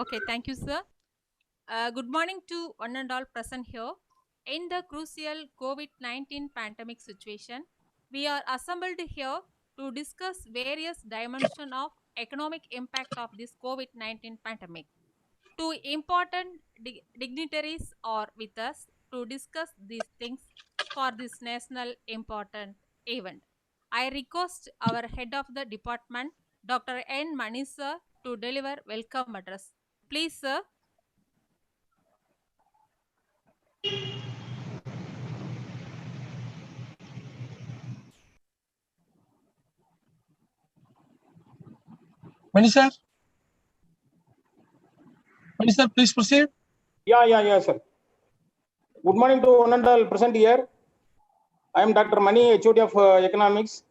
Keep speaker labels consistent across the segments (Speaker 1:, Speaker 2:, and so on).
Speaker 1: Okay, thank you, sir. Good morning to one and all present here. In the crucial COVID 19 pandemic situation, we are assembled here to discuss various dimensions of economic impact of this COVID 19 pandemic. Two important dignitaries are with us to discuss these things for this national important event. I request our head of the department, Dr. N. Mani sir, to deliver welcome address. Please, sir.
Speaker 2: Mani sir, please proceed.
Speaker 3: Yeah, sir. Good morning to one and all present here. I am Dr. Mani, HOD of Economics.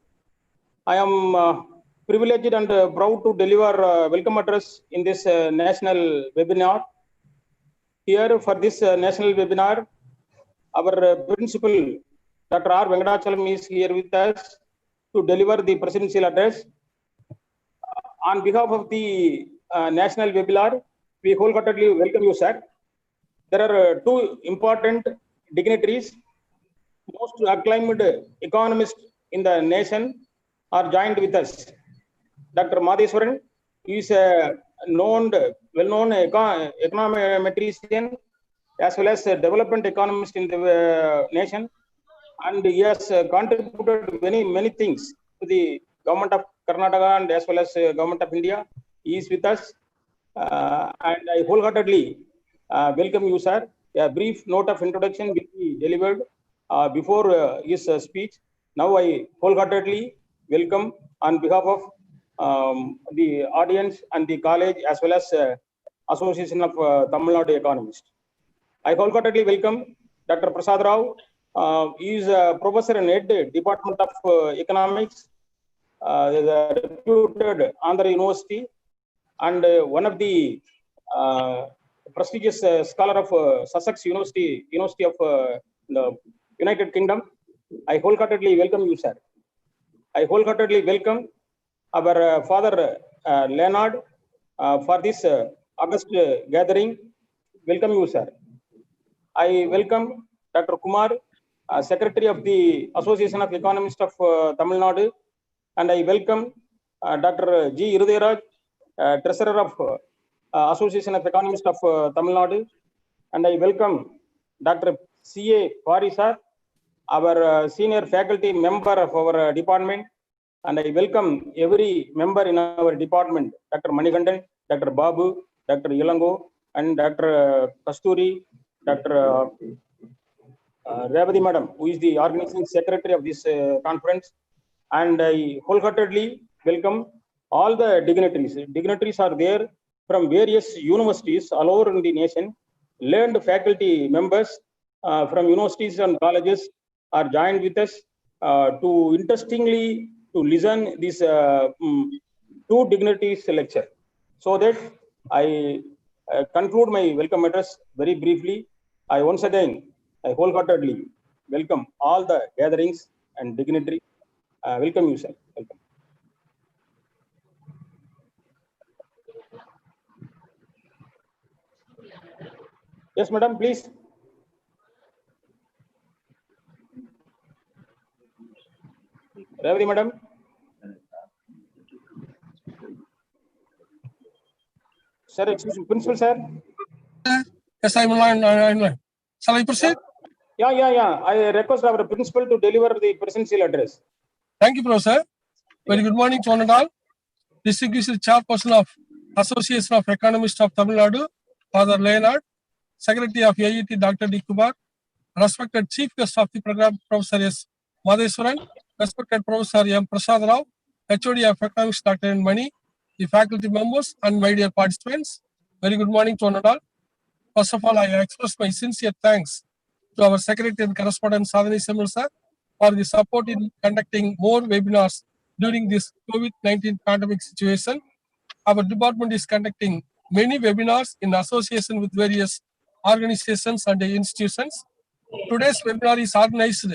Speaker 3: I am privileged and proud to deliver welcome address in this national webinar. Here for this national webinar, our principal, Dr. R. Venkatachalam, is here with us to deliver the presidential address. On behalf of the national webinar, we wholeheartedly welcome you, sir. There are two important dignitaries, most acclaimed economists in the nation are joined with us. Dr. Madheswaran is a well-known econometrician as well as a development economist in the nation, and he has contributed many things to the government of Karnataka and as well as government of India. He is with us, and I wholeheartedly welcome you, sir. A brief note of introduction will be delivered before his speech. Now I wholeheartedly welcome on behalf of the audience and the college as well as Association of Tamil Nadu Economists. I wholeheartedly welcome Dr. Prasad Rao. He is a professor in Head Department of Economics, the reputed Andhra University, and one of the prestigious scholar of Sussex University of the United Kingdom. I wholeheartedly welcome you, sir. I wholeheartedly welcome our father Leonard for this August gathering. Welcome you, sir. I welcome Dr. Kumar, Secretary of the Association of Economists of Tamil Nadu, and I welcome Dr. G. Irudheraj, Treasurer of Association of Economists of Tamil Nadu, and I welcome Dr. C.A. Parisa, our senior faculty member of our department, and I welcome every member in our department, Dr. Manikandan, Dr. Babu, Dr. Ilango, and Dr. Kasturi, Dr. Revati Madam, who is the organizing secretary of this conference, and I wholeheartedly welcome all the dignitaries. Dignitaries are there from various universities all over in the nation. Learned faculty members from universities and colleges are joined with us to interestingly to listen this two dignitaries lecture. So that I conclude my welcome address very briefly. I once again, I wholeheartedly welcome all the gatherings and dignitaries. Welcome you, sir. Welcome. Yes, madam, please. Revati, madam. Sir, excuse me, principal, sir.
Speaker 2: Yes, I'm online. Shall I proceed?
Speaker 3: Yeah. I request our principal to deliver the presidential address.
Speaker 2: Thank you, Professor. Very good morning to one and all. Distinguished Chairperson of Association of Economists of Tamil Nadu, Father Leonard, Secretary of AET, Dr. D. Kumar, respected Chief Guest of the program, Professor S. Madheswaran, respected Professor M. Prasad Rao, HOD of Economics, Dr. N. Mani, the faculty members, and my dear participants. Very good morning to one and all. First of all, I express my sincere thanks to our Secretary and Correspondent Sadhani Semil sir for the support in conducting more webinars during this COVID-19 pandemic situation. Our department is conducting many webinars in association with various organizations and institutions. Today's webinar is organized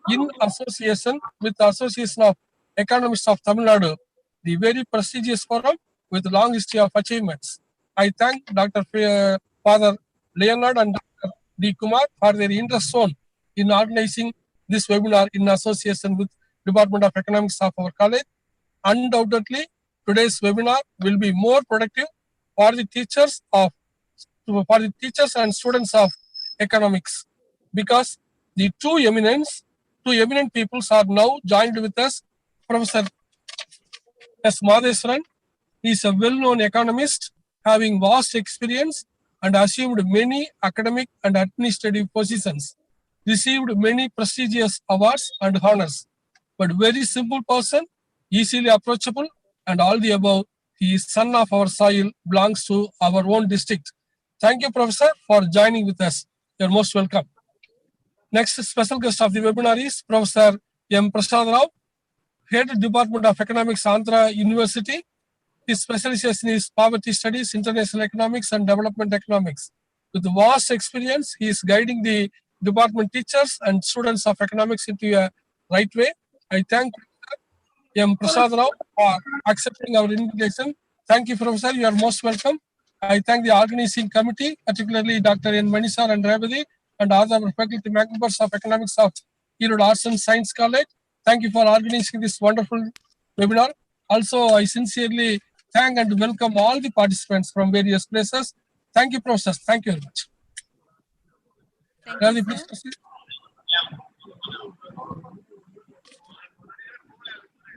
Speaker 2: in association with the Association of Economists of Tamil Nadu, the very prestigious forum with a long history of achievements. I thank Father Leonard and Dr. D. Kumar for their interest shown in organizing this webinar in association with Department of Economics of our college. Undoubtedly, today's webinar will be more productive for the teachers and students of economics, because the two eminent peoples are now joined with us. Professor S. Madheswaran is a well-known economist having vast experience and assumed many academic and administrative positions, received many prestigious awards and honors, but very simple person, easily approachable, and all the above. He is son of our soil, belongs to our own district. Thank you, Professor, for joining with us. You're most welcome. Next special guest of the webinar is Professor M. Prasad Rao, Head Department of Economics, Andhra University. His specialization is poverty studies, international economics, and development economics. With vast experience, he is guiding the department teachers and students of economics into a right way. I thank M. Prasad Rao for accepting our invitation. Thank you, Professor. You are most welcome. I thank the organizing committee, particularly Dr. N. Manisar and Revati, and other faculty members of economics of Erode Arts and Science College. Thank you for organizing this wonderful webinar. Also, I sincerely thank and welcome all the participants from various places. Thank you, Professor. Thank you very much.
Speaker 1: Thank
Speaker 2: Revati,
Speaker 1: you,
Speaker 2: please
Speaker 1: sir.
Speaker 2: proceed.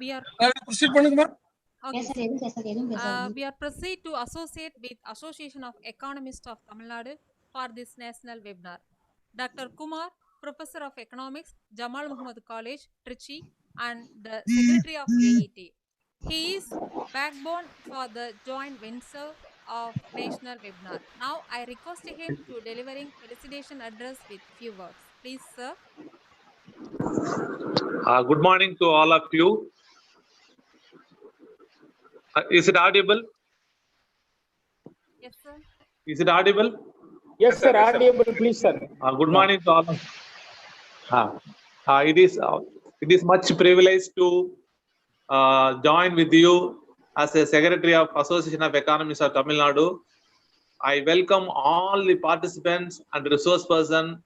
Speaker 1: We are
Speaker 2: Revati, proceed பண்ணுங்கம்மா.
Speaker 1: okay, sir. We are proceed to associate with Association of Economists of Tamil Nadu for this national webinar. Dr. Kumar, Professor of Economics, Jamal Muhammad College, Trichy, and the Secretary of AET. He is backbone for the joint venture of national webinar. Now I request him to delivering felicitation address with few words. Please, sir.
Speaker 4: Good morning to all of you. Is it audible?
Speaker 1: Yes, sir.
Speaker 4: Is it audible?
Speaker 3: Yes, sir. Audible, please, sir.
Speaker 4: Good morning to all of it is much privilege to join with you as a Secretary of Association of Economists of Tamil Nadu. I welcome all the participants and resource person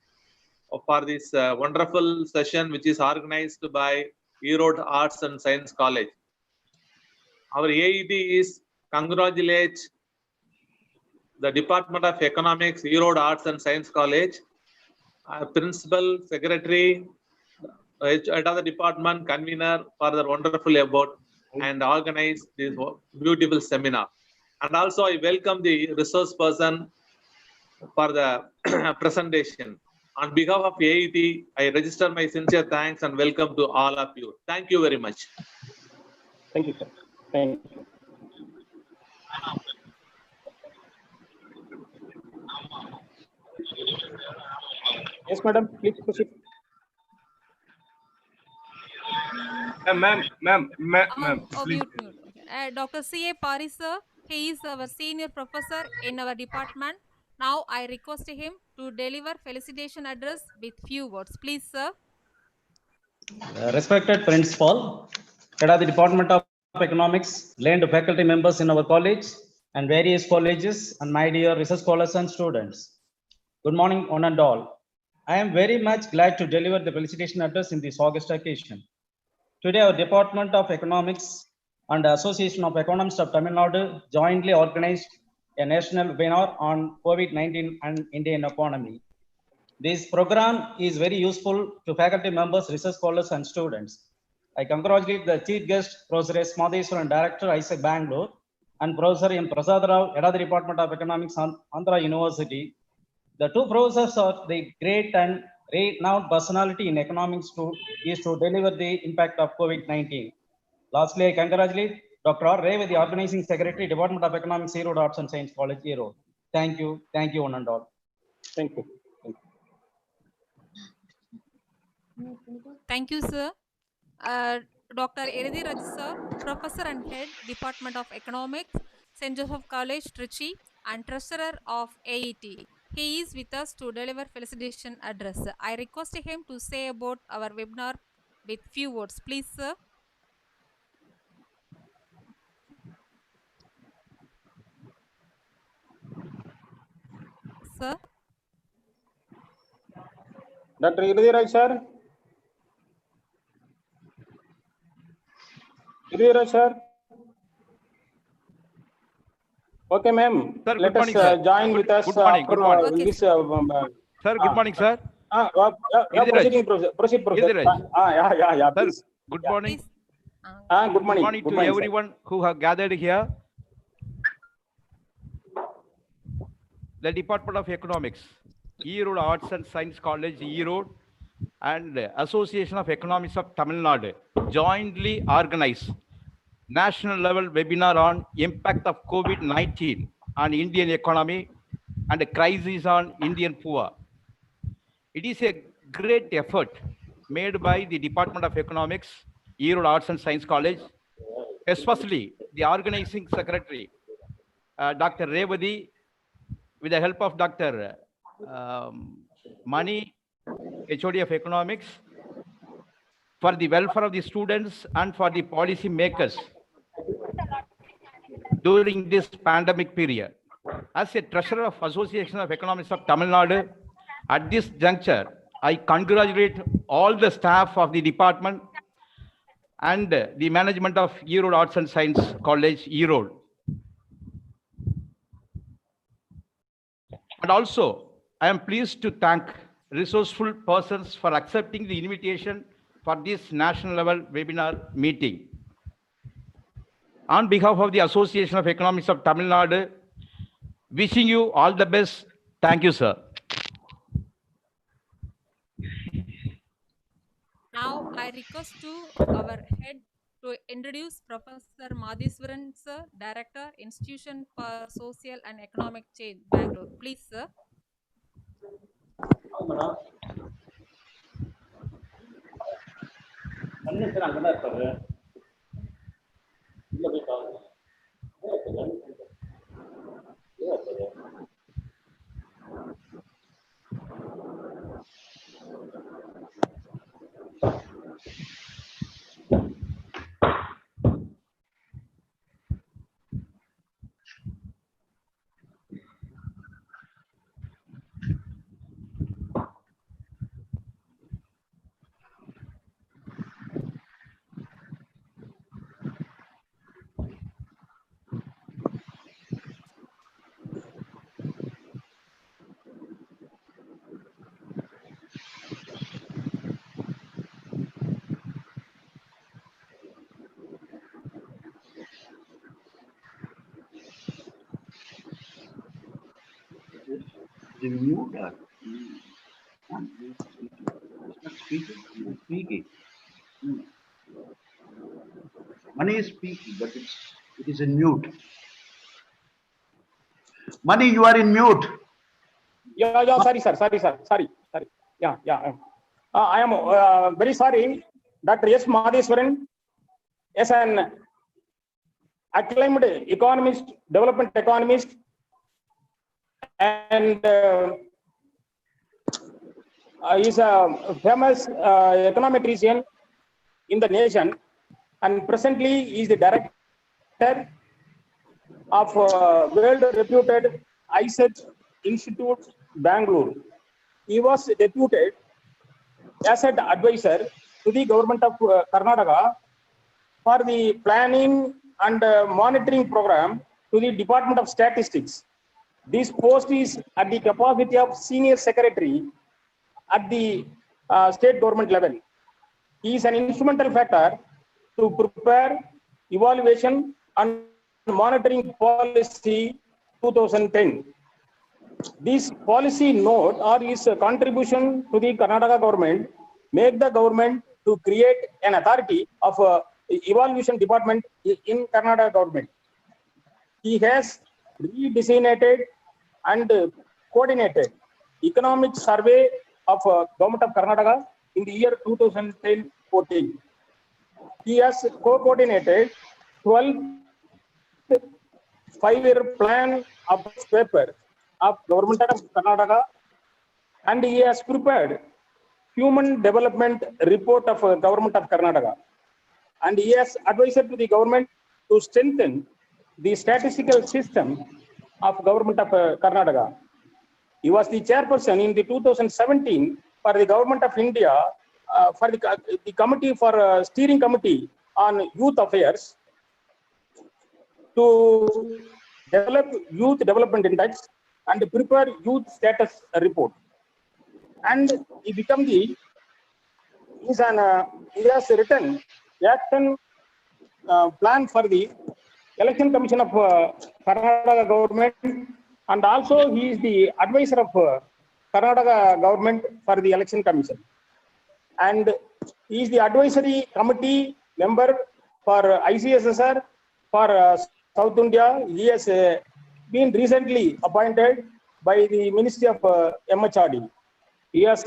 Speaker 4: for this wonderful session which is organized by Erode Arts and Science College. Our AET is congratulate the Department of Economics, Erode Arts and Science College, Principal, Secretary, head of the department, convener for the wonderful effort and organize this beautiful seminar. And also I welcome the resource person for the presentation. On behalf of AET, I register my sincere thanks and welcome to all of you. Thank you very much.
Speaker 3: Thank you, sir. Thank you. Yes, madam. Please proceed.
Speaker 5: Ma'am, please.
Speaker 1: Mute. Okay. Dr. C.A. Pari, sir, he is our senior professor in our department. Now I request him to deliver felicitation address with few words. Please, sir.
Speaker 6: Respected Principal, Head of the Department of Economics, learned faculty members in our college and various colleges, and my dear research scholars and students. Good morning, one and all. I am very much glad to deliver the felicitation address in this August occasion. Today, our Department of Economics and the Association of Economists of Tamil Nadu jointly organized a national webinar on COVID-19 and Indian economy. This program is very useful to faculty members, research scholars, and students. I congratulate the chief guest, Professor S. Madheswaran, Director, ISEC Bangalore, and Professor M. Prasad Rao, Head of the Department of Economics, Andhra University. The two professors are the great and renowned personality in economics to deliver the impact of COVID-19. Lastly, I congratulate Dr. R. Ray, the Organizing Secretary, Department of Economics, Erode Arts and Science College, Erode. Thank you, one and all.
Speaker 3: Thank you.
Speaker 1: Thank you, sir. Dr. Eredi Raj, sir, Professor and Head, Department of Economics, St. Joseph College, Trichy, and Treasurer of AET. He is with us to deliver felicitation address. I request him to say about our webinar with few words. Please, sir. sir.
Speaker 3: Dr. Iridhiraj, sir. Iridhiraj, sir. Okay, ma'am.
Speaker 5: Sir,
Speaker 3: Let
Speaker 5: good
Speaker 3: us
Speaker 5: morning, sir.
Speaker 3: join with us
Speaker 5: Good morning.
Speaker 3: after
Speaker 5: Good morning.
Speaker 1: Okay,
Speaker 3: this.
Speaker 1: sir.
Speaker 5: Sir, good morning, sir.
Speaker 3: Proceed, Professor.
Speaker 5: Iridhiraj.
Speaker 3: Yeah,
Speaker 5: Sir,
Speaker 3: please.
Speaker 5: good
Speaker 3: Yeah.
Speaker 5: morning.
Speaker 1: Please.
Speaker 3: Good
Speaker 5: Good
Speaker 3: morning.
Speaker 5: morning
Speaker 3: Good
Speaker 5: to
Speaker 3: morning, sir.
Speaker 5: everyone who have gathered here. The Department of Economics, Erode Arts and Science College, Erode, and Association of Economics of Tamil Nadu jointly organize national level webinar on impact of COVID-19 on Indian economy and the crisis on Indian poor. It is a great effort made by the Department of Economics, Erode Arts and Science College, especially the organizing secretary, Dr. Revadi, with the help of Dr. Mani, HOD of Economics, for the welfare of the students and for the policy makers during this pandemic period. As a treasurer of Association of Economics of Tamil Nadu, at this juncture, I congratulate all the staff of the department and the management of Erode Arts and Science College, Erode. And also, I am pleased to thank resourceful persons for accepting the invitation for this national level webinar meeting. On behalf of the Association of Economics of Tamil Nadu, wishing you all the best. Thank you, sir.
Speaker 1: Now I request to our head to introduce Professor Madhiswaran, sir, Director, Institution for Social and Economic Change, Bangalore. Please, sir.
Speaker 7: Speaking. Money is speaking, but it is in mute. Money, you are in mute.
Speaker 3: Yeah, sorry, sir. Sorry. Yeah. I am very sorry, Dr. S. Madhiswaran, as an acclaimed economist, development economist, and is a famous economic region in the nation, and presently is the director of world-reputed ISET Institute, Bangalore. He was deputed as an advisor to the government of Karnataka for the planning and monitoring program to the Department of Statistics. This post is at the capacity of senior secretary at the state government level. He is an instrumental factor to prepare evaluation and monitoring policy 2010. This policy note or his contribution to the Karnataka government make the government to create an authority of evaluation department in Karnataka government. He has redesignated and coordinated economic survey of government of Karnataka in the year 2010-14. He has co-coordinated 12 5-year plan of paper of government of Karnataka, and he has prepared human development report of government of Karnataka, and he has advised to the government to strengthen the statistical system of government of Karnataka. He was the chairperson in the 2017 for the government of India for the committee for steering committee on youth affairs to develop youth development index and prepare youth status report. And he become the he has written action plan for the election commission of Karnataka government, and also he is the advisor of Karnataka government for the election commission, and he is the advisory committee member for ICSSR for South India. He has been recently appointed by the Ministry of MHRD. He has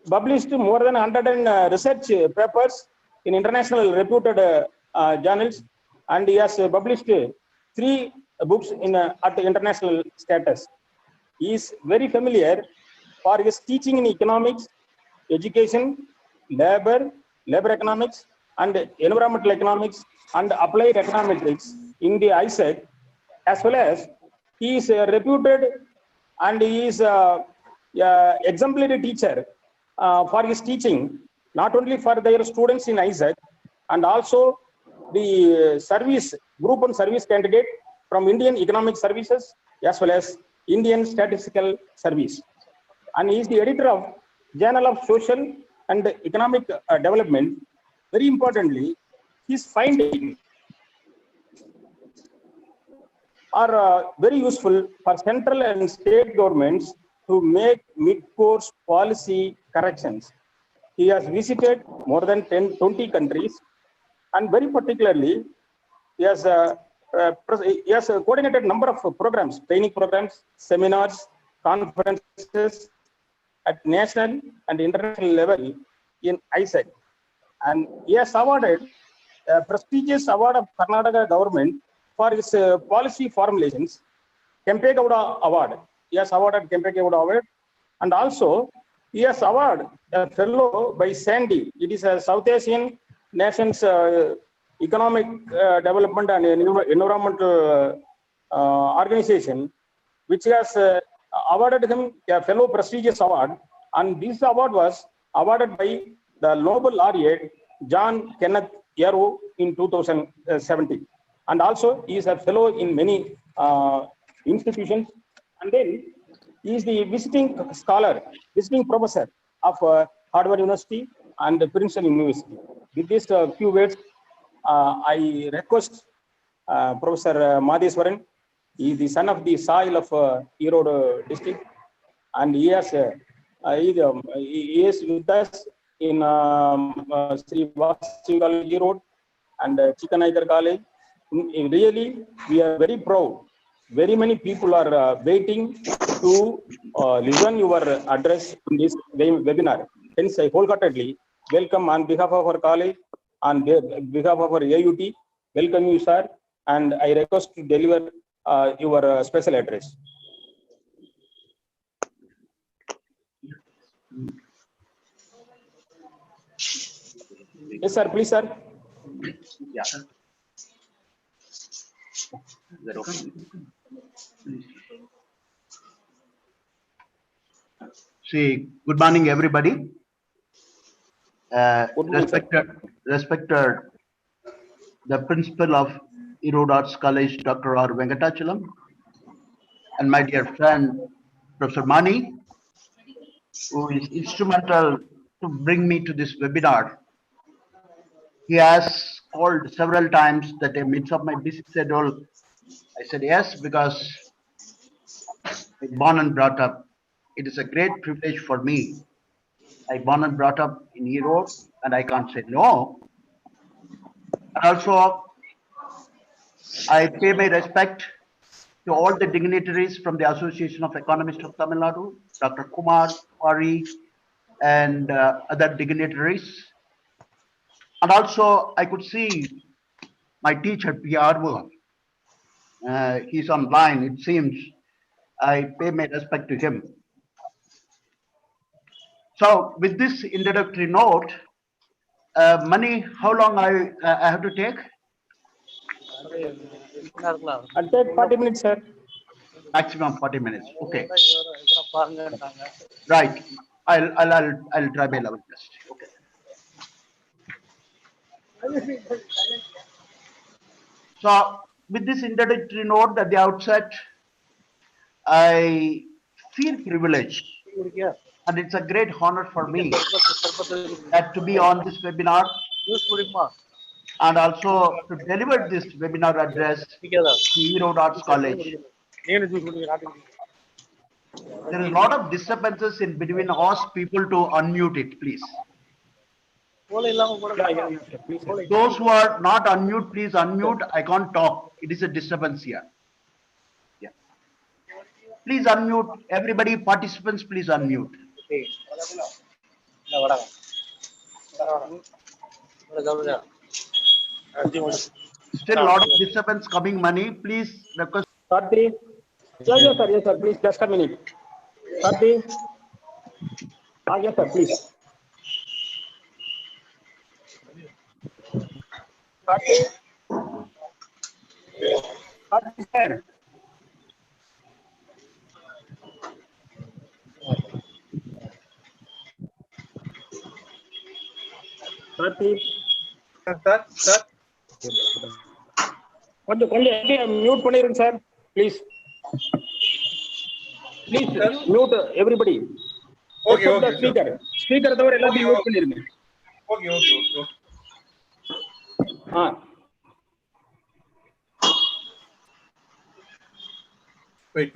Speaker 3: published more than 100 research papers in international reputed journals, and he has published 3 books in at international status. He is very familiar for his teaching in economics, education, labor economics, and environmental economics and applied econometrics in the ISET, as well as he is reputed and he is exemplary teacher for his teaching, not only for their students in ISET, and also the service group and service candidate from Indian Economic Services as well as Indian Statistical Service. And he is the editor of Journal of Social and Economic Development. Very importantly, his findings are very useful for central and state governments to make mid-course policy corrections. He has visited more than 20 countries, and very particularly, he has coordinated number of programs, training programs, seminars, conferences at national and international level in ISET. And he has awarded a prestigious award of Karnataka government for his policy formulations, Kempegowda Award. He has awarded Kempegowda Award, and also he has awarded a fellow by Sandy. It is a South Asian nations economic development and environmental organization, which has awarded him a fellow prestigious award. And this award was awarded by the Nobel laureate John Kenneth Yarrow in 2017. And also he is a fellow in many institutions. And then he is the visiting scholar, visiting professor of Harvard University and Princeton University. With these few words, I request Professor Madheswaran. He is the son of the soil of Erode district, and he has he is with us in Sri Vasi College Erode and Chikanagar College. Really, we are very proud. Very many people are waiting to listen your address in this webinar. Hence, I wholeheartedly welcome on behalf of our college, on behalf of our AUT, welcome you, sir, and I request to deliver your special address. Yes, sir, please, sir.
Speaker 7: Yeah. Is that okay? See, good morning, everybody.
Speaker 3: Good morning,
Speaker 7: Respected the principal of Erode Arts College, Dr. R. Venkatachalam, and my dear friend, Professor Mani, who is instrumental to bring me to this webinar. He has called several times that in midst of my busy schedule, I said yes, because I'm born and brought up. It is a great privilege for me. I born and brought up in Erode, and I can't say no. And also, I pay my respect to all the dignitaries from the Association of Economists of Tamil Nadu, Dr. Kumar, Pari, and other dignitaries. And also, I could see my teacher, P. Arvu. He's online, it seems. I pay my respect to him. So, with this introductory note, Mani, how long I have to take?
Speaker 3: I'll take 40 minutes, sir.
Speaker 7: Maximum 40 minutes. Okay. Right. I'll try my level best. Okay. So with this introductory note at the outset, I feel privileged, and it's a great honor for me that to be on this webinar and also to deliver this webinar address to Erode Arts College. There is a lot of disturbances in between. Ask people to unmute it, please. Those who are not unmute, please unmute. I can't talk. It is a disturbance here. Yeah. Please unmute. Everybody, participants, please unmute. Still a lot of disturbance coming, Money. Please request.
Speaker 3: Karthi? Yes, sir. Yes, sir. Please, just a minute. Karthi? Yes, sir. Please. Karthi? Karthi, sir. Karthi?
Speaker 2: Sir.
Speaker 3: கொஞ்சம் mute பண்ணிருங்க sir please mute everybody.
Speaker 2: Okay, okay.
Speaker 3: Speaker தவிர எல்லாத்தையும் mute பண்ணிருங்க.
Speaker 2: Okay. Wait.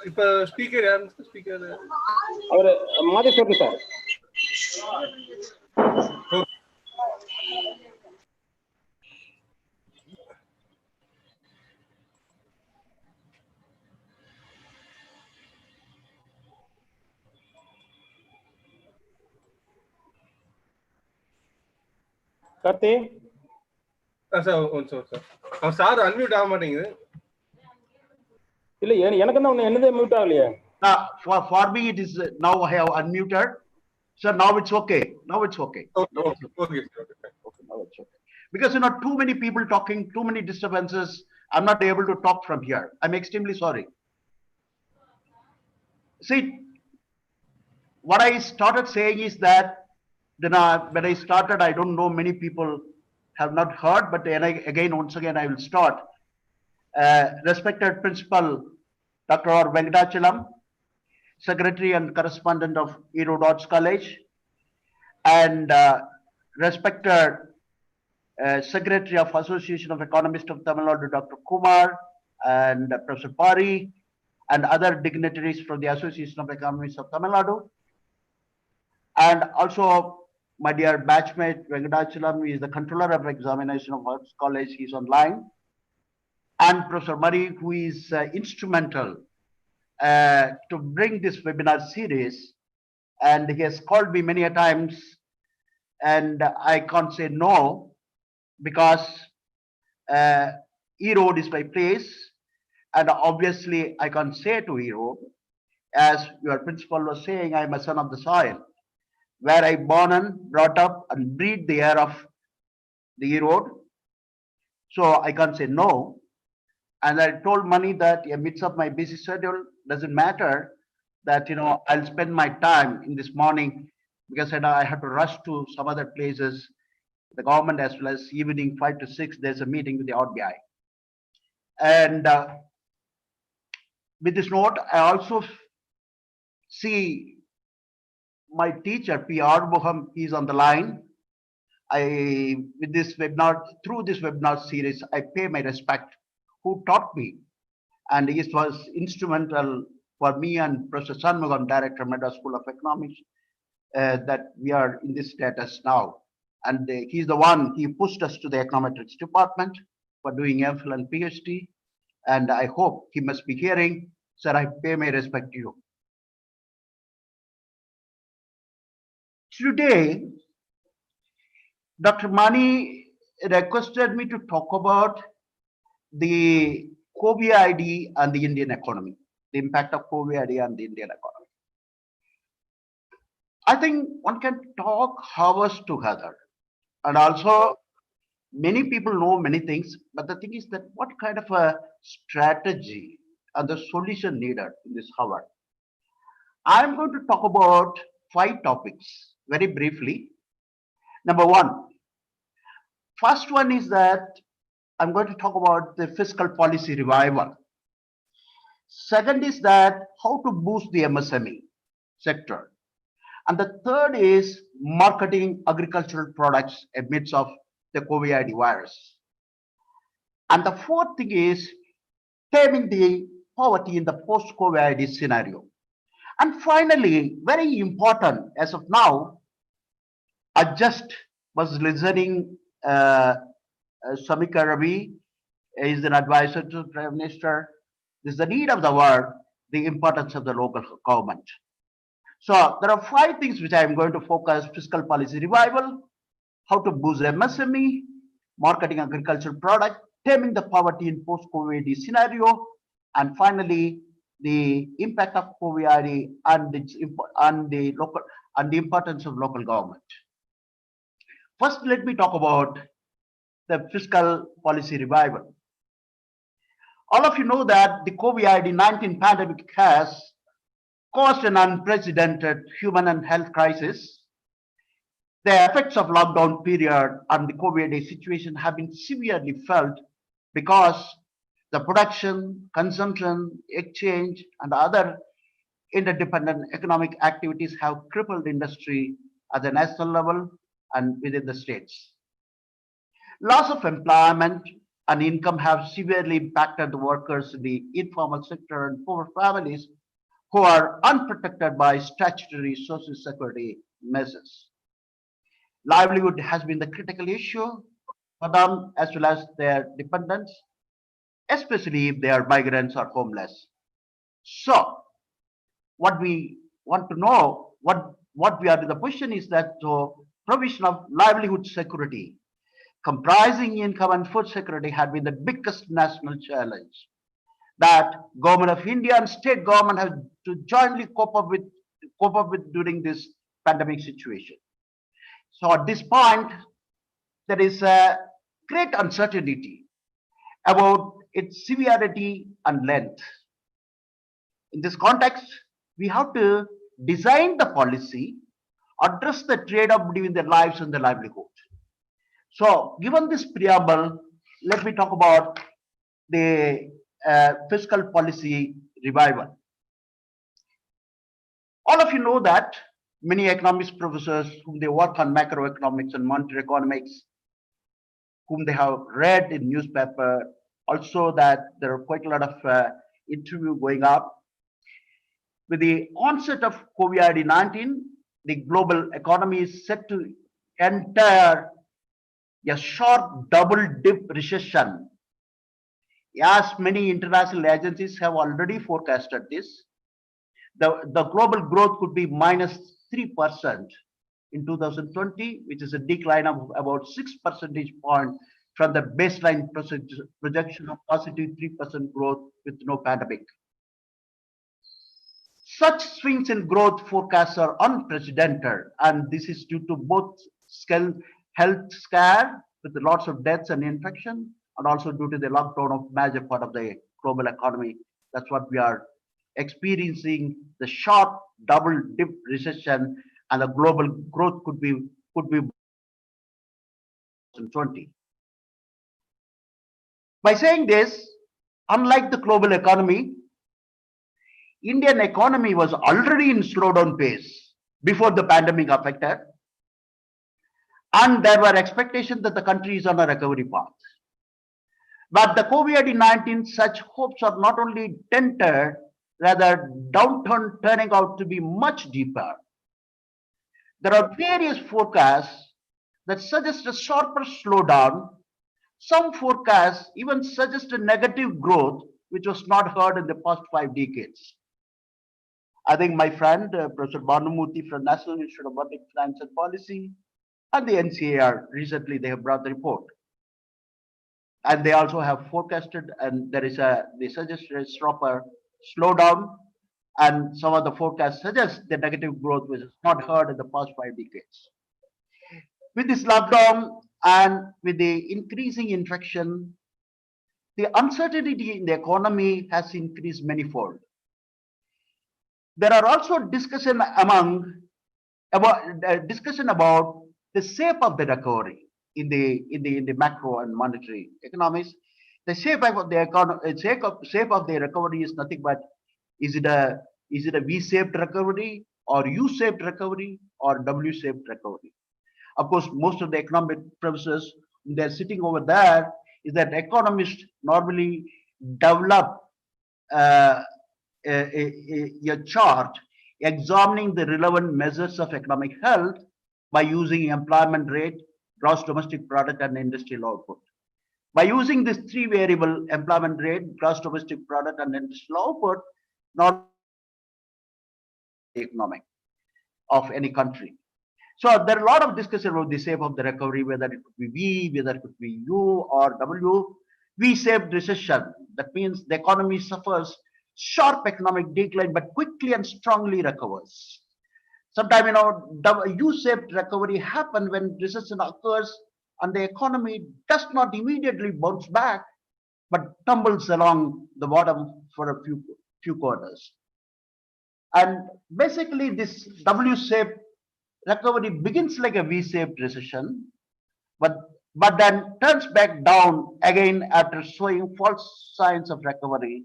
Speaker 2: இப்ப speaker யாரு? Speaker
Speaker 3: அவர் Madheswaran sir. Karthi
Speaker 2: sir sir unmute ஆக மாட்டேங்குது.
Speaker 3: இல்ல எனக்கு தான் என்னதே மியூட் ஆகலையே.
Speaker 7: For me it is now I have unmuted. So now it's okay.
Speaker 2: Okay. Now it's okay.
Speaker 7: Because too many people talking, too many disturbances. I'm not able to talk from here. I'm extremely sorry. See, what I started saying is that when I started, I don't know, many people have not heard, but once again I will start. Respected Principal Dr. R. Venkatachalam, Secretary and Correspondent of Erode Arts College, and respected Secretary of Association of Economists of Tamil Nadu, Dr. Kumar, and Professor Pari, and other dignitaries from the Association of Economists of Tamil Nadu, and also my dear batchmate Venkatachalam, who is the Controller of Examination of Arts College. He's online. And Professor Murray, who is instrumental to bring this webinar series, and he has called me many a times, and I can't say no, because Erode is my place, and obviously I can't say to Erode, as your principal was saying, I am a son of the soil, where I born and brought up and breathe the air of the Erode. So I can't say no. And I told Mani that amidst of my busy schedule, doesn't matter that I'll spend my time in this morning, because I have to rush to some other places, the government, as well as evening 5 to 6 there's a meeting with the RBI. And with this note, I also see my teacher P. Arbuham is on the line. With this webinar, through this webinar series, I pay my respect, who taught me, and he was instrumental for me and Professor Shanmugam, Director, Madras School of Economics, that we are in this status now. And he's the one, he pushed us to the econometrics department for doing MPhil and PhD. And I hope he must be hearing. Sir, I pay my respect to you. Today, Dr. Mani requested me to talk about the COVID and the Indian economy, the impact of COVID on the Indian economy. I think one can talk hours together, and also many people know many things, but the thing is that what kind of a strategy and the solution needed in this hour. I'm going to talk about 5 topics very briefly. Number one, first one is that I'm going to talk about the fiscal policy revival. Second is that how to boost the MSME sector. And the third is marketing agricultural products amidst of the COVID virus. And the fourth thing is taming the poverty in the post-COVID scenario. And finally, very important as of now, I just was listening Samika Ravi is an advisor to the Prime Minister. This is the need of the world, the importance of the local government. So there are 5 things which I am going to focus: fiscal policy revival, how to boost MSME, marketing agricultural product, taming the poverty in post-COVID scenario, and finally the impact of COVID and the importance of local government. First, let me talk about the fiscal policy revival. All of you know that the COVID-19 pandemic has caused an unprecedented human and health crisis. The effects of lockdown period and the COVID situation have been severely felt because the production, consumption, exchange, and other interdependent economic activities have crippled industry at the national level and within the states. Loss of employment and income have severely impacted the workers in the informal sector and poor families who are unprotected by statutory social security measures. Livelihood has been the critical issue for them as well as their dependents, especially if they are migrants or homeless. So, what we want to know, what we are in the position is that provision of livelihood security, comprising income and food security, had been the biggest national challenge that Government of India and state government have to jointly cope up with during this pandemic situation. So at this point, there is a great uncertainty about its severity and length. In this context, we have to design the policy, address the trade-off between their lives and the livelihood. So given this preamble, let me talk about the fiscal policy revival. All of you know that many economics professors whom they work on macroeconomics and monetary economics, whom they have read in newspaper, also that there are quite a lot of interview going up. With the onset of COVID-19, the global economy is set to enter a sharp double dip recession. As many international agencies have already forecasted this, the global growth could be minus 3% in 2020, which is a decline of about 6 percentage points from the baseline projection of positive 3% growth with no pandemic. Such swings in growth forecasts are unprecedented, and this is due to both health scare with lots of deaths and infection, and also due to the lockdown of major part of the global economy. That's what we are experiencing, the sharp double dip recession, and the global growth could be 2020. By saying this, unlike the global economy, Indian economy was already in slowdown phase before the pandemic affected, and there were expectations that the country is on a recovery path. But the COVID-19, such hopes are not only dented, rather downturn turning out to be much deeper. There are various forecasts that suggest a sharper slowdown. Some forecasts even suggest a negative growth, which was not heard in the past 5 decades. I think my friend, Professor Bhanumurthy from National Institute of Public Finance and Policy and the NCAR, recently they have brought the report. And they also have forecasted, and they suggest a proper slowdown, and some of the forecasts suggest the negative growth which is not heard in the past 5 decades. With this lockdown and with the increasing infection, the uncertainty in the economy has increased manifold. There are also discussion about the shape of the recovery in the macro and monetary economies. The shape of the economy, shape of the recovery is nothing but is it a V-shaped recovery or U-shaped recovery or W-shaped recovery? Of course, most of the economic professors, they're sitting over there, is that economists normally develop a chart examining the relevant measures of economic health by using employment rate, gross domestic product, and industrial output. By using this 3 variable employment rate, gross domestic product, and industrial output, not economic of any country. So there are a lot of discussion about the shape of the recovery, whether it could be V, whether it could be U or W. V-shaped recession, that means the economy suffers sharp economic decline but quickly and strongly recovers. Sometimes, U-shaped recovery happens when recession occurs and the economy does not immediately bounce back but tumbles along the bottom for a few quarters. And basically this W-shaped recovery begins like a V-shaped recession, but then turns back down again after showing false signs of recovery.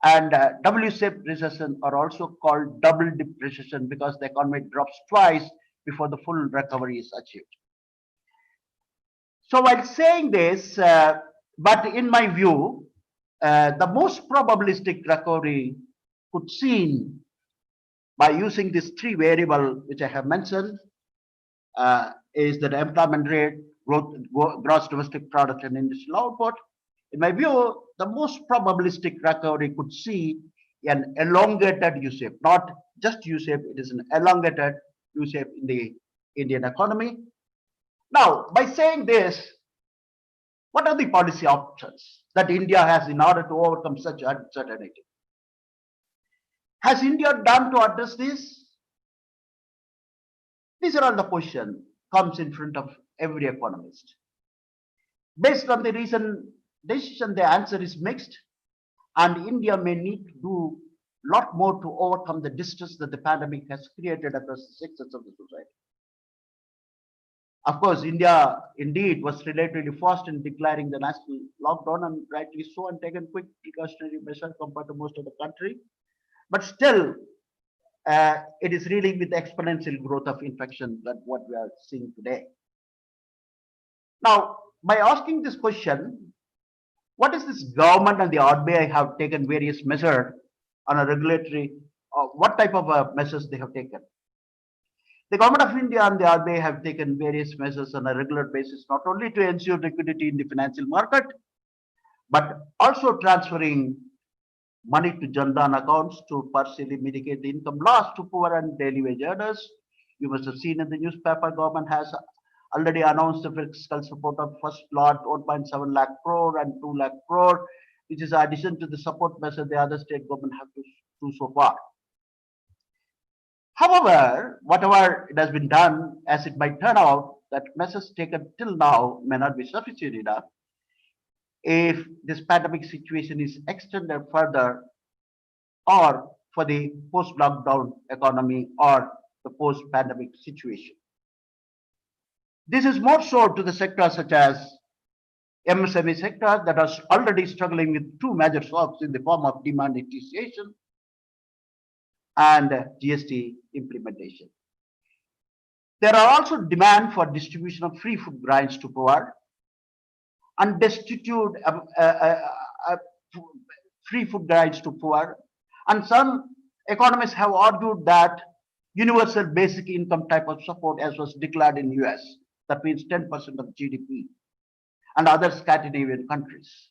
Speaker 7: And W-shaped recession are also called double dip recession because the economy drops twice before the full recovery is achieved. So while saying this, but in my view, the most probabilistic recovery could seen by using this 3 variable which I have mentioned is that employment rate, growth, gross domestic product, and industrial output. In my view, the most probabilistic recovery could see an elongated U-shape, not just U-shape, it is an elongated U-shape in the Indian economy. Now, by saying this, what are the policy options that India has in order to overcome such uncertainty? Has India done to address this? These are all the questions comes in front of every economist. Based on the recent decision, the answer is mixed, and India may need to do a lot more to overcome the distress that the pandemic has created across the sectors of the society. Of course, India indeed was relatively fast in declaring the national lockdown, and rightly so, and taken quick precautionary measures compared to most of the country. But still, it is really with exponential growth of infection that what we are seeing today. Now, by asking this question, what is this government and the RBI have taken various measures on a regulatory, what type of measures they have taken? The government of India and the RBI have taken various measures on a regular basis, not only to ensure liquidity in the financial market, but also transferring money to Jan-Dhan accounts to partially mitigate the income loss to poor and daily wage earners. You must have seen in the newspaper, government has already announced the fiscal support of first lot 1.7 lakh crore and 2 lakh crore, which is addition to the support measure the other state government have to do so far. However, whatever it has been done, as it might turn out, that measures taken till now may not be sufficient enough if this pandemic situation is extended further, or for the post-lockdown economy or the post-pandemic situation. This is more so to the sectors such as MSME sector that are already struggling with 2 major shocks in the form of demand depreciation and GST implementation. There are also demand for distribution of free food grains to poor and destitute free food grains to poor. And some economists have argued that universal basic income type of support as was declared in US, that means 10% of GDP, and other Scandinavian countries.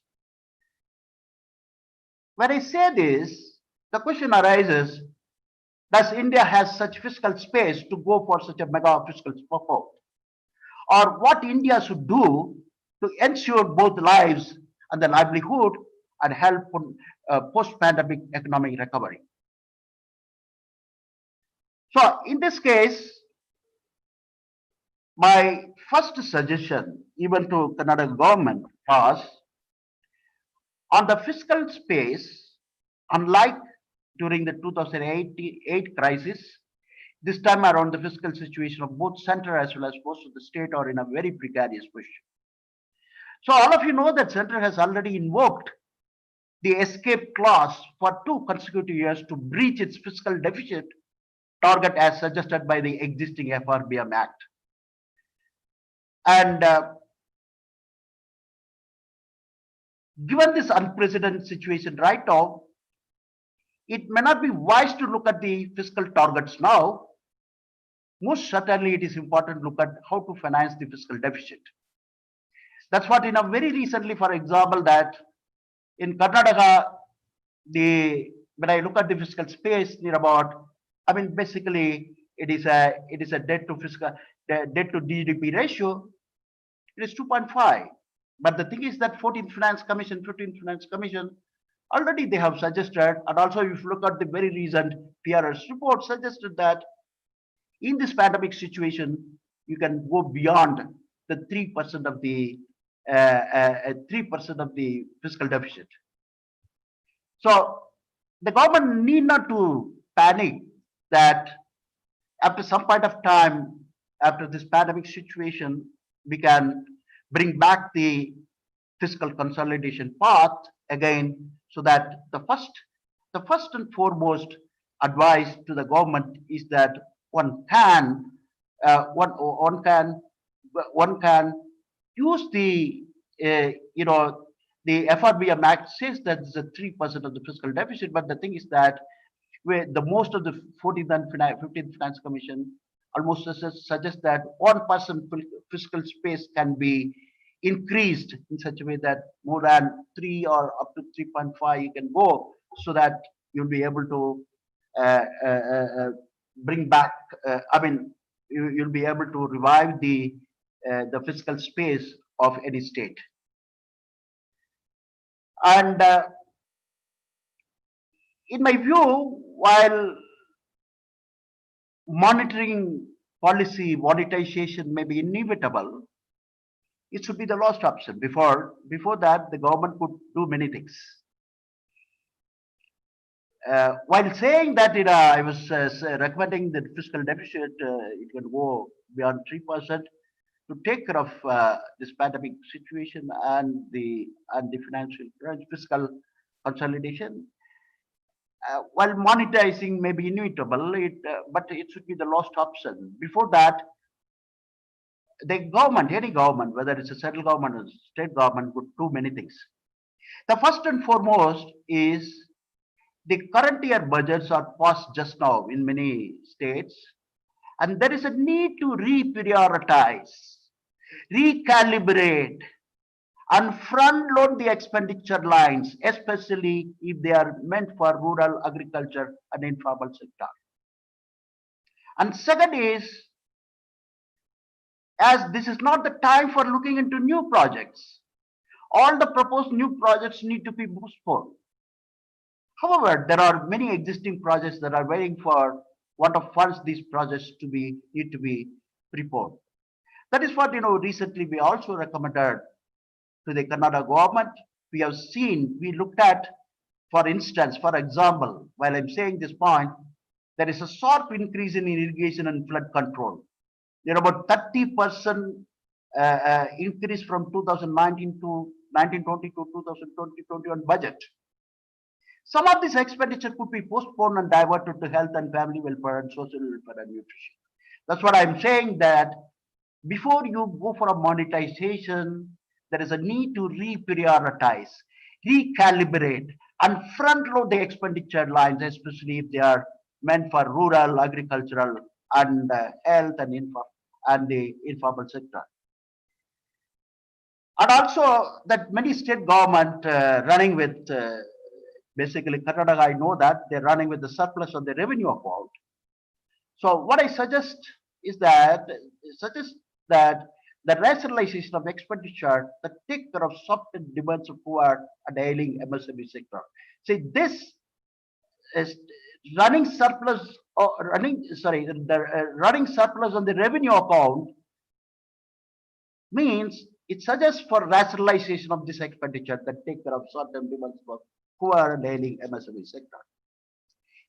Speaker 7: When I say this, the question arises, Does India has such fiscal space to go for such a mega fiscal support? Or what India should do to ensure both lives and the livelihood and help post-pandemic economic recovery? So in this case, my first suggestion, even to Kannada government, was on the fiscal space, unlike during the 2008 crisis, this time around the fiscal situation of both center as well as most of the state are in a very precarious position. So all of you know that center has already invoked the escape clause for 2 consecutive years to breach its fiscal deficit target as suggested by the existing FRBM Act. And given this unprecedented situation right now, it may not be wise to look at the fiscal targets now. Most certainly, it is important to look at how to finance the fiscal deficit. That's what, very recently, for example, that in Karnataka, when I look at the fiscal space, near about, basically, it is a debt to GDP ratio. It is 2.5. But the thing is that 14th Finance Commission, 15th Finance Commission, already they have suggested, and also if you look at the very recent PRS report, suggested that in this pandemic situation, you can go beyond the 3% of the 3% of the fiscal deficit. So the government need not to panic that after some point of time, after this pandemic situation, we can bring back the fiscal consolidation path again, so that the first and foremost advice to the government is that one can use the the FRBM Act says that it's a 3% of the fiscal deficit, but the thing is that the most of the 14th and 15th Finance Commission almost suggests that 1% fiscal space can be increased in such a way that more than 3 or up to 3.5 you can go, so that you'll be able to bring back. You'll be able to revive the fiscal space of any state. And in my view, while monitoring policy monetization may be inevitable, it should be the last option. Before that, the government could do many things. While saying that, I was recommending that fiscal deficit it can go beyond 3% to take care of this pandemic situation and the financial fiscal consolidation. While monetizing may be inevitable, but it should be the last option. Before that, the government, any government, whether it's a central government or state government, could do many things. The first and foremost is the current year budgets are passed just now in many states, and there is a need to reprioritize, recalibrate, and front load the expenditure lines, especially if they are meant for rural agriculture and informal sector. And second is, as this is not the time for looking into new projects, all the proposed new projects need to be postponed. However, there are many existing projects that are waiting for what of funds these projects need to be preponed. That is what recently we also recommended to the Kannada government. We have seen, we looked at, for instance, for example, while I'm saying this point, there is a sharp increase in irrigation and flood control. There are about 30% increase from 2019 to 1920 to 2020-21 budget. Some of this expenditure could be postponed and diverted to health and family welfare and social welfare and nutrition. That's what I'm saying, that before you go for a monetization, there is a need to reprioritize, recalibrate, and front load the expenditure lines, especially if they are meant for rural, agricultural, and health and the informal sector. And also that many state government running with Basically, Karnataka, I know that they're running with the surplus on the revenue account. So what I suggest is that the rationalization of expenditure that take care of soft demands of poor and ailing MSME sector. See, this is running surplus or running surplus on the revenue account means it suggests for rationalization of this expenditure that take care of short-term demands for poor and ailing MSME sector.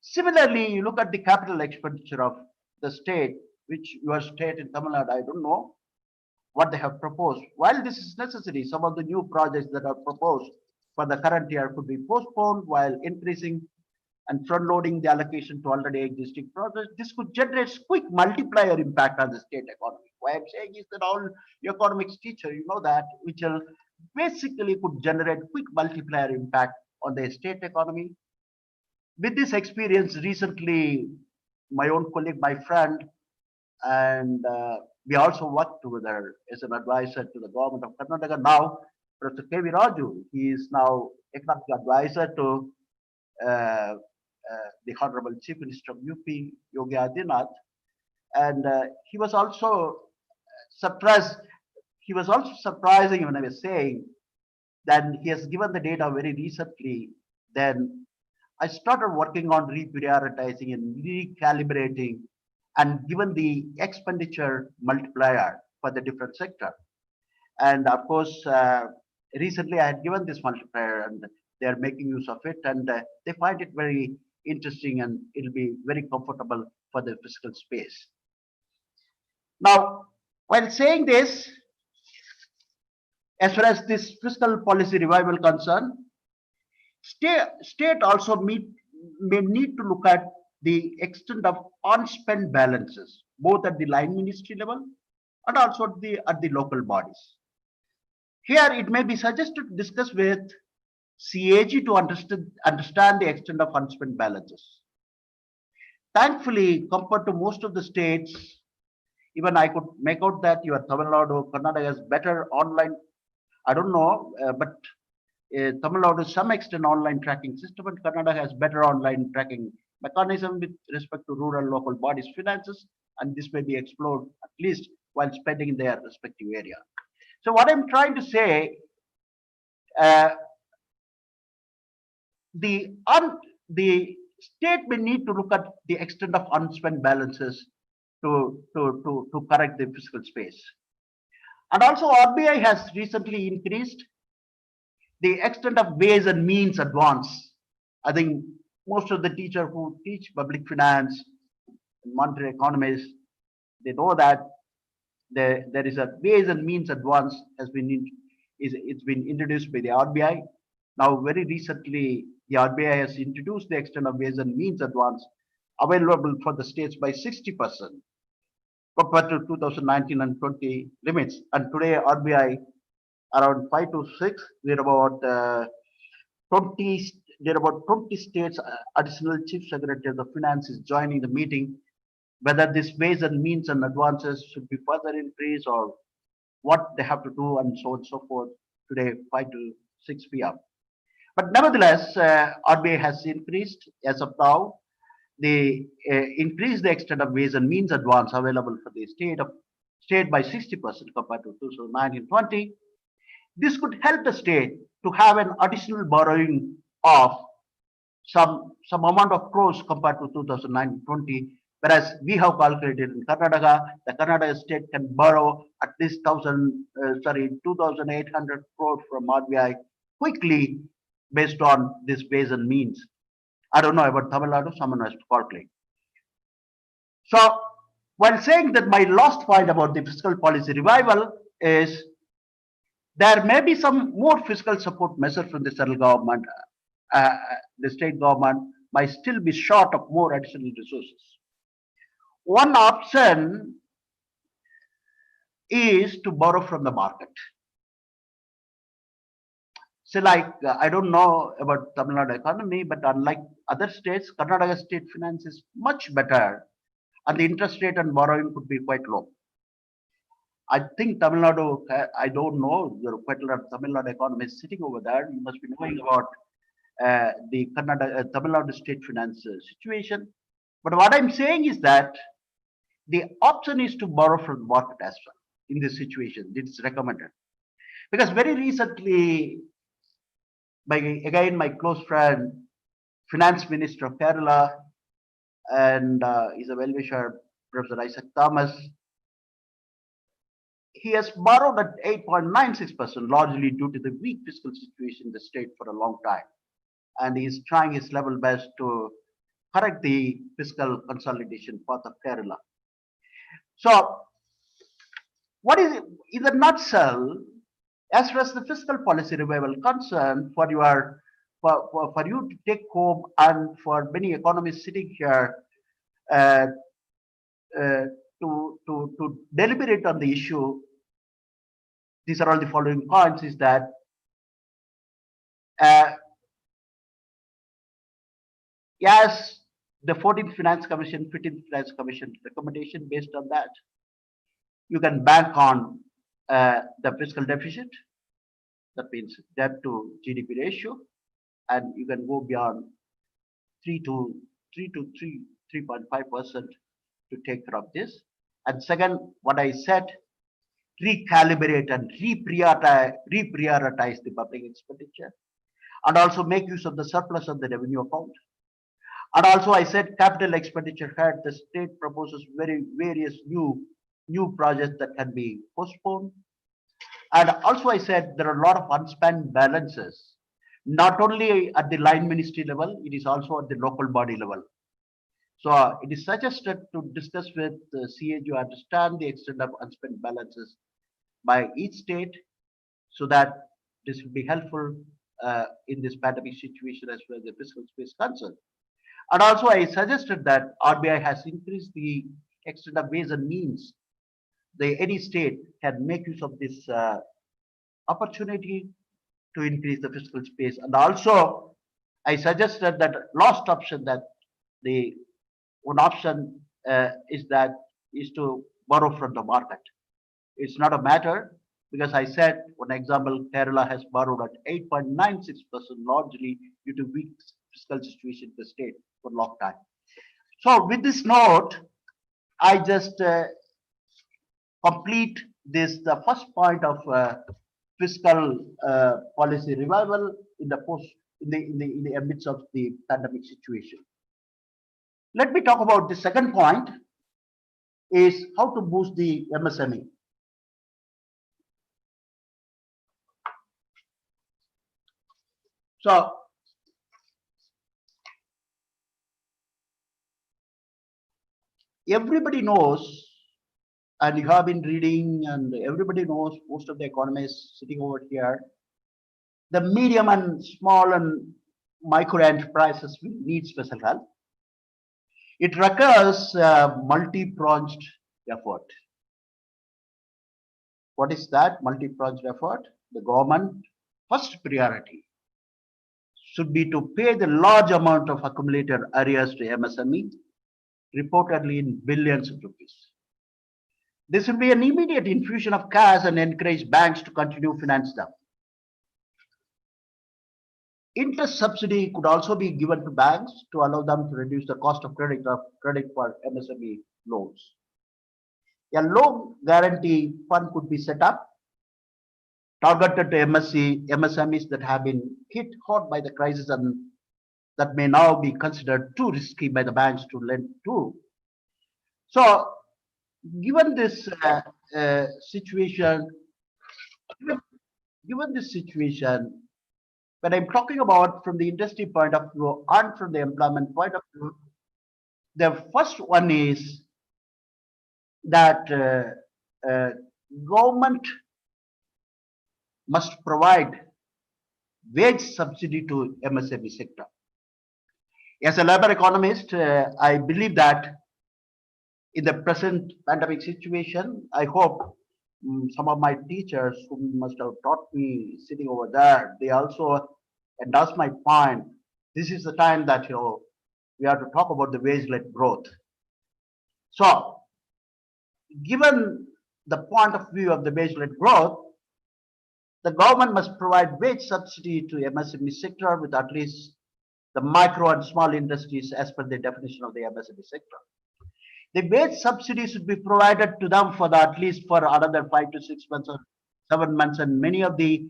Speaker 7: Similarly, you look at the capital expenditure of the state, which your state in Tamil Nadu, I don't know what they have proposed. While this is necessary, some of the new projects that are proposed for the current year could be postponed while increasing and front-loading the allocation to already existing projects. This could generate quick multiplier impact on the state economy. Why I'm saying is that all economics teacher, you know that, which will basically could generate quick multiplier impact on the state economy. With this experience recently, my own colleague, my friend, and we also worked together as an advisor to the government of Karnataka. Now, Professor K.V. Raju, he is now economic advisor to the Honorable Chief Minister of UP, Yogi Adityanath, and he was also surprised. He was also surprising when I was saying that he has given the data very recently. Then I started working on reprioritizing and recalibrating and given the expenditure multiplier for the different sector. And of course, recently I had given this multiplier and they are making use of it and they find it very interesting and it'll be very comfortable for the fiscal space. Now, while saying this, as far as this fiscal policy revival concerned, state also may need to look at the extent of unspent balances, both at the line ministry level and also at the local bodies. Here, it may be suggested to discuss with CAG to understand the extent of unspent balances. Thankfully, compared to most of the states, even I could make out that your Tamil Nadu, Karnataka has better online, I don't know, but Tamil Nadu to some extent online tracking system and Karnataka has better online tracking mechanism with respect to rural local bodies finances, and this may be explored at least while spending in their respective area. So what I'm trying to say, the state may need to look at the extent of unspent balances to correct the fiscal space. And also RBI has recently increased the extent of ways and means advance. I think most of the teachers who teach public finance and monetary economists, they know that there is a ways and means advance it's been introduced by the RBI. Now, very recently, the RBI has introduced the extent of ways and means advance available for the states by 60% compared to 2019 and 20 limits. And today, RBI around 5 to 6, we're about 20. There are about 20 states. Additional Chief Secretary of the Finance is joining the meeting. Whether this ways and means and advances should be further increased or what they have to do and so on and so forth. Today, 5 to 6 p.m. But nevertheless, RBI has increased as of now. They increased the extent of ways and means advance available for the state by 60% compared to 2019-20. This could help the state to have an additional borrowing of some amount of crores compared to 2019-20. Whereas we have calculated in Karnataka, the Karnataka state can borrow at least 2,800 crores from RBI quickly based on this ways and means. I don't know about Tamil Nadu, someone has to calculate. So, while saying that, my last point about the fiscal policy revival is there may be some more fiscal support measures from the central government. The state government might still be short of more additional resources. One option is to borrow from the market. So I don't know about Tamil Nadu economy, but unlike other states, Karnataka state finance is much better and the interest rate on borrowing could be quite low. I think Tamil Nadu, I don't know, there are quite a lot of Tamil Nadu economists sitting over there. You must be knowing about the Tamil Nadu state finance situation. But what I'm saying is that the option is to borrow from the market as well in this situation. It's recommended. Because very recently, my close friend, Finance Minister of Kerala, and is a well-wisher, Professor Isaac Thomas, he has borrowed at 8.96%, largely due to the weak fiscal situation in the state for a long time. And he is trying his level best to correct the fiscal consolidation path of Kerala. So, what is it, in a nutshell, as far as the fiscal policy revival concerned, for you to take home and for many economists sitting here uh, to deliberate on the issue, these are all the following points: is that yes, the 14th Finance Commission, 15th Finance Commission recommendation, based on that, you can bank on the fiscal deficit, that means debt to GDP ratio, and you can go beyond 3.5% to take care of this. And second, what I said, recalibrate and reprioritize the public expenditure, and also make use of the surplus of the revenue account. And also I said capital expenditure head, the state proposes various new projects that can be postponed. And also I said there are a lot of unspent balances, not only at the line ministry level, it is also at the local body level. So it is suggested to discuss with the CA to understand the extent of unspent balances by each state, so that this will be helpful in this pandemic situation as well as the fiscal space concerned. And also I suggested that RBI has increased the extent of ways and means. Any state can make use of this opportunity to increase the fiscal space. And also I suggested that last option, that the one option is to borrow from the market. It's not a matter, because I said, one example, Kerala has borrowed at 8.96%, largely due to weak fiscal situation in the state for a long time. So with this note, I just complete the first point of fiscal policy revival in the midst of the pandemic situation. Let me talk about the second point, is how to boost the MSME. So everybody knows, and you have been reading, and everybody knows, most of the economists sitting over here, the medium and small and micro enterprises will need special help. It requires multi-pronged effort. What is that multi-pronged effort? The government first priority should be to pay the large amount of accumulated arrears to MSME, reportedly in billions of rupees. This will be an immediate infusion of cash and encourage banks to continue finance them. Interest subsidy could also be given to banks to allow them to reduce the cost of credit for MSME loans. A loan guarantee fund could be set up, targeted to MSMEs that have been hit hard by the crisis and that may now be considered too risky by the banks to lend to. So, given this situation, when I'm talking about from the industry point of view and from the employment point of view, the first one is that government must provide wage subsidy to MSME sector. As a labor economist, I believe that in the present pandemic situation, I hope some of my teachers who must have taught me sitting over there, they also endorse my point. This is the time that we have to talk about the wage-led growth. So, given the point of view of the wage-led growth, the government must provide wage subsidy to MSME sector with at least the micro and small industries as per the definition of the MSME sector. The wage subsidy should be provided to them for at least for another 5 to 6 months or 7 months, and many of the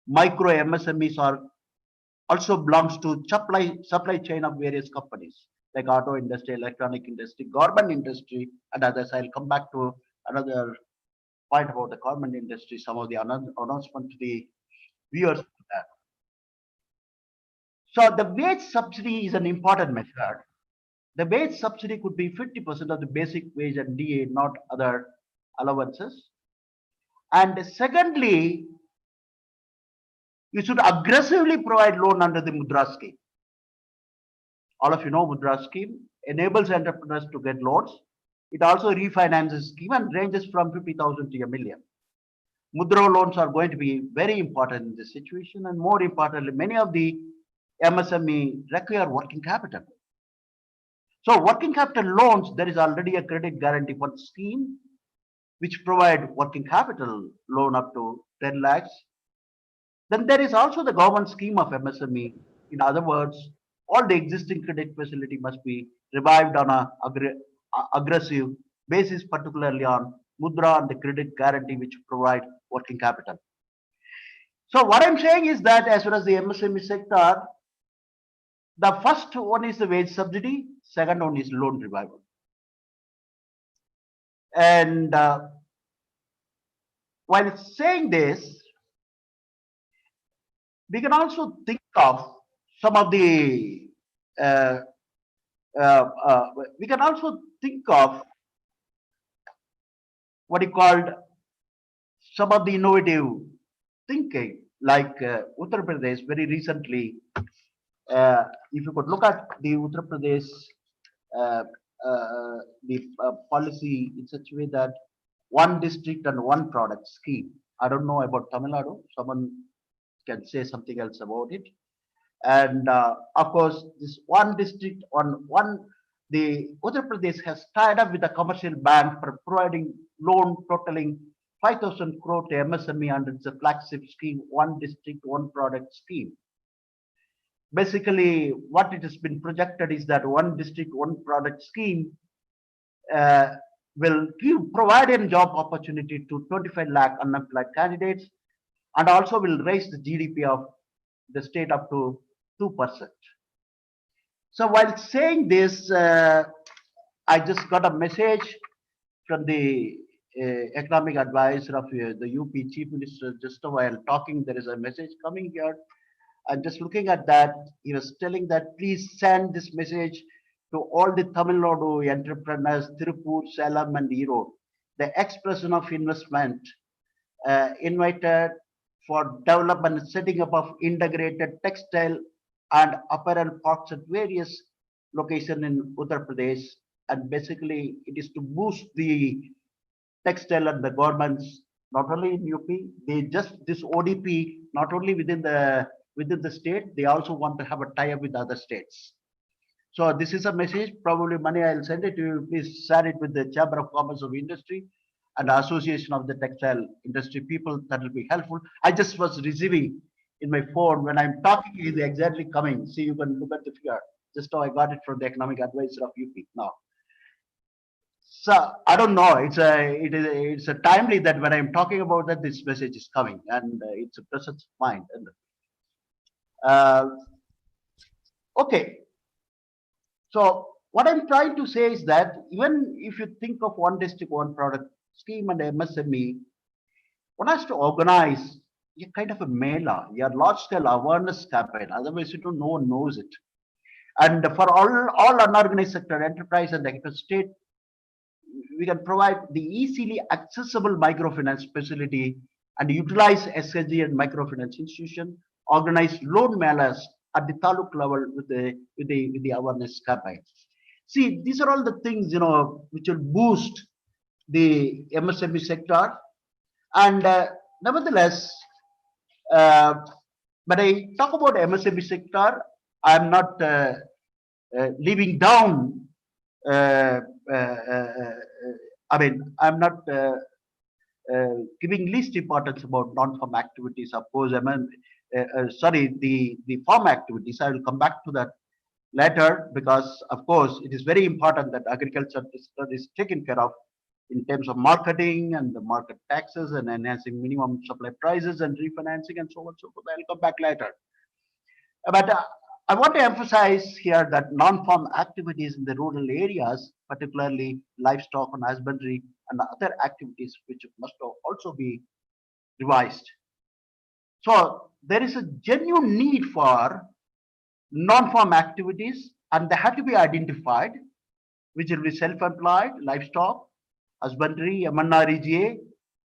Speaker 7: micro MSMEs are also belongs to supply chain of various companies like auto industry, electronic industry, garment industry, and others. I'll come back to another point about the garment industry, some of the announcement to the viewers. So the wage subsidy is an important measure. The wage subsidy could be 50% of the basic wage and DA, not other allowances. And secondly, you should aggressively provide loan under the Mudra scheme. All of you know Mudra scheme enables entrepreneurs to get loans. It also refinances scheme and ranges from 50,000 to a million. Mudra loans are going to be very important in this situation, and more importantly, many of the MSME require working capital. So working capital loans, there is already a credit guarantee fund scheme which provide working capital loan up to 10 lakhs. Then there is also the government scheme of MSME. In other words, all the existing credit facility must be revived on a aggressive basis, particularly on Mudra and the credit guarantee which provide working capital. So what I'm saying is that as far as the MSME sector, the first one is the wage subsidy, second one is loan revival. And while saying this, we can also think of some of the we can also think of what you called some of the innovative thinking, like Uttar Pradesh very recently. If you could look at the Uttar Pradesh policy in such a way that one district and one product scheme. I don't know about Tamil Nadu. Someone can say something else about it. And of course, this one district on one, the Uttar Pradesh has tied up with a commercial bank for providing loan totaling 5,000 crore to MSME under the flagship scheme, one district, one product scheme. Basically, what it has been projected is that one district, one product scheme will provide a job opportunity to 25 lakh unemployed candidates, and also will raise the GDP of the state up to 2%. So while saying this, I just got a message from the economic advisor of the UP Chief Minister. Just while talking, there is a message coming here. I'm just looking at that. He was telling that please send this message to all the Tamil Nadu entrepreneurs, Tirupur, Salem, and Erode. The expression of investment invited for development and setting up of integrated textile and apparel parks at various locations in Uttar Pradesh. And basically, it is to boost the textile and the garments, not only in UP. They just this ODP, not only within the state, they also want to have a tie-up with other states. So this is a message. Probably money, I'll send it to you. Please share it with the Chamber of Commerce of Industry and the Association of the Textile Industry people. That will be helpful. I just was receiving in my phone when I'm talking. Is exactly coming. See, you can look at the figure. Just how I got it from the economic advisor of UP now. So I don't know. It's a timely that when I'm talking about that, this message is coming, and it's a presence of mind. And okay. So what I'm trying to say is that even if you think of one district, one product scheme and MSME, one has to organize a kind of a mela, a large-scale awareness campaign. Otherwise, no one knows it. And for all unorganized sector enterprise and the state, we can provide the easily accessible microfinance facility and utilize SHG and microfinance institution, organize loan melas at the taluk level with the awareness campaign. See, these are all the things which will boost the MSME sector. And nevertheless, when I talk about MSME sector, I'm not leaving down. I mean, I'm not giving least importance about non-farm activities. Of course, the farm activities. I will come back to that later because, of course, it is very important that agriculture is taken care of in terms of marketing and the market taxes and enhancing minimum supply prices and refinancing and so on and so forth. I'll come back later. But I want to emphasize here that non-farm activities in the rural areas, particularly livestock and husbandry and other activities which must also be revised. So there is a genuine need for non-farm activities and they have to be identified, which will be self-employed, livestock, husbandry, MNREGA,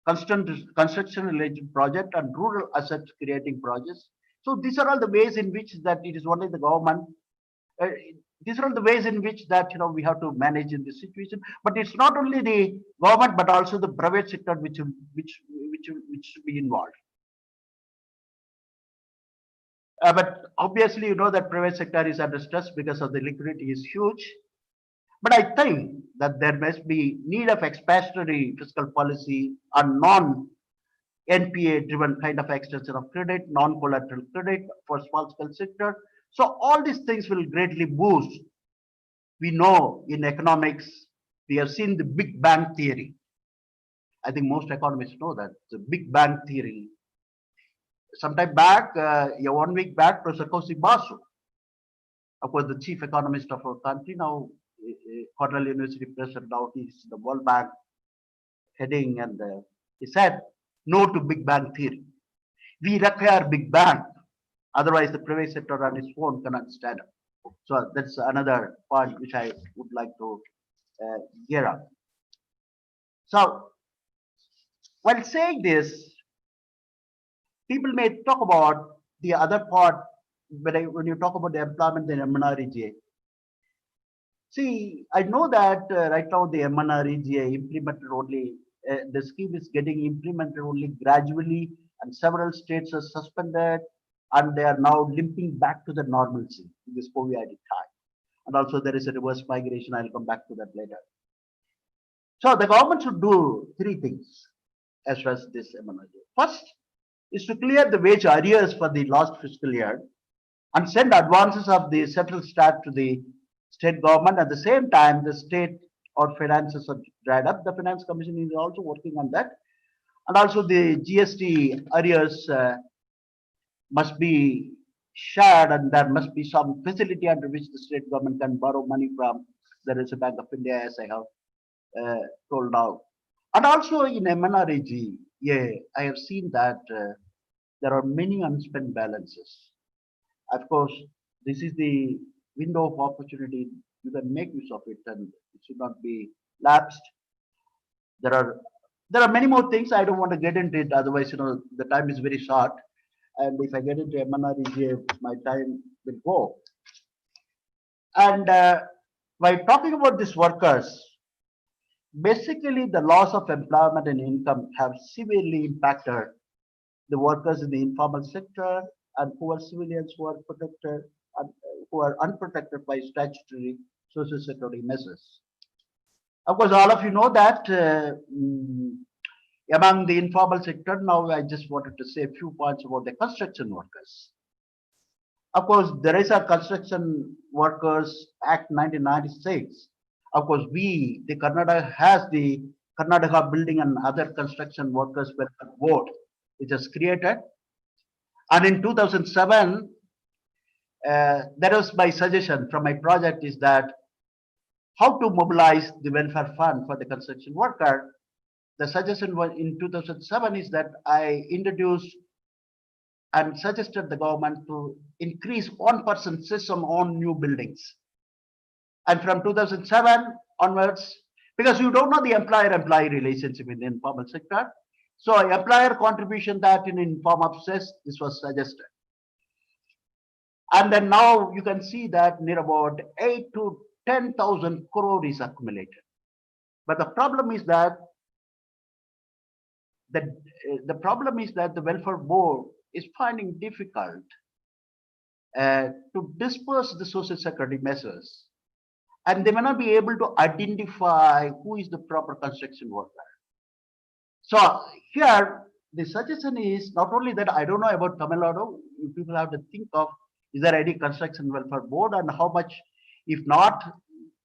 Speaker 7: construction related project and rural asset creating projects. So these are all the ways in which that it is only the government. These are all the ways in which that we have to manage in this situation. But it's not only the government but also the private sector which should be involved. But obviously, that private sector is under stress because of the liquidity is huge. But I think that there must be need of expansionary fiscal policy on non-NPA driven kind of extension of credit, non-collateral credit for small scale sector. So all these things will greatly boost. We know in economics, we have seen the Big Bang theory. I think most economists know that the Big Bang theory. Sometime back, 1 week back, Professor Kaushik Basu, of course, the chief economist of our country now, Cornell University president, now he's the World Bank heading, and he said, no to Big Bang theory. We require Big Bang, otherwise the private sector on its own cannot stand up. So that's another point which I would like to gear up. So while saying this, people may talk about the other part, but when you talk about the employment in MNREGA. See, I know that right now the MNREGA implemented only, the scheme is getting implemented only gradually, and several states are suspended, and they are now limping back to the normalcy in this COVID time. And also there is a reverse migration. I'll come back to that later. So the government should do three things as far as this MNREGA. First is to clear the wage arrears for the last fiscal year and send advances of the central staff to the state government. At the same time, the state or finances are dried up. The Finance Commission is also working on that. And also the GST arrears must be shared, and there must be some facility under which the state government can borrow money from the Reserve Bank of India, as I have told now. And also in MNREGA, I have seen that there are many unspent balances. Of course, this is the window of opportunity. You can make use of it, and it should not be lapsed. There are many more things. I don't want to get into it. Otherwise, the time is very short. And if I get into MNREGA, my time will go. And by talking about these workers, basically the loss of employment and income have severely impacted the workers in the informal sector and poor civilians who are protected and who are unprotected by statutory social security measures. Of course, all of you know that among the informal sector, now I just wanted to say a few points about the construction workers. Of course, there is a Construction Workers Act 1996. Of course, the Karnataka has the Karnataka Building and Other Construction Workers Welfare Board, which was created. And in 2007, that was my suggestion from my project, is that how to mobilize the welfare fund for the construction worker. The suggestion was in 2007 is that I introduced and suggested the government to increase 1% system on new buildings. And from 2007 onwards, because you don't know the employer-employee relationship in the informal sector, so employer contribution that in form of cess, this was suggested. And then now you can see that near about 8 to 10,000 crore is accumulated. But the problem is that the welfare board is finding difficult to disperse the social security measures, and they may not be able to identify who is the proper construction worker. So here the suggestion is not only that I don't know about Tamil Nadu, people have to think of is there any construction welfare board and how much, if not,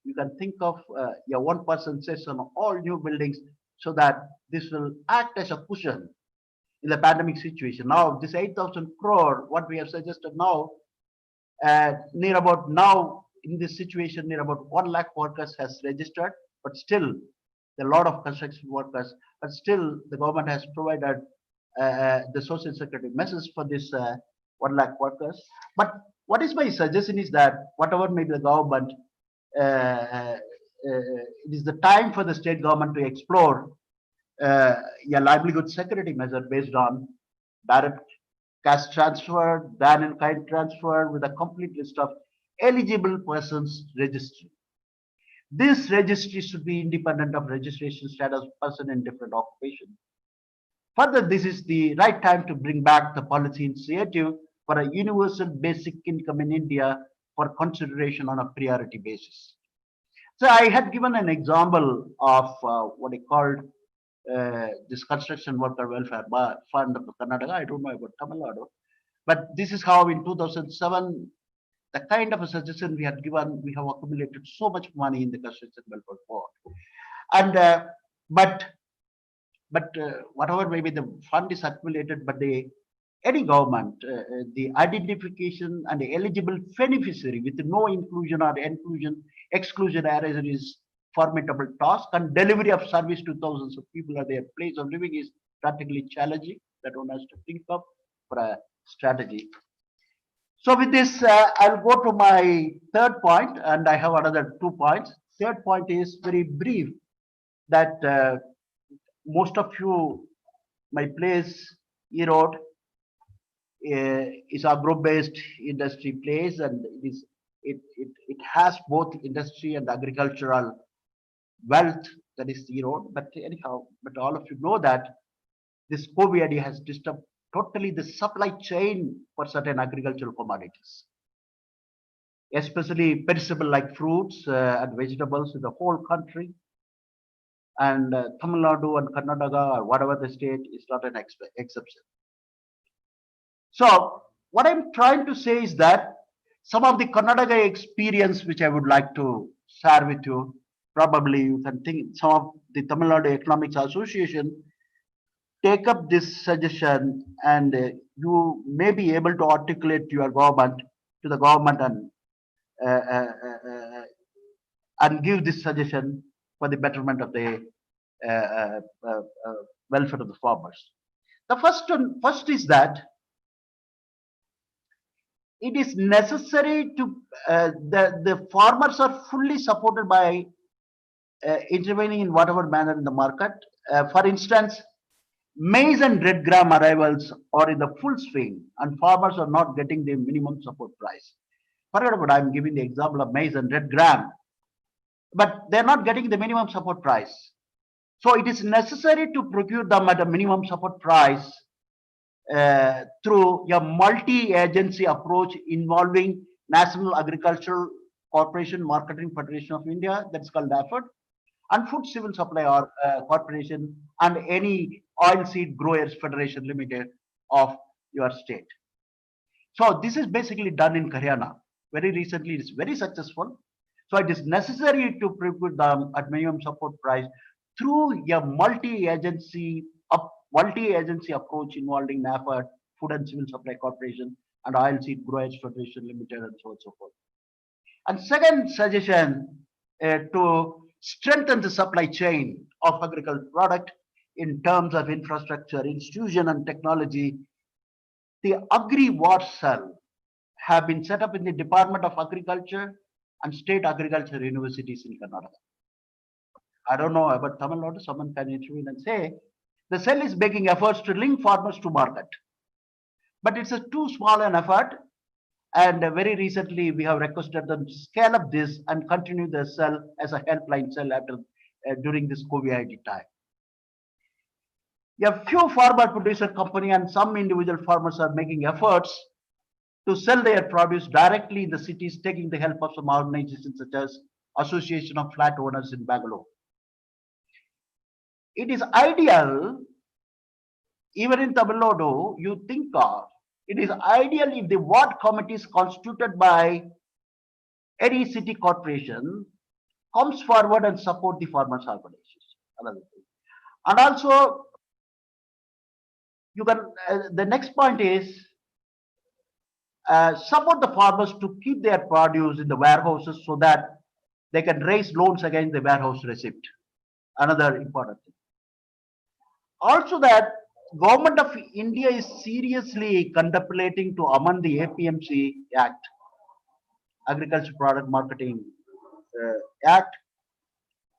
Speaker 7: you can think of your one person says on all new buildings so that this will act as a cushion in the pandemic situation. Now this 8,000 crore, what we have suggested now, near about now in this situation, near about 1 lakh workers has registered, but still a lot of construction workers, but still the government has provided the social security measures for this 1 lakh workers. But what is my suggestion is that whatever may be the government, it is the time for the state government to explore a livelihood security measure based on direct cash transfer, then in kind transfer with a complete list of eligible persons registry. This registry should be independent of registration status person in different occupation. Further, this is the right time to bring back the policy initiative for a universal basic income in India for consideration on a priority basis. So I had given an example of what I called this construction worker welfare fund of Karnataka. I don't know about Tamil Nadu, but this is how in 2007 the kind of a suggestion we had given, we have accumulated so much money in the construction welfare board. And but whatever maybe the fund is accumulated, but any government, the identification and the eligible beneficiary with no inclusion or exclusion area is formidable task, and delivery of service to thousands of people at their place of living is practically challenging. That one has to think of for a strategy. So with this, I'll go to my third point, and I have another 2 points. Third point is very brief, that most of you, my place, Erode, is agro-based industry place, and it has both industry and agricultural wealth, that is Erode. But anyhow, but all of you know that this COVID has disturbed totally the supply chain for certain agricultural commodities, especially perishable like fruits and vegetables in the whole country. And Tamil Nadu and Karnataka or whatever the state is not an exception. So what I'm trying to say is that some of the Karnataka experience which I would like to share with you, probably you can think some of the Tamil Nadu Economics Association take up this suggestion, and you may be able to articulate to your government, to the government, and give this suggestion for the betterment of the welfare of the farmers. The first is that it is necessary to the farmers are fully supported by intervening in whatever manner in the market. For instance, maize and red gram arrivals are in the full swing, and farmers are not getting the minimum support price. Forget about, I'm giving the example of maize and red gram, but they're not getting the minimum support price. So it is necessary to procure them at a minimum support price through a multi-agency approach involving National Agricultural Corporation Marketing Federation of India, that's called NAFED, and Food Civil Supply Corporation, and any Oilseed Growers Federation Limited of your state. So this is basically done in Haryana. Very recently, it's very successful. So it is necessary to procure them at minimum support price through a multi-agency approach involving NAFED, Food and Civil Supply Corporation, and Oilseed Growers Federation Limited, and so on and so forth. And second suggestion, to strengthen the supply chain of agricultural product in terms of infrastructure, institution, and technology. The Agri-War Cell have been set up in the Department of Agriculture and State Agriculture Universities in Karnataka. I don't know about Tamil Nadu, someone can intervene and say, the cell is making efforts to link farmers to market. But it's a too small an effort, and very recently we have requested them to scale up this and continue the cell as a helpline cell after during this COVID time. A few farmer producer company and some individual farmers are making efforts to sell their produce directly in the cities, taking the help of some organizations such as Association of Flat Owners in Bangalore. It is ideal even in Tamil Nadu, you think of, it is ideal if the ward committee is constituted by any city corporation comes forward and support the farmers organizations. Another thing. And also, you can, the next point is support the farmers to keep their produce in the warehouses so that they can raise loans against the warehouse receipt. Another important thing. Also that Government of India is seriously contemplating to amend the APMC Act, Agriculture Product Marketing Act.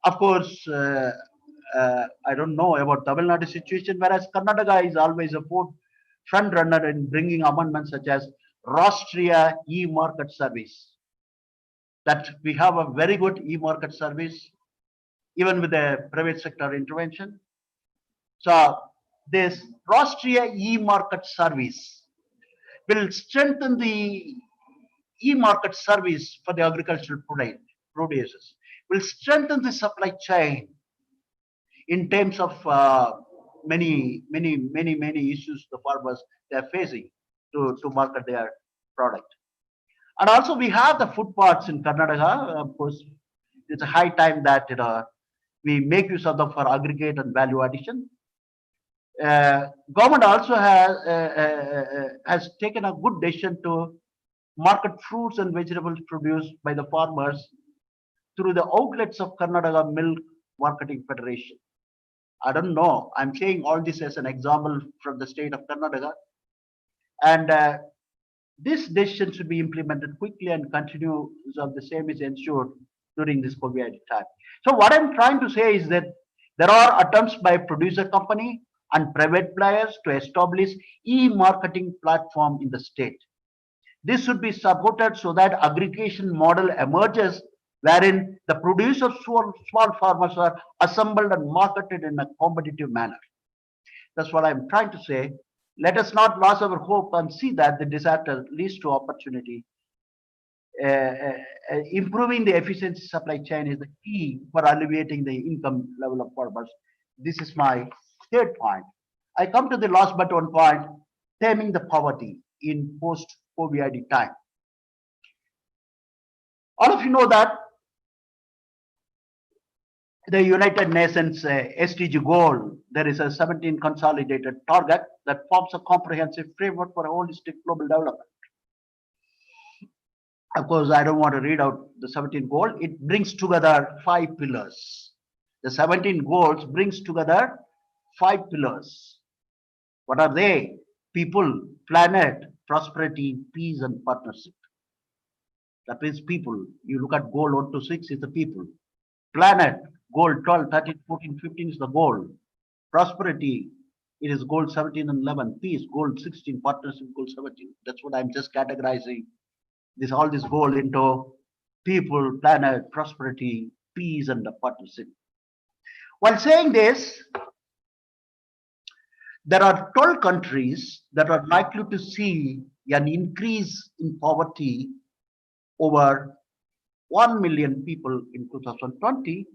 Speaker 7: Of course, I don't know about Tamil Nadu situation, whereas Karnataka is always a front runner in bringing amendments such as Rashtriya e-market service. That we have a very good e-market service, even with the private sector intervention. So this Rashtriya e-market service will strengthen the e-market service for the agricultural producers, will strengthen the supply chain in terms of many issues the farmers they are facing to market their product. And also we have the food parks in Karnataka. Of course, it's a high time that we make use of them for aggregate and value addition. Government also has taken a good decision to market fruits and vegetables produced by the farmers through the outlets of Karnataka Milk Marketing Federation. I don't know. I'm saying all this as an example from the state of Karnataka. And this decision should be implemented quickly and continuous of the same is ensured during this COVID time. So what I'm trying to say is that there are attempts by producer company and private players to establish e-marketing platform in the state. This should be supported so that aggregation model emerges wherein the produce of small farmers are assembled and marketed in a competitive manner. That's what I'm trying to say. Let us not lose our hope and see that the disaster leads to opportunity. Improving the efficiency supply chain is the key for alleviating the income level of farmers. This is my third point. I come to the last but one point, taming the poverty in post-COVID time. All of you know that the United Nations SDG goal, there is a 17 consolidated target that forms a comprehensive framework for holistic global development. Of course, I don't want to read out the 17 goal. It brings together 5 pillars. The 17 goals brings together 5 pillars. What are they? People, planet, prosperity, peace, and partnership. That means people. You look at goal 1 to 6 is the people. Planet, goal 12, 13, 14, 15 is the goal. Prosperity, it is goal 17 and 11. Peace, goal 16. Partnership, goal 17. That's what I'm just categorizing all this goal into people, planet, prosperity, peace, and the partnership. While saying this, there are 12 countries that are likely to see an increase in poverty over 1 million people in 2020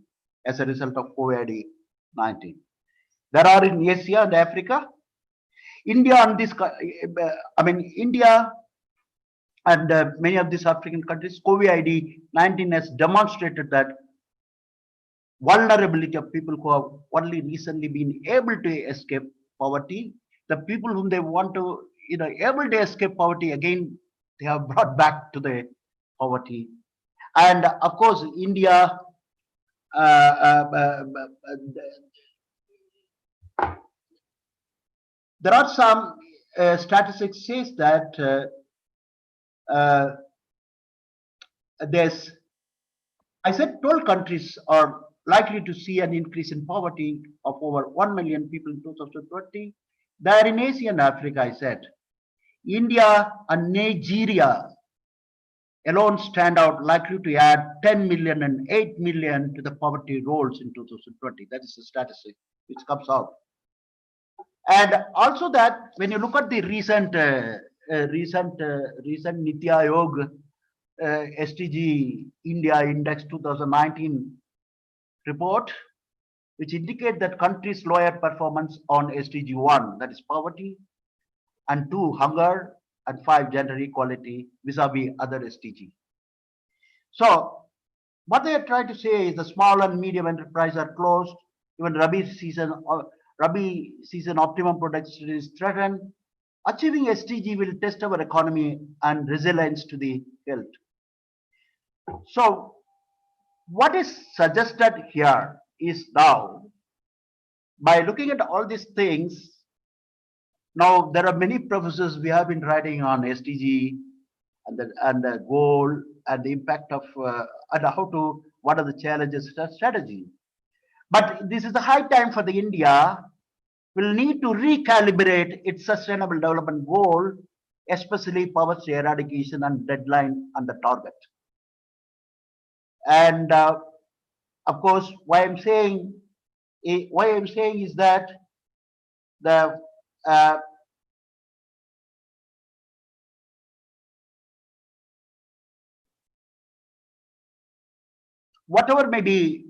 Speaker 7: as a result of COVID-19. There are in Asia and Africa. India and many of these African countries, COVID-19 has demonstrated that vulnerability of people who have only recently been able to escape poverty, the people whom they want to, able to escape poverty, again, they have brought back to the poverty. And of course, India, there are some statistics says that I said 12 countries are likely to see an increase in poverty of over 1 million people in 2020. There in Asia and Africa, I said, India and Nigeria alone stand out, likely to add 10 million and 8 million to the poverty rolls in 2020. That is the statistic which comes out. And also that when you look at the recent Niti Aayog SDG India Index 2019 report, which indicate that countries' lower performance on SDG 1, that is poverty, and 2, hunger, and 5, gender equality vis-a-vis other SDG. So what they are trying to say is the small and medium enterprise are closed, even Rabi season optimum production is threatened. Achieving SDG will test our economy and resilience to the health. So what is suggested here is now, by looking at all these things, now there are many professors we have been writing on SDG and the goal and the impact of and how to, what are the challenges, strategy. But this is the high time for the India will need to recalibrate its sustainable development goal, especially poverty eradication and deadline and the target. And of course, why I'm saying is that the whatever may be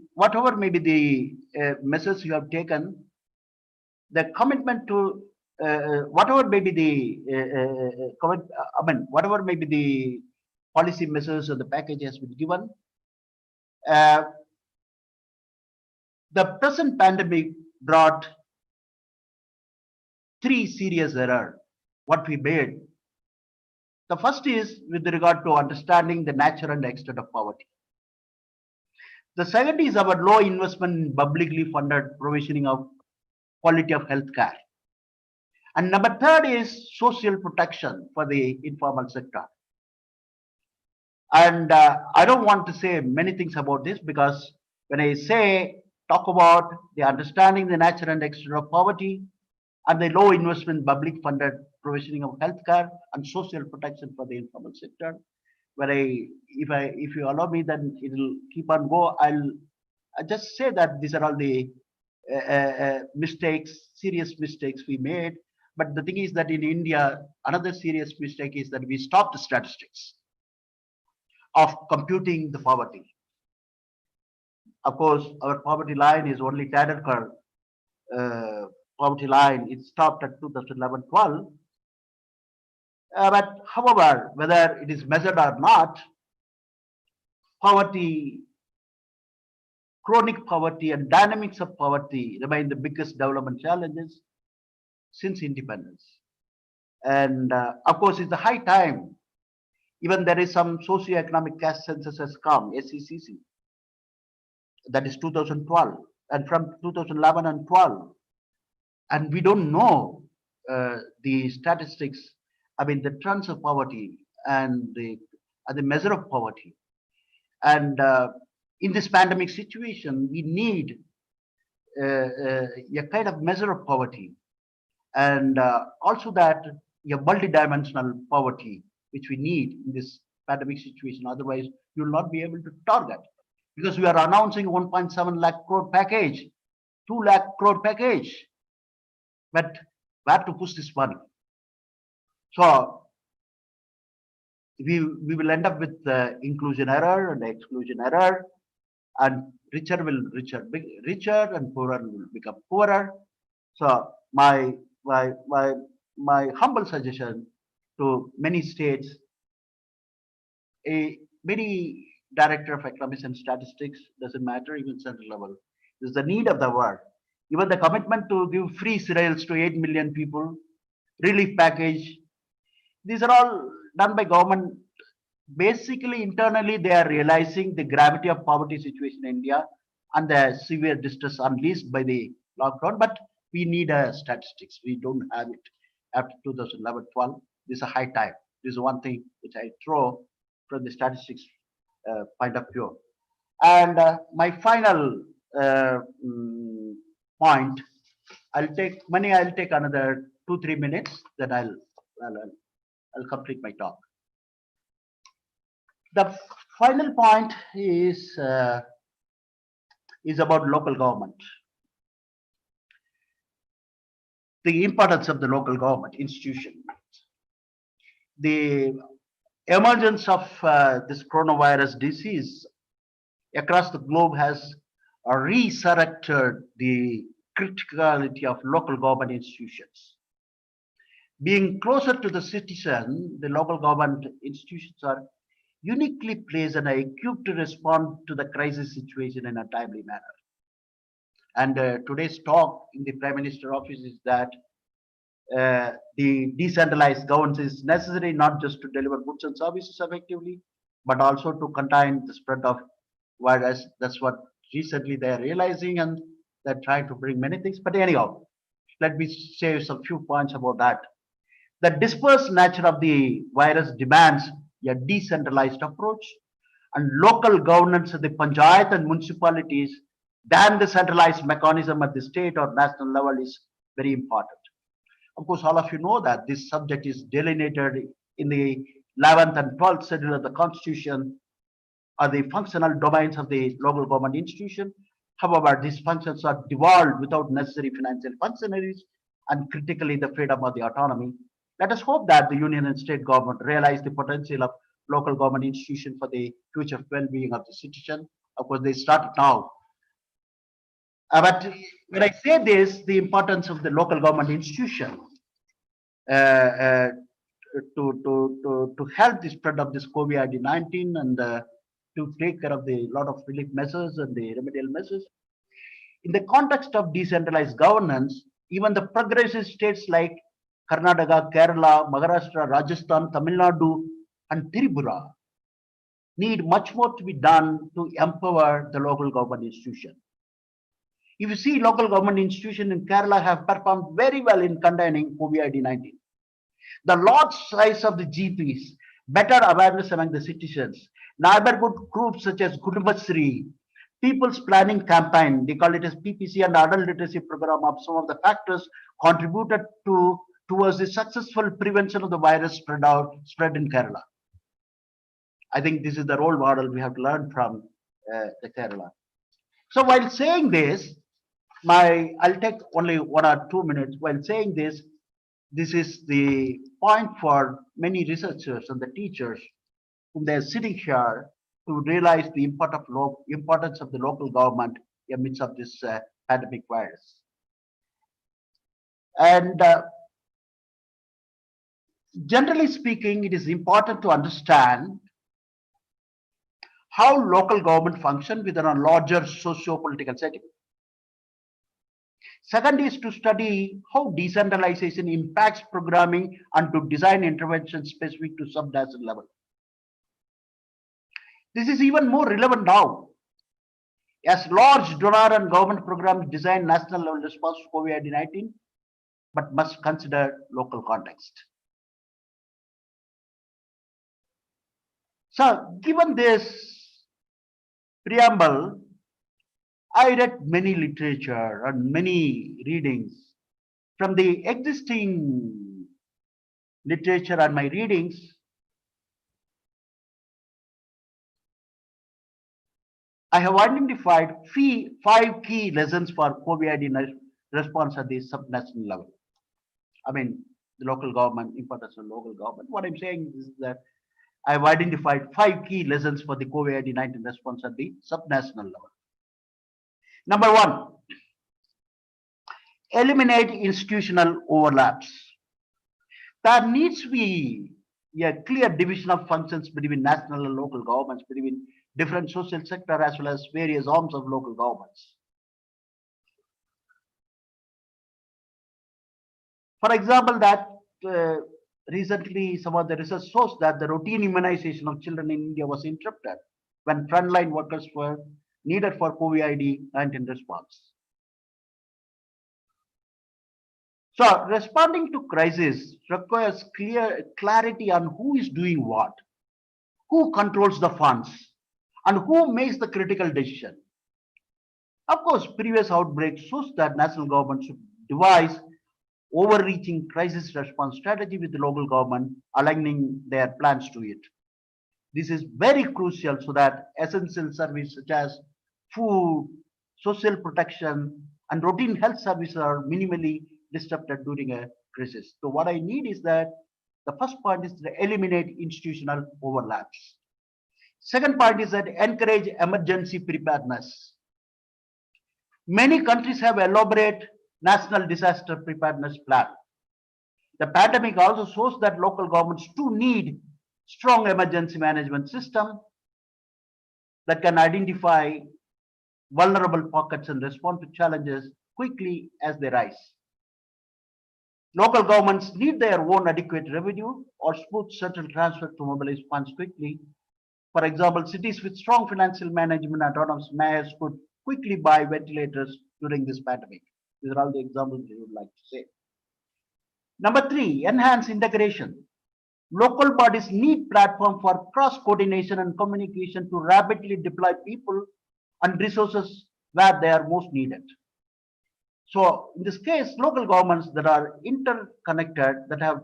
Speaker 7: the measures you have taken, the commitment to whatever may be the whatever may be the policy measures or the package has been given, the present pandemic brought 3 serious errors. What we made. The first is with regard to understanding the nature and extent of poverty. The second is our low investment in publicly funded provisioning of quality of health care. And number third is social protection for the informal sector. And I don't want to say many things about this, because when I say talk about the understanding the nature and extent of poverty and the low investment public funded provisioning of healthcare and social protection for the informal sector, where if you allow me, then it will keep on go. I'll just say that these are all the serious mistakes we made. But the thing is that in India, another serious mistake is that we stopped the statistics of computing the poverty. Of course, our poverty line is only Tadakar poverty line. It stopped at 2011-12. But however, whether it is measured or not, poverty, chronic poverty and dynamics of poverty remain the biggest development challenges since independence. And of course, it's the high time. Even there is some socio-economic caste census has come, SECC, that is 2012, and from 2011 and 12. And we don't know the statistics, the trends of poverty and the measure of poverty. And in this pandemic situation, we need a kind of measure of poverty, and also that a multidimensional poverty, which we need in this pandemic situation. Otherwise, you will not be able to target, because we are announcing 1.7 lakh crore package, 2 lakh crore package, but where to push this money? So we will end up with inclusion error and exclusion error, and richer will richer and poorer will become poorer. So my humble suggestion to many states, many director of economics and statistics, doesn't matter, even central level, is the need of the world. Even the commitment to give free cereals to 8 million people, relief package, these are all done by government. Basically, internally, they are realizing the gravity of poverty situation in India and the severe distress unleashed by the lockdown. But we need statistics. We don't have it after 2011-12. This is a high time. This is one thing which I throw from the statistics point of view. And my final point, I'll take another 2-3 minutes. Then I'll complete my talk. The final point is about local government. The importance of the local government institution. The emergence of this coronavirus disease across the globe has resurrected the criticality of local government institutions. Being closer to the citizen, the local government institutions are uniquely placed and are equipped to respond to the crisis situation in a timely manner. And today's talk in the Prime Minister's office is that the decentralized governance is necessary not just to deliver goods and services effectively, but also to contain the spread of virus. That's what recently they're realizing, and they're trying to bring many things. But anyhow, let me say some few points about that. The dispersed nature of the virus demands a decentralized approach, and local governance at the panchayat and municipalities than the centralized mechanism at the state or national level is very important. Of course, all of you know that this subject is delineated in the 11th and 12th schedule of the Constitution are the functional domains of the local government institution. However, these functions are devolved without necessary financial functionaries and critically the freedom of the autonomy. Let us hope that the union and state government realize the potential of local government institution for the future well-being of the citizen. Of course, they start now. But when I say this, the importance of the local government institution uh, uh, to help the spread of this COVID-19 and to take care of the lot of relief measures and the remedial measures. In the context of decentralized governance, even the progressive states like Karnataka, Kerala, Maharashtra, Rajasthan, Tamil Nadu, and Tripura need much more to be done to empower the local government institution. If you see, local government institutions in Kerala have performed very well in containing COVID-19. The large size of the GPs, better awareness among the citizens, neighborhood groups such as Kudumbasri, People's Planning Campaign, they call it as PPC, and adult literacy program of some of the factors contributed towards the successful prevention of the virus spread in Kerala. I think this is the role model we have to learn from the Kerala. So while saying this, I'll take only 1 or 2 minutes. While saying this, this is the point for many researchers and the teachers whom they are sitting here to realize the importance of the local government amidst of this pandemic virus. And generally speaking, it is important to understand how local government function within a larger socio-political setting. Second is to study how decentralization impacts programming and to design interventions specific to subnational level. This is even more relevant now, as large donor and government programs design national level response to COVID-19, but must consider local context. So, given this preamble, I read many literature and many readings. From the existing literature and my readings, I have identified 5 key lessons for COVID-19 response at the subnational level. I mean, the local government, importance of local government. What I'm saying is that I've identified 5 key lessons for the COVID-19 response at the subnational level. Number 1, eliminate institutional overlaps. There needs to be a clear division of functions between national and local governments, between different social sector as well as various arms of local governments. For example, that recently some of the research shows that the routine immunization of children in India was interrupted when frontline workers were needed for COVID-19 response. So responding to crisis requires clarity on who is doing what, who controls the funds, and who makes the critical decision. Of course, previous outbreaks shows that national government should devise overreaching crisis response strategy with the local government, aligning their plans to it. This is very crucial so that essential services such as food, social protection, and routine health services are minimally disrupted during a crisis. So what I need is that the first point is to eliminate institutional overlaps. Second point is that encourage emergency preparedness. Many countries have elaborate national disaster preparedness plan. The pandemic also shows that local governments too need strong emergency management system that can identify vulnerable pockets and respond to challenges quickly as they rise. Local governments need their own adequate revenue or smooth central transfer to mobilize funds quickly. For example, cities with strong financial management and autonomous mayors could quickly buy ventilators during this pandemic. These are all the examples we would like to say. Number three, enhance integration. Local bodies need platform for cross coordination and communication to rapidly deploy people and resources where they are most needed. So in this case, local governments that are interconnected, that have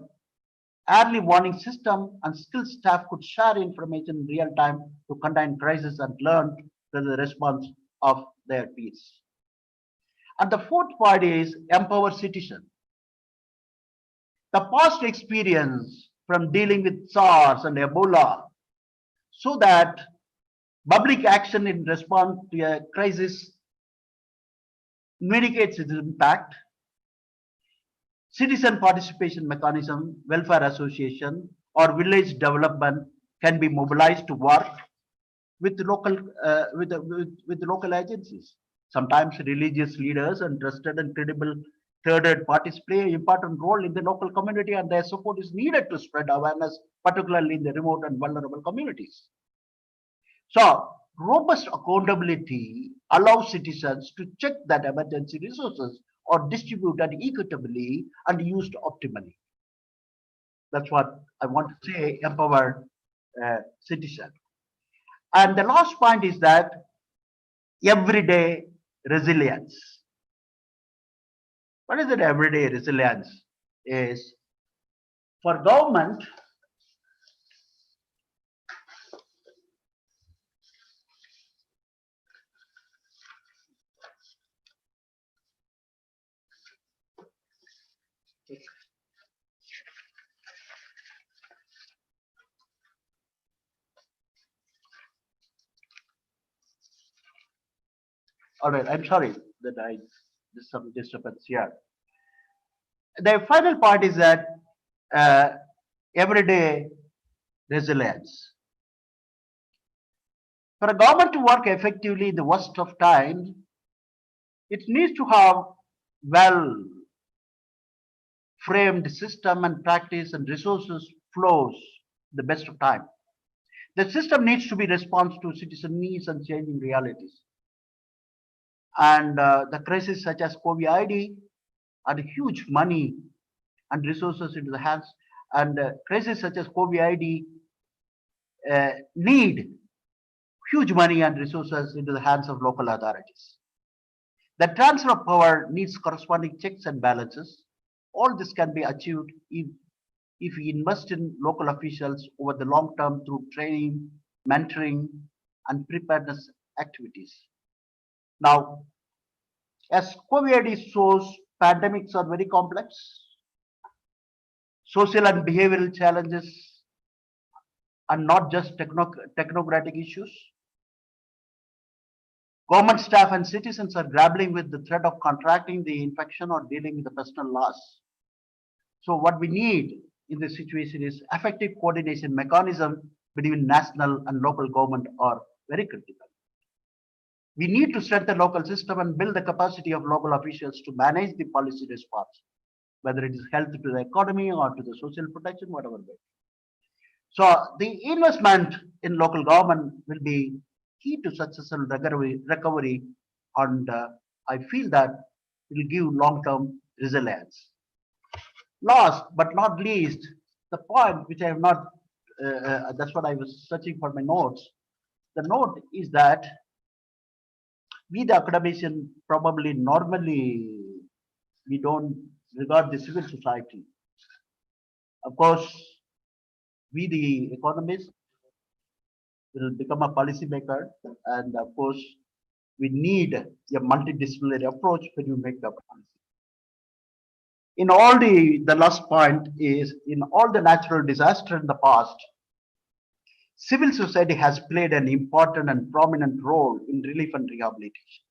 Speaker 7: early warning system and skilled staff could share information in real time to contain crisis and learn the response of their peers. And the fourth part is empower citizens. The past experience from dealing with SARS and Ebola so that public action in response to a crisis mitigates its impact. Citizen participation mechanism, welfare association, or village development can be mobilized to work with local local agencies. Sometimes religious leaders and trusted and credible third parties play an important role in the local community, and their support is needed to spread awareness, particularly in the remote and vulnerable communities. So, robust accountability allows citizens to check that emergency resources are distributed equitably and used optimally. That's what I want to say, empower citizens. And the last point is that everyday resilience. What is it? Everyday resilience is for government. All right, I'm sorry that there's some disturbance here. The final part is that everyday resilience. For a government to work effectively in the worst of times, it needs to have well framed system and practice and resources flows the best of time. The system needs to be responsive to citizen needs and changing realities. And the crisis such as COVID had huge money and resources into the hands, and crises such as COVID need huge money and resources into the hands of local authorities. The transfer of power needs corresponding checks and balances. All this can be achieved if we invest in local officials over the long term through training, mentoring, and preparedness activities. Now, as COVID shows, pandemics are very complex. Social and behavioral challenges are not just technocratic issues. Government staff and citizens are grappling with the threat of contracting the infection or dealing with the personal loss. So what we need in this situation is effective coordination mechanism between national and local government are very critical. We need to strengthen the local system and build the capacity of local officials to manage the policy response, whether it is health to the economy or to the social protection, whatever way. So the investment in local government will be key to successful recovery, and I feel that it will give long-term resilience. Last but not least, the point which I have not, that's what I was searching for my notes. The note is that we, the academician, probably normally we don't regard the civil society. Of course, we, the economists, will become a policymaker, and of course, we need a multidisciplinary approach when you make the policy. In all the last point is, in all the natural disaster in the past, civil society has played an important and prominent role in relief and rehabilitation.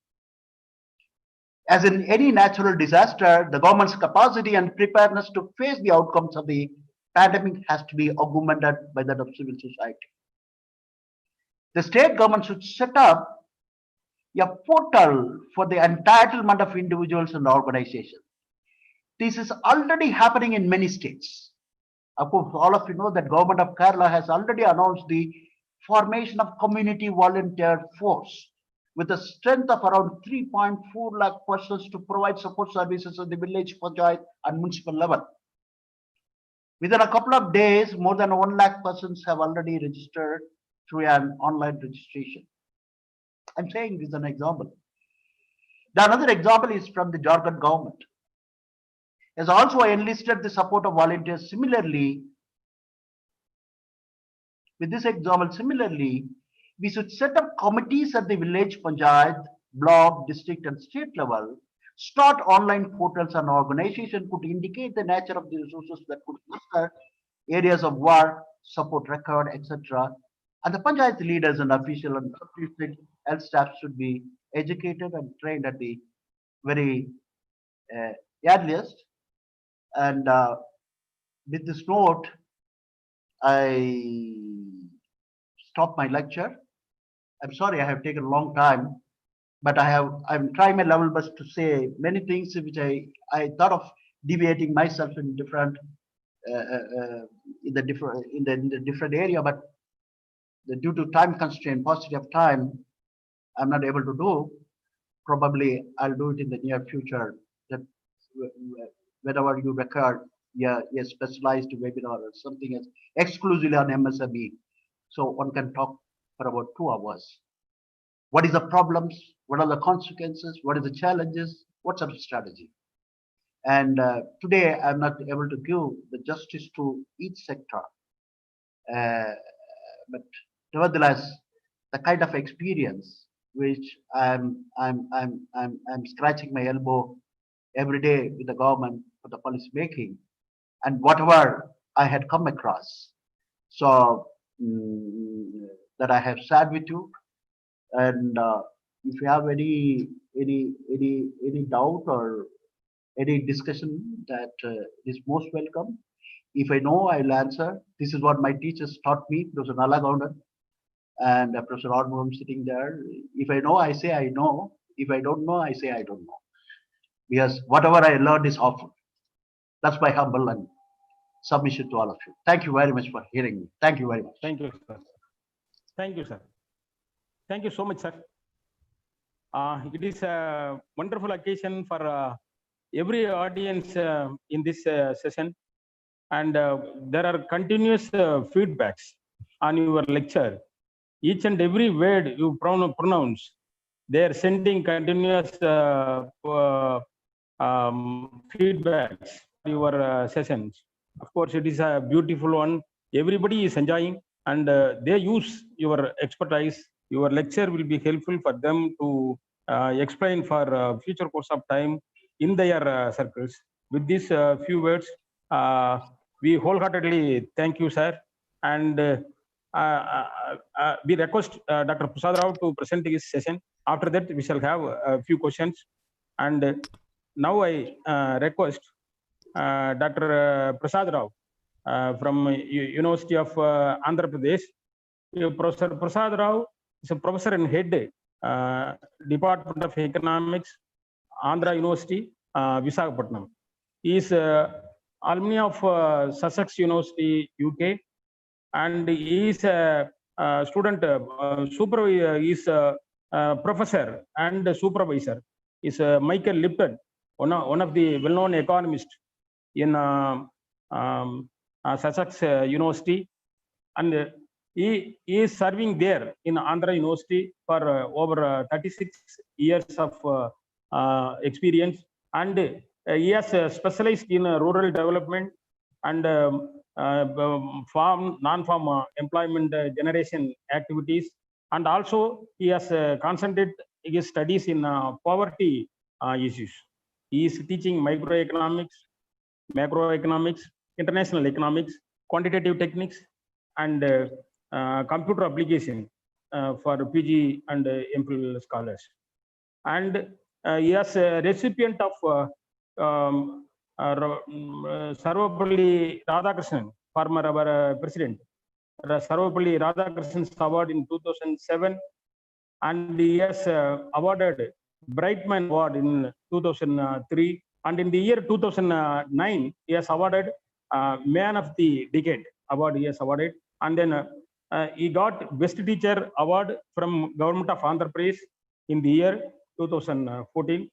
Speaker 7: As in any natural disaster, the government's capacity and preparedness to face the outcomes of the pandemic has to be augmented by that of civil society. The state government should set up a portal for the entitlement of individuals and organizations. This is already happening in many states. Of course, all of you know that government of Kerala has already announced the formation of community volunteer force with a strength of around 3.4 lakh persons to provide support services at the village, panchayat and municipal level. Within a couple of days, more than 1 lakh persons have already registered through an online registration. I'm saying this is an example. The another example is from the Jharkhand government. Has also enlisted the support of volunteers. Similarly, with this example, we should set up committees at the village, panchayat, block, district and state level, start online portals, and organization could indicate the nature of the resources that could foster areas of work, support record, etc. And the panchayat leaders and official and district health staff should be educated and trained at the very earliest. And with this note, I stop my lecture. I'm sorry I have taken a long time, but I'm trying my level best to say many things which I thought of deviating myself in different in the different area, but due to time constraint, paucity of time, I'm not able to do. Probably I'll do it in the near future. That whenever you record a specialized webinar or something else exclusively on MSME, so one can talk for about 2 hours. What is the problems? What are the consequences? What are the challenges? What's our strategy? And today I'm not able to give the justice to each sector, but nevertheless, the kind of experience which I'm scratching my elbow every day with the government for the policy making, and whatever I had come across, so that I have shared with you. And if you have any doubt or any discussion, that is most welcome. If I know, I'll answer. This is what my teachers taught me, Professor Nalagaundan and Professor Armum sitting there. If I know, I say I know. If I don't know, I say I don't know. Because whatever I learned is awful. That's my humble and submission to all of you. Thank you very much for hearing me. Thank you very much.
Speaker 3: Thank you, sir. Thank you, sir. Thank you so much, sir. It is a wonderful occasion for every audience in this session, and there are continuous feedbacks on your lecture. Each and every word you pronounce, they are sending continuous feedbacks to your sessions. Of course, it is a beautiful one. Everybody is enjoying, and they use your expertise. Your lecture will be helpful for them to explain for future course of time in their circles. With these few words, we wholeheartedly thank you, sir. And we request Dr. Prasad Rao to present his session. After that, we shall have a few questions. And now I request Dr. Prasad Rao from University of Andhra Pradesh. Professor Prasad Rao is a professor and head Department of Economics, Andhra University, Visakhapatnam. He is alumni of Sussex University, UK, and he is a student supervisor. He is a professor and supervisor. Is Michael Lipton, one of the well-known economists in Sussex University, and he is serving there in Andhra University for over 36 years of experience, and he has specialized in rural development and farm, non-farm employment generation activities, and also he has concentrated his studies in poverty issues. He is teaching microeconomics, macroeconomics, international economics, quantitative techniques, and computer application for PG and MPhil scholars. And He is a recipient of Sarvapalli Radhakrishnan, former our president, Sarvapalli Radhakrishnan Award in 2007, and he has awarded Brightman Award in 2003, and in the year 2009 he has awarded Man of the Decade Award. He has awarded, and then he got Best Teacher Award from Government of Andhra Pradesh in the year 2014,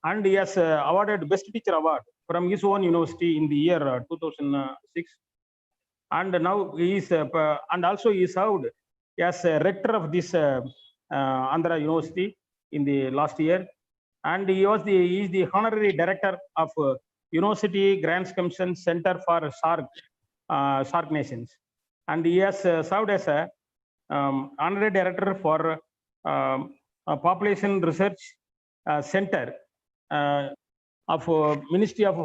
Speaker 3: and he has awarded Best Teacher Award from his own university in the year 2006, and now he is and also he served as rector of this Andhra University in the last year, and he is the honorary director of University Grants Commission Center for SAARC nations, and he has served as a honorary director for Population Research Center of Ministry of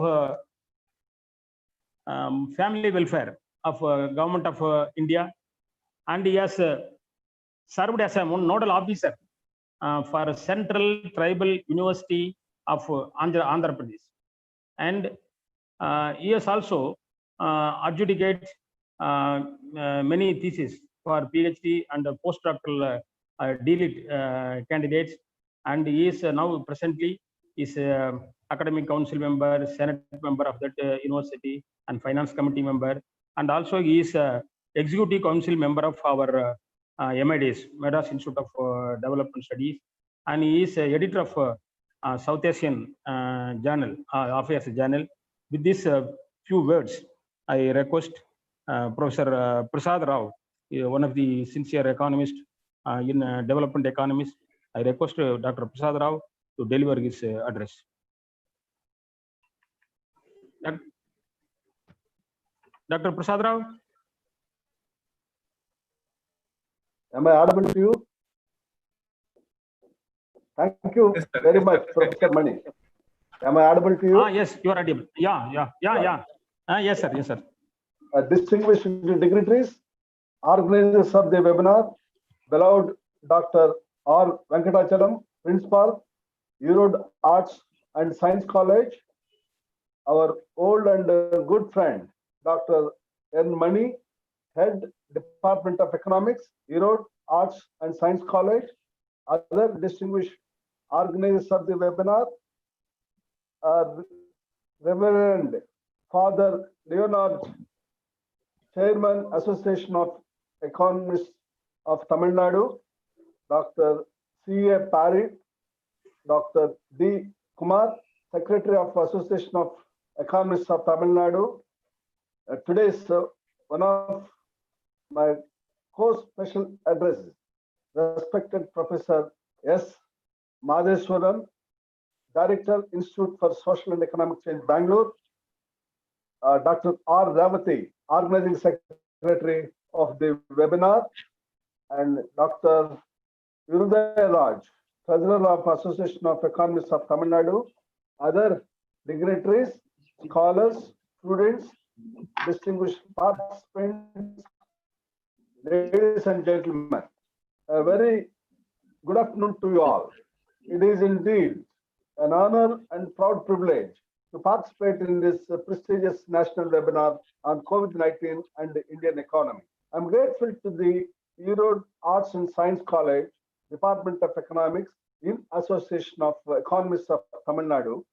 Speaker 3: Family Welfare of Government of India, and he has served as a nodal officer for Central Tribal University of Andhra Pradesh, and he has also adjudicated many theses for PhD and postdoctoral DLit candidates, and he is now presently is academic council member, senate member of that university, and finance committee member, and also he is executive council member of our MIDs, Madras Institute of Development Studies, and he is editor of South Asian Journal, Affairs Journal. With these few words, I request Professor Prasad Rao, one of the sincere economists in development economists. I request Dr. Prasad Rao to deliver his address. Dr. Prasad Rao.
Speaker 8: Am I audible to you? Thank you very much, Professor Mani. Am I audible to you?
Speaker 3: Yes, you are audible. Yeah. Yes, sir. Yes, sir.
Speaker 8: Distinguished dignitaries, organizers of the webinar, beloved Dr. R. Venkatachalam, Principal, Erode Arts and Science College, our old and good friend, Dr. N. Mani, Head, Department of Economics, Erode Arts and Science College, other distinguished organizers of the webinar, Reverend Father Leonard, Chairman, Association of Economists of Tamil Nadu, Dr. C.A. Parry, Dr. D. Kumar, Secretary of Association of Economists of Tamil Nadu. Today is one of my co-special addresses, respected Professor S. Madheswaran, Director, Institute for Social and Economic Change, Bangalore, Dr. R. Ravati, Organizing Secretary of the webinar, and Dr. Virudaya Raj, President of Association of Economists of Tamil Nadu, other dignitaries, scholars, students, distinguished participants, ladies and gentlemen, a very good afternoon to you all. It is indeed an honor and proud privilege to participate in this prestigious national webinar on COVID-19 and the Indian economy. I'm grateful to the Erode Arts and Science College, Department of Economics, in Association of Economists of Tamil Nadu,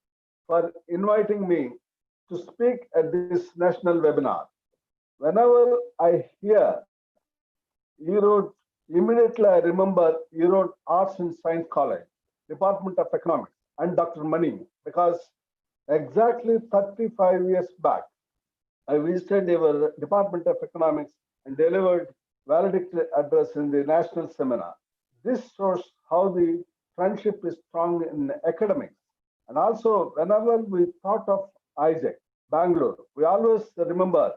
Speaker 8: for inviting me to speak at this national webinar. Whenever I hear Erode, immediately I remember Erode Arts and Science College, Department of Economics, and Dr. Mani, because exactly 35 years back, I visited your Department of Economics and delivered valedictory address in the national seminar. This shows how the friendship is strong in academics. And also, whenever we thought of Isaac, Bangalore, we always remember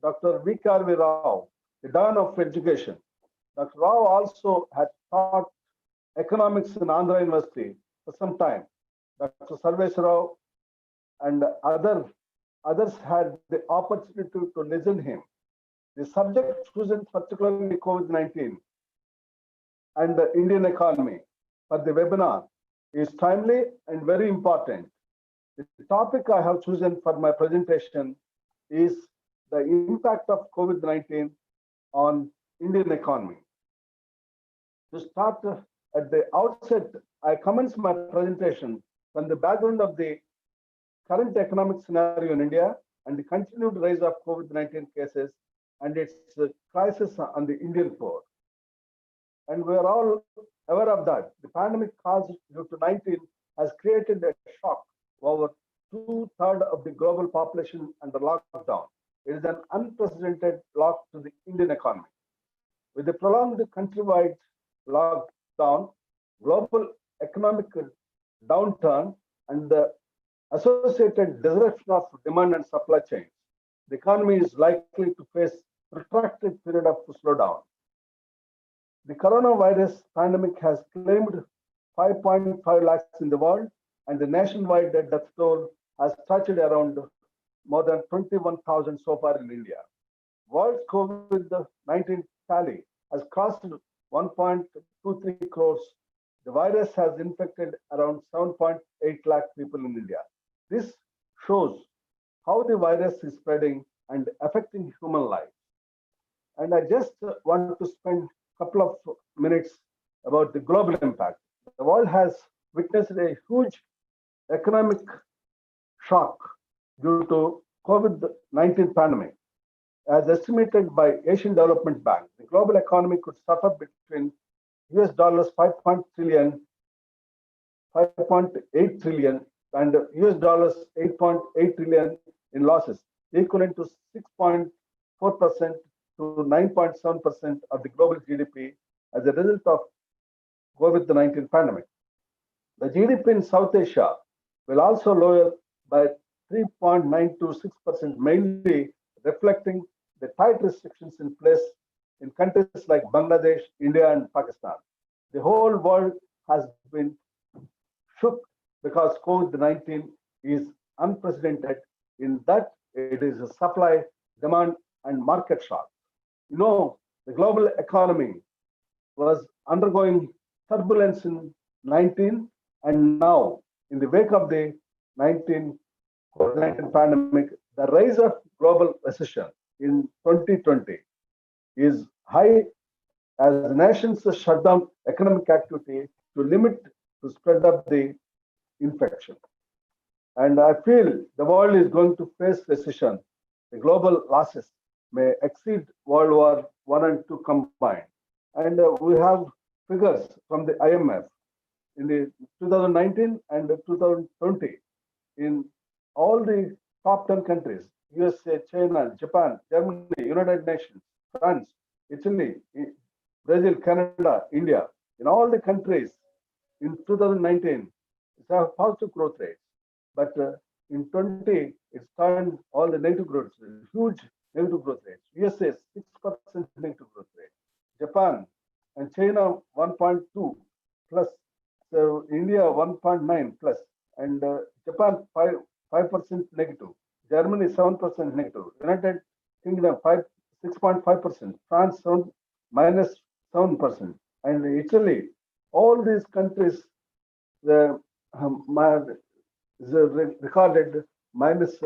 Speaker 8: Dr. V.K.R.V. Rao, the Dawn of Education. Dr. Rao also had taught economics in Andhra University for some time. Dr. Sarvesh Rao and others had the opportunity to listen to him. The subject chosen, particularly COVID-19 and the Indian economy, for the webinar is timely and very important. The topic I have chosen for my presentation is the impact of COVID-19 on Indian economy. To start at the outset, I commence my presentation from the background of the current economic scenario in India and the continued rise of COVID-19 cases and its crisis on the Indian poor. And we are all aware of that. The pandemic caused due to 19 has created a shock over two-thirds of the global population under lockdown. It is an unprecedented block to the Indian economy. With the prolonged countrywide lockdown, global economic downturn, and the associated disruption of demand and supply chains, the economy is likely to face protracted period of slowdown. The coronavirus pandemic has claimed 5.5 lakhs in the world, and the nationwide death toll has touched around more than 21,000 so far in India. World COVID-19 tally has crossed 1.23 crores. The virus has infected around 7.8 lakh people in India. This shows how the virus is spreading and affecting human life. And I just want to spend a couple of minutes about the global impact. The world has witnessed a huge economic shock due to COVID-19 pandemic. As estimated by Asian Development Bank, the global economy could suffer between US dollars 5.8 trillion and US dollars 8.8 trillion in losses, equivalent to 6.4% to 9.7% of the global GDP as a result of COVID-19 pandemic. The GDP in South Asia will also lower by 3.926%, mainly reflecting the tight restrictions in place in countries like Bangladesh, India, and Pakistan. The whole world has been shook because COVID-19 is unprecedented in that it is a supply, demand, and market shock. You know, the global economy was undergoing turbulence in 19, and now in the wake of the COVID-19 pandemic, the rise of global recession in 2020 is high as nations shut down economic activity to limit the spread of the infection. And I feel the world is going to face recession. The global losses may exceed World War I and II combined. And we have figures from the IMF in the 2019 and 2020 in all the top 10 countries, USA, China, Japan, Germany, United Nations, France, Italy, Brazil, Canada, India, in all the countries in 2019, it's a positive growth rate. But in 20, it's turned all the negative growth rates, huge negative growth rates. USA, 6% negative growth rate. Japan and China, 1.2 plus. So India, 1.9 plus. And Japan, 5% negative. Germany, 7% negative. United Kingdom, 6.5%. France, minus 7%. And Italy, all these countries recorded minus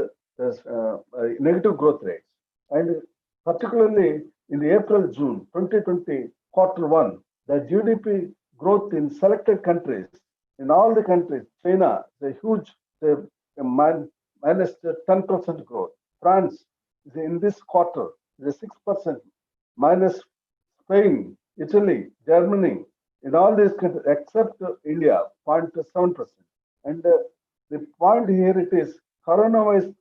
Speaker 8: negative growth rates. And particularly in the April-June 2020 quarter one, the GDP growth in selected countries, in all the countries, China, the huge minus 10% growth. France is in this quarter is a 6%, minus Spain, Italy, Germany, in all these countries except India, 0.7%. And the point here it is coronavirus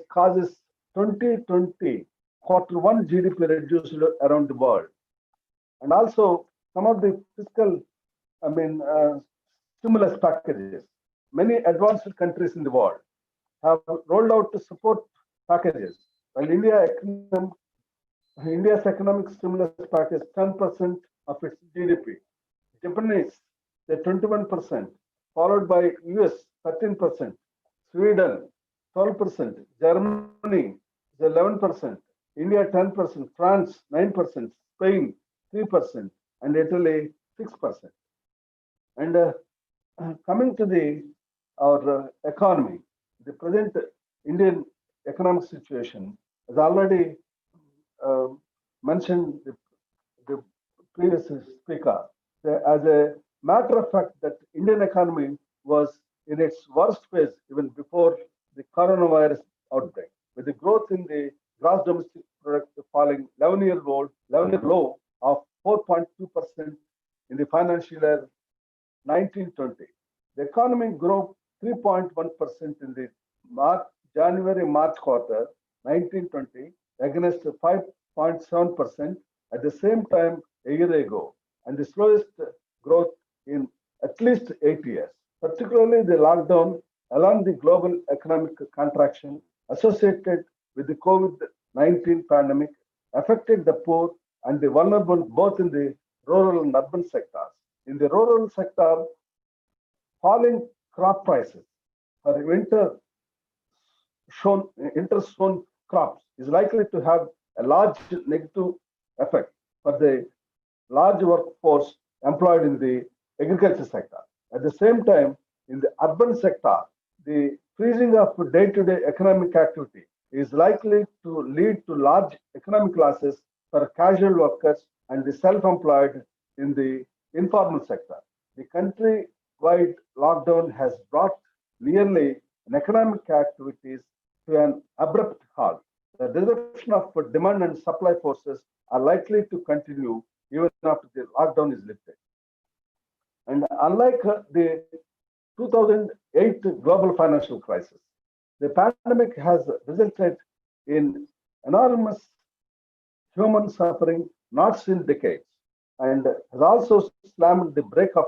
Speaker 8: causes 2020 quarter one GDP reduced around the world. And also some of the fiscal, stimulus packages. Many advanced countries in the world have rolled out to support packages. While India's economic stimulus package 10% of its GDP. Japanese, the 21%, followed by US 13%, Sweden 12%, Germany is 11%, India 10%, France 9%, Spain 3%, and Italy 6%. And coming to our economy, the present Indian economic situation, as already mentioned the previous speaker, as a matter of fact, that Indian economy was in its worst phase even before the coronavirus outbreak, with the growth in the gross domestic product falling 11-year low of 4.2% in the financial year 1920. The economy grew 3.1% in the January-March quarter 1920 against 5.7% at the same time a year ago, and the slowest growth in at least 8 years. Particularly the lockdown, along the global economic contraction associated with the COVID-19 pandemic, affected the poor and the vulnerable both in the rural and urban sectors. In the rural sector, falling crop prices for winter-sown crops is likely to have a large negative effect for the large workforce employed in the agriculture sector. At the same time, in the urban sector, the freezing of day-to-day economic activity is likely to lead to large economic losses for casual workers and the self-employed in the informal sector. The country-wide lockdown has brought nearly economic activities to an abrupt halt. The disruption of demand and supply forces are likely to continue even after the lockdown is lifted. And unlike the 2008 global financial crisis, the pandemic has resulted in enormous human suffering not seen in decades, and has also slammed the brake of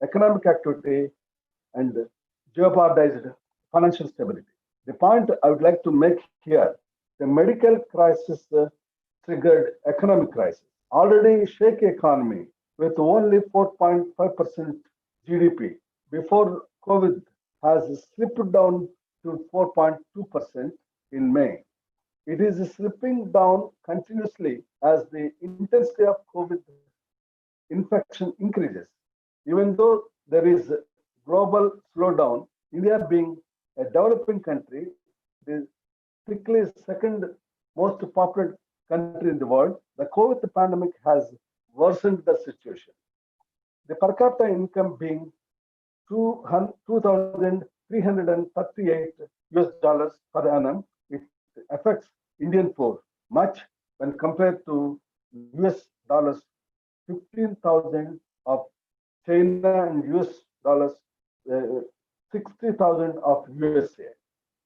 Speaker 8: economic activity and jeopardized financial stability. The point I would like to make here, the medical crisis triggered economic crisis. Already shaky economy with only 4.5% GDP before COVID has slipped down to 4.2% in May. It is slipping down continuously as the intensity of COVID infection increases. Even though there is global slowdown, India being a developing country, the quickly second most populous country in the world, the COVID pandemic has worsened the situation. The per capita income being $2,338 US per annum, it affects Indian poor much when compared to US dollars 15,000 of China and US dollars 60,000 of USA.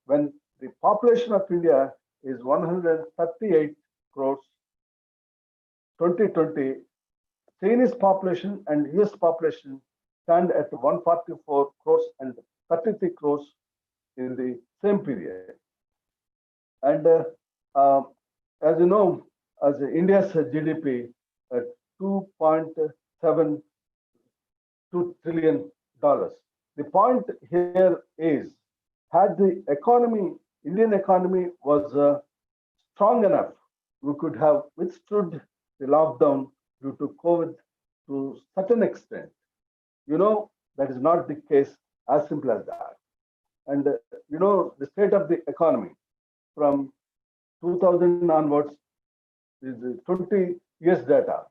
Speaker 8: When the population of India is 138 crores, 2020, Chinese population and US population stand at 144 crores and 33 crores in the same period. And as you know, as India's GDP at $2.72 trillion. The point here is, had the economy, Indian economy was strong enough, we could have withstood the lockdown due to COVID to such an extent. You know, that is not the case as simple as that. And you know, the state of the economy from 2000 onwards is 20 years data.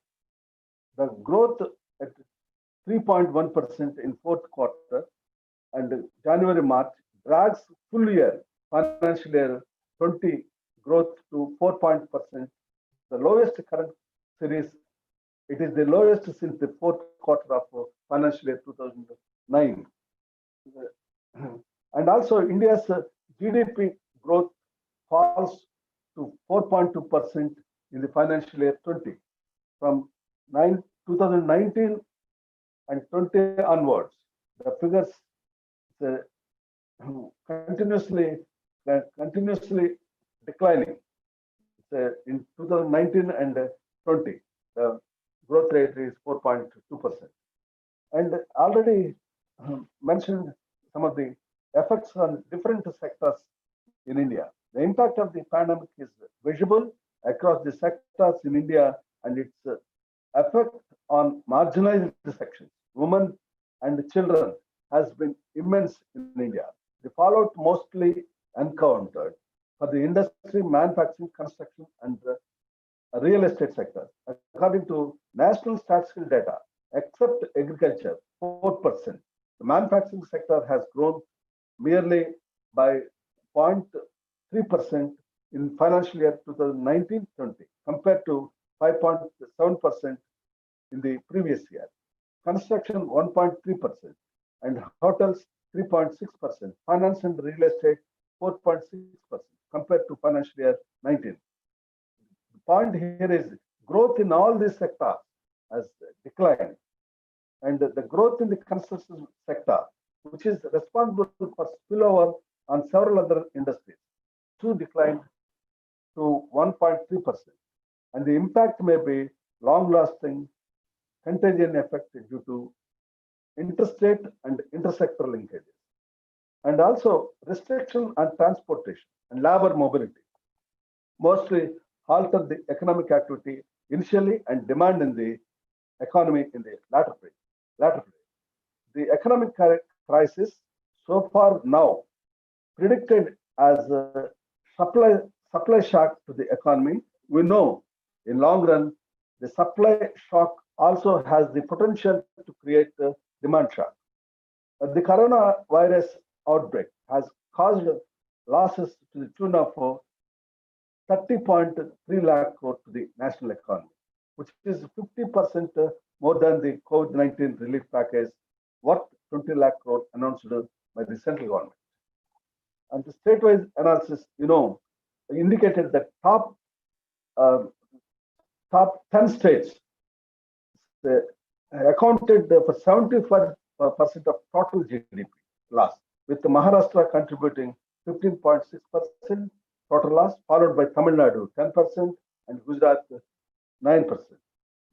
Speaker 8: The growth at 3.1% in fourth quarter and January-March drags full year, financial year 20 growth to 4%, the lowest current series. It is the lowest since the fourth quarter of financial year 2009. And also India's GDP growth falls to 4.2% in the financial year 20. From 2019 and 20 onwards, the figures continuously declining. In 2019 and 20, the growth rate is 4.2%. And already mentioned some of the effects on different sectors in India. The impact of the pandemic is visible across the sectors in India, and its effect on marginalized sections, women and children has been immense in India. The fallout mostly encountered for the industry, manufacturing, construction, and real estate sector. According to national statistical data, except agriculture, 4%, the manufacturing sector has grown merely by 0.3% in financial year 2019-20 compared to 5.7% in the previous year. Construction 1.3% and hotels 3.6%, finance and real estate 4.6% compared to financial year 19. The point here is growth in all these sectors has declined, and the growth in the construction sector, which is responsible for spillover on several other industries, too declined to 1.3%, and the impact may be long-lasting contagion effect due to interstate and intersector linkages, and also restriction on transportation and labor mobility, mostly halted the economic activity initially and demand in the economy in the latter phase. The economic crisis so far now predicted as a supply shock to the economy. We know in long run the supply shock also has the potential to create a demand shock. The coronavirus outbreak has caused losses to the tune of 30.3 lakh crore to the national economy, which is 50% more than the COVID-19 relief package worth 20 lakh crore announced by the central government. And the state-wise analysis, indicated that top 10 states accounted for 75% of total GDP loss, with Maharashtra contributing 15.6% total loss, followed by Tamil Nadu 10% and Gujarat 9%.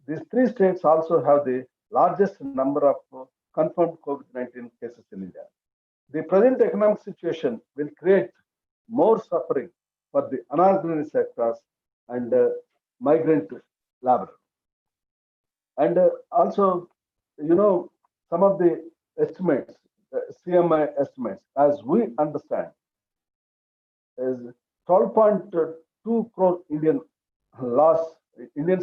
Speaker 8: These three states also have the largest number of confirmed COVID-19 cases in India. The present economic situation will create more suffering for the unorganized sectors and migrant labor. And also, some of the estimates, CMI estimates, as we understand, is 12.2 crore Indians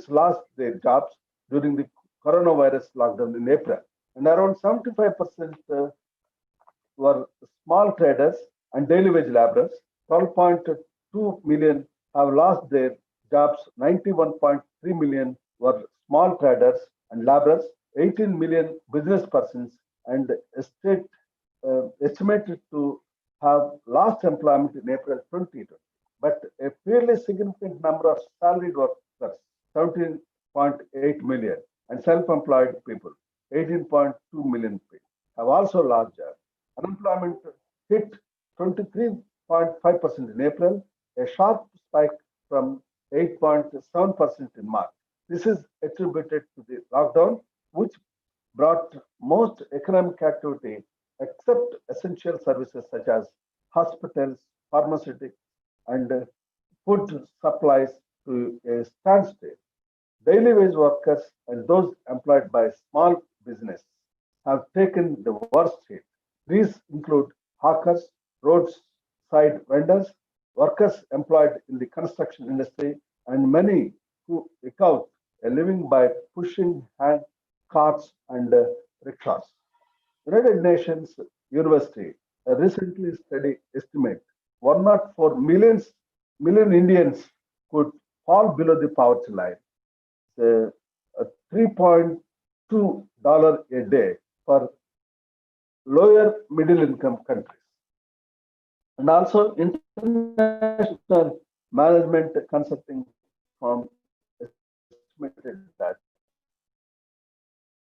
Speaker 8: lost their jobs during the coronavirus lockdown in April, and around 75% were small traders and daily wage laborers. 12.2 million have lost their jobs. 91.3 million were small traders and laborers. 18 million business persons and estate estimated to have lost employment in April 2020. But a fairly significant number of salaried workers, 17.8 million, and self-employed people, 18.2 million people, have also lost jobs. Unemployment hit 23.5% in April, a sharp spike from 8.7% in March. This is attributed to the lockdown, which brought most economic activity except essential services such as hospitals, pharmaceutics, and food supplies to a standstill. Daily wage workers and those employed by small business have taken the worst hit. These include hawkers, roadside vendors, workers employed in the construction industry, and many who eke out a living by pushing hand carts and rickshaws. United Nations University recently study estimate 104 million Indians could fall below the poverty line, $3.2 a day for lower middle income countries. And also international management consulting firm estimated that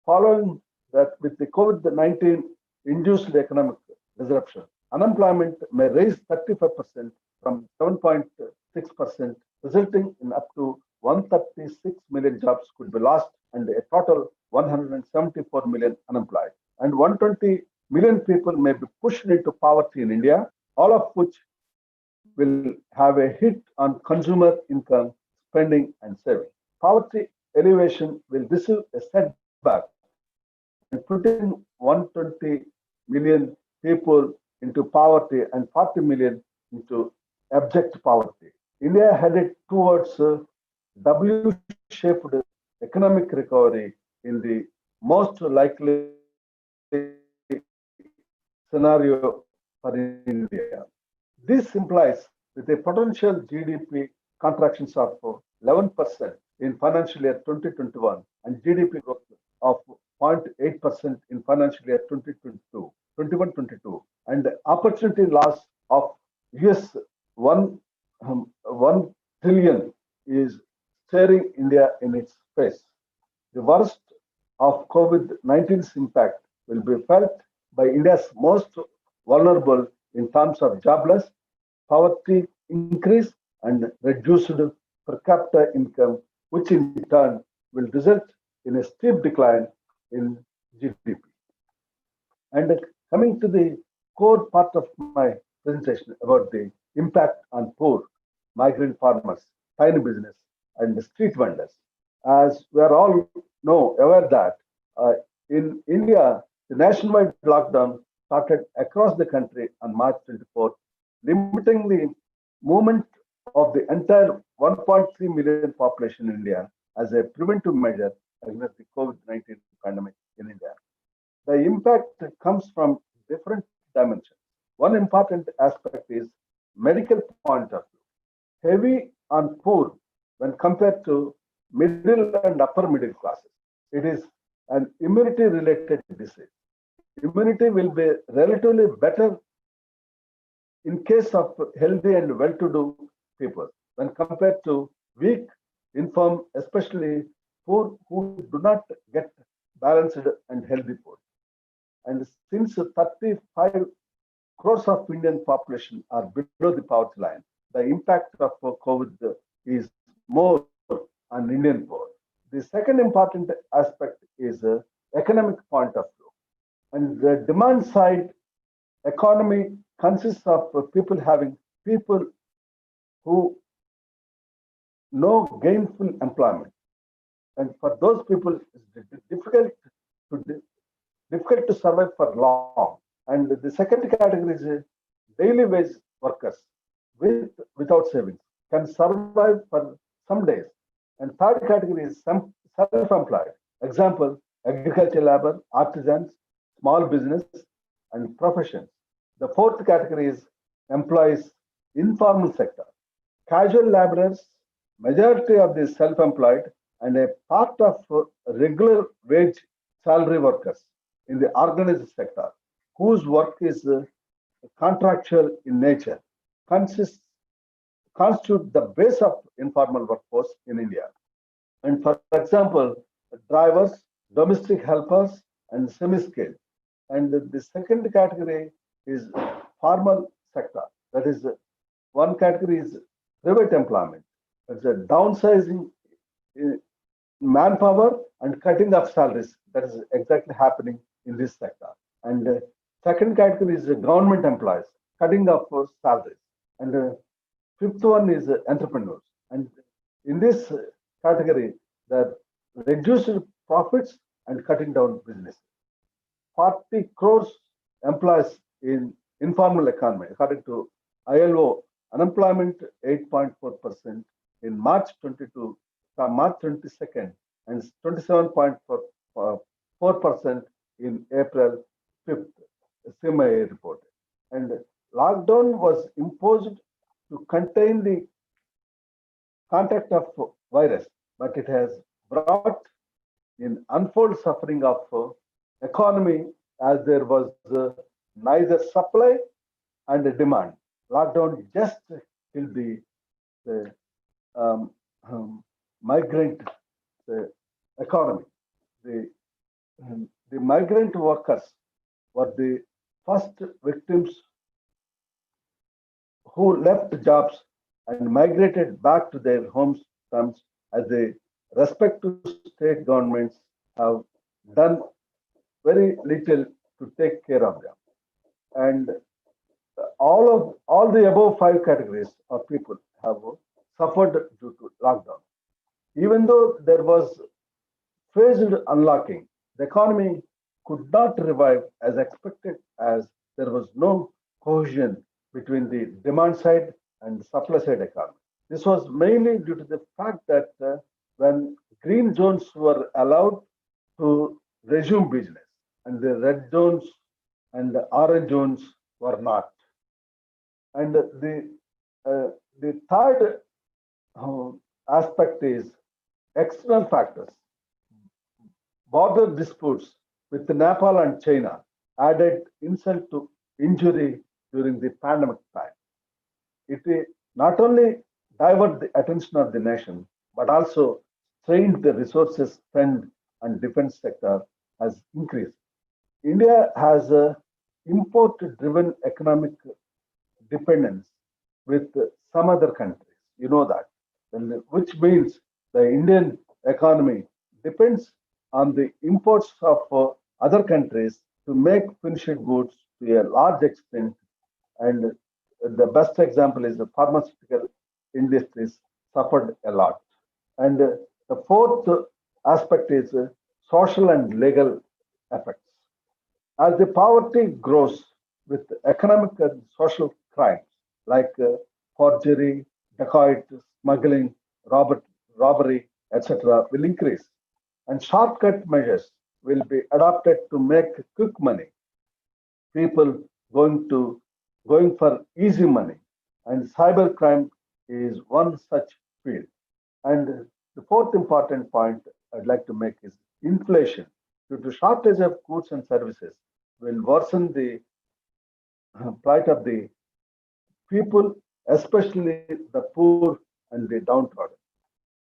Speaker 8: following that with the COVID-19 induced economic disruption, unemployment may raise 35% from 7.6%, resulting in up to 136 million jobs could be lost and a total 174 million unemployed. And 120 million people may be pushed into poverty in India, all of which will have a hit on consumer income, spending, and saving. Poverty elevation will receive a setback, and putting 120 million people into poverty and 40 million into abject poverty. India headed towards a W-shaped economic recovery in the most likely scenario for India. This implies with a potential GDP contractions of 11% in financial year 2021 and GDP growth of 0.8% in financial year 2022, 21-22, and opportunity loss of US 1 trillion is staring India in its face. The worst of COVID-19's impact will be felt by India's most vulnerable in terms of jobless, poverty increase, and reduced per capita income, which in turn will result in a steep decline in GDP. And coming to the core part of my presentation about the impact on poor migrant farmers, tiny business, and street vendors. As we are all aware that in India, the nationwide lockdown started across the country on March 24th, limiting the movement of the entire 1.3 million population in India as a preventive measure against the COVID-19 pandemic in India. The impact comes from different dimensions. One important aspect is medical point of view. Heavy on poor when compared to middle and upper middle classes. It is an immunity related disease. Immunity will be relatively better in case of healthy and well-to-do people when compared to weak, infirm, especially poor who do not get balanced and healthy food. And since 35 crores of Indian population are below the poverty line, the impact of COVID is more on Indian poor. The second important aspect is economic point of view. And the demand side economy consists of people who know gainful employment. And for those people, it's difficult to survive for long. And the second category is daily wage workers without savings can survive for some days. And third category is some self-employed. Example, agricultural labor, artisans, small business, and professions. The fourth category is employees, informal sector. Casual laborers, majority of the self-employed, and a part of regular wage salary workers in the organized sector, whose work is contractual in nature, constitute the base of informal workforce in India. And for example, drivers, domestic helpers, and semi-skilled. And the second category is formal sector. That is, one category is private employment. It's a downsizing manpower and cutting of salaries. That is exactly happening in this sector. And second category is government employees, cutting of salaries. And fifth one is entrepreneurs. And in this category, the reduced profits and cutting down business. 40 crores employees in informal economy. According to ILO, unemployment 8.4% in March 22nd, and 27.4% in April 5th, CMA reported. And lockdown was imposed to contain the contact of virus, but it has brought in unfold suffering of economy as there was neither supply and demand. Lockdown just killed the migrant economy. The migrant workers were the first victims who left jobs and migrated back to their homes as the respective state governments have done very little to take care of them. And all the above five categories of people have suffered due to lockdown. Even though there was phased unlocking, the economy could not revive as expected, as there was no cohesion between the demand side and supply side economy. This was mainly due to the fact that when green zones were allowed to resume business and the red zones and the orange zones were not. And the third aspect is external factors. Border disputes with Nepal and China added insult to injury during the pandemic time. It not only diverted the attention of the nation, but also strained the resources spent on defense sector has increased. India has a import-driven economic dependence with some other countries. You know that, which means the Indian economy depends on the imports of other countries to make finished goods to a large extent. And the best example is the pharmaceutical industries suffered a lot. And the fourth aspect is social and legal effects. As the poverty grows with economic and social crimes like forgery, dacoit, smuggling, robbery, etc., will increase. And shortcut measures will be adopted to make quick money. People going for easy money, and cybercrime is one such field. And the fourth important point I'd like to make is inflation due to shortage of goods and services will worsen the plight of the people, especially the poor and the downtrodden.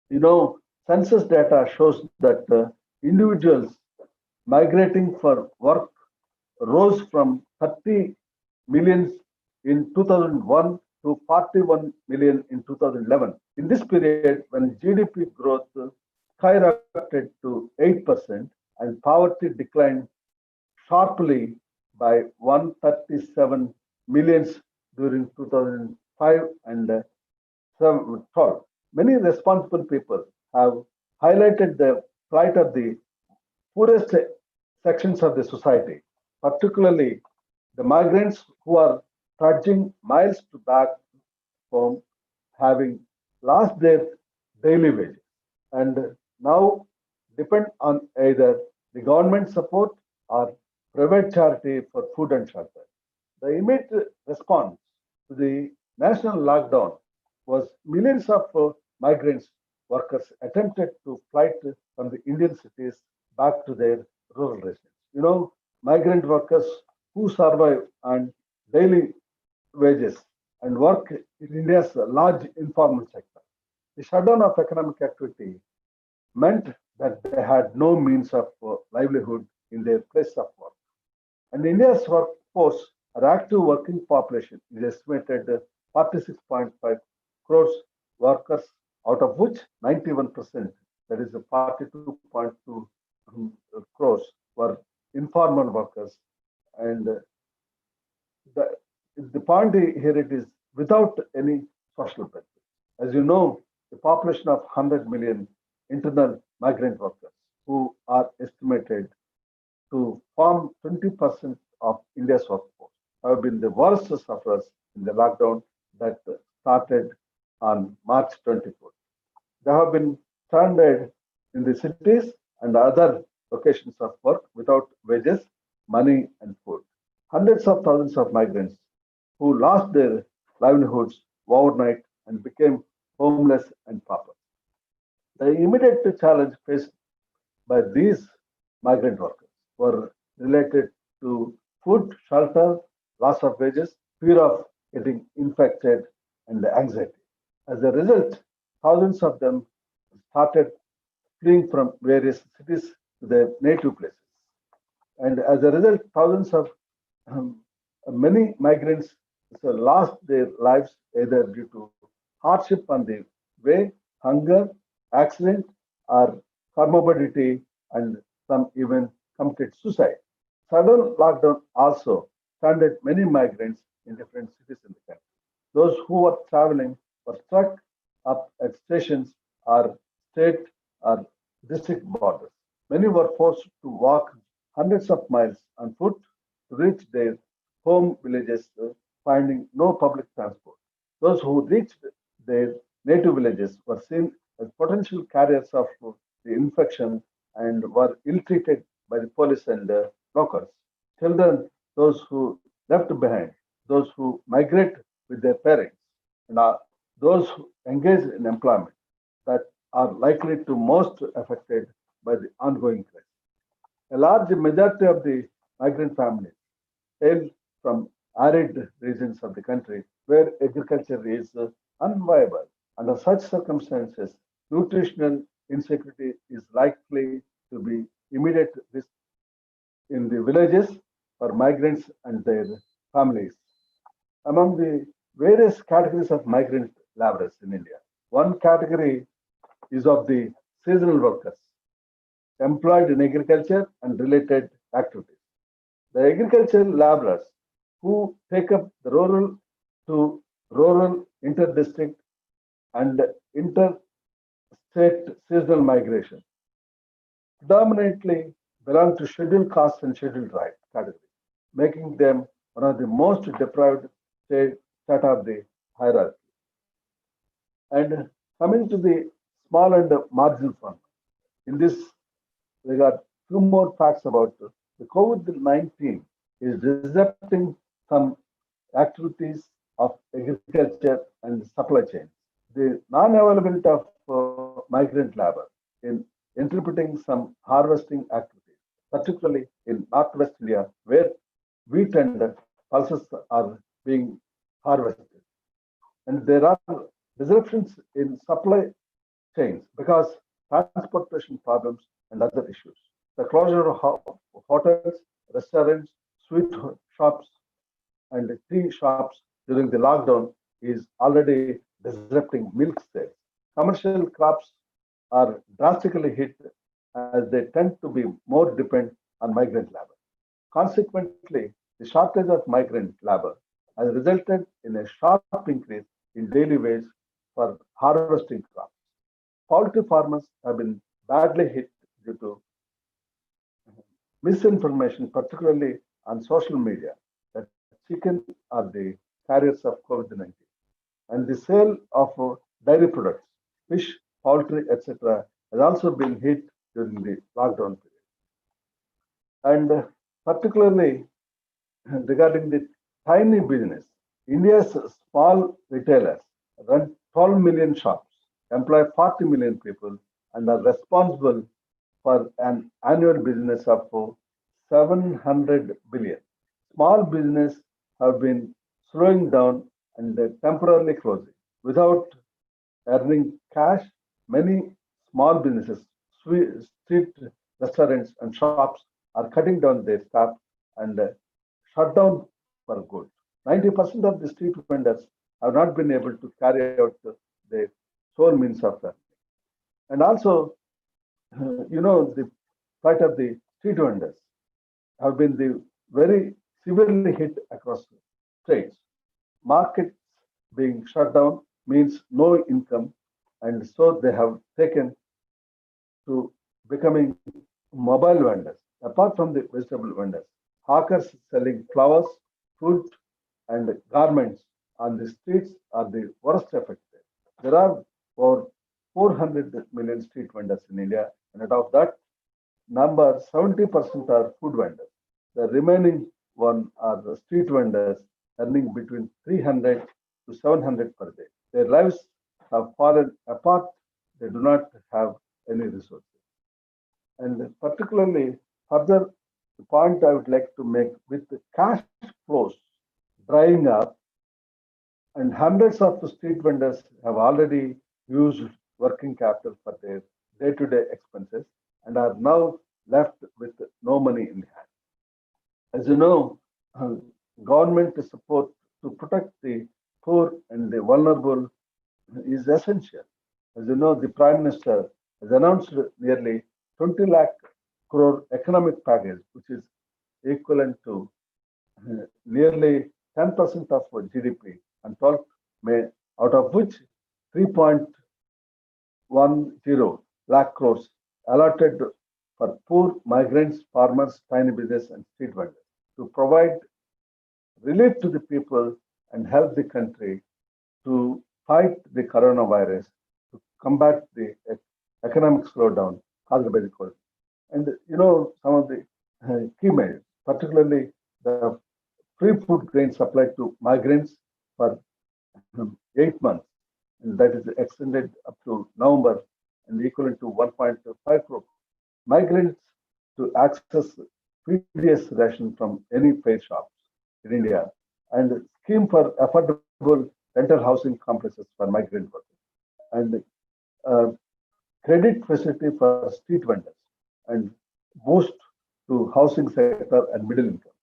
Speaker 8: You know, census data shows that individuals migrating for work rose from 30 million in 2001 to 41 million in 2011. In this period, when GDP growth skyrocketed to 8% and poverty declined sharply by 137 millions during 2005 and 12. Many responsible people have highlighted the plight of the poorest sections of the society, particularly the migrants who are trudging miles to back home, having lost their daily wages and now depend on either the government support or private charity for food and shelter. The immediate response to the national lockdown was millions of migrants workers attempted to flight from the Indian cities back to their rural residents. You know, migrant workers who survive on daily wages and work in India's large informal sector. The shutdown of economic activity meant that they had no means of livelihood in their place of work. And India's workforce, or active working population, is estimated 46.5 crores workers, out of which 91%, that is 42.2 crores, were informal workers. And the point here it is without any social benefit. As you know, the population of 100 million internal migrant workers who are estimated to form 20% of India's workforce have been the worst sufferers in the lockdown that started on March 24th. They have been stranded in the cities and other locations of work without wages, money, and food. Hundreds of thousands of migrants who lost their livelihoods overnight and became homeless and paupers. The immediate challenge faced by these migrant workers were related to food, shelter, loss of wages, fear of getting infected, and anxiety. As a result, thousands of them started fleeing from various cities to their native places. And as a result, thousands of many migrants lost their lives either due to hardship on the way, hunger, accident, or comorbidity, and some even committed suicide. Sudden lockdown also stranded many migrants in different cities in the country. Those who were traveling were stuck up at stations or state or district borders. Many were forced to walk hundreds of miles on foot to reach their home villages, finding no public transport. Those who reached their native villages were seen as potential carriers of the infection and were ill-treated by the police and locals. Children, those who left behind, those who migrate with their parents, and those who engage in employment that are likely to most affected by the ongoing crisis. A large majority of the migrant families hail from arid regions of the country where agriculture is unviable. Under such circumstances, nutritional insecurity is likely to be immediate risk in the villages for migrants and their families. Among the various categories of migrant laborers in India, one category is of the seasonal workers employed in agriculture and related activities. The agricultural laborers who take up the rural to rural inter-district and interstate seasonal migration predominantly belong to scheduled caste and scheduled right category, making them one of the most deprived state of the hierarchy. And coming to the small and marginal farmers, in this regard, few more facts about the COVID-19 is disrupting some activities of agriculture and supply chain. The non-availability of migrant labor in interpreting some harvesting activities, particularly in Northwest India, where wheat and pulses are being harvested. And there are disruptions in supply chains because transportation problems and other issues. The closure of hotels, restaurants, sweet shops, and tea shops during the lockdown is already disrupting milk sales. Commercial crops are drastically hit as they tend to be more dependent on migrant labor. Consequently, the shortage of migrant labor has resulted in a sharp increase in daily wage for harvesting crops. Poultry farmers have been badly hit due to misinformation, particularly on social media, that chicken are the carriers of COVID-19. And the sale of dairy products, fish, poultry, etc., has also been hit during the lockdown period. And particularly regarding the tiny business, India's small retailers run 12 million shops, employ 40 million people, and are responsible for an annual business of 700 billion. Small business have been slowing down and temporarily closing. Without earning cash, many small businesses, street restaurants and shops are cutting down their staff and shut down for good. 90% of the street vendors have not been able to carry out their sole means of earning. And also, the plight of the street vendors have been the very severely hit across states. Markets being shut down means no income, and so they have taken to becoming mobile vendors. Apart from the vegetable vendors, hawkers selling flowers, fruit, and garments on the streets are the worst affected. There are over 400 million street vendors in India, and out of that number, 70% are food vendors. The remaining one are the street vendors earning between 300 to 700 per day. Their lives have fallen apart. They do not have any resources. And particularly, further, the point I would like to make with the cash flows drying up, and hundreds of the street vendors have already used working capital for their day-to-day expenses and are now left with no money in hand. As you know, government support to protect the poor and the vulnerable is essential. As you know, the Prime Minister has announced nearly 20 lakh crore economic package, which is equivalent to nearly 10% of GDP, and 12 May, out of which 3.10 lakh crores allotted for poor migrant migrants, farmers, tiny business, and street vendors to provide relief to the people and help the country to fight the coronavirus, to combat the economic slowdown caused by the COVID. And some of the key measures, particularly the free food grain supplied to migrants for 8 months, and that is extended up to November, and equivalent to 1.5 crore migrants to access PDS ration from any fair shops in India, and scheme for affordable rental housing complexes for migrant workers, and uh, credit facility for street vendors, and boost to housing sector and middle income.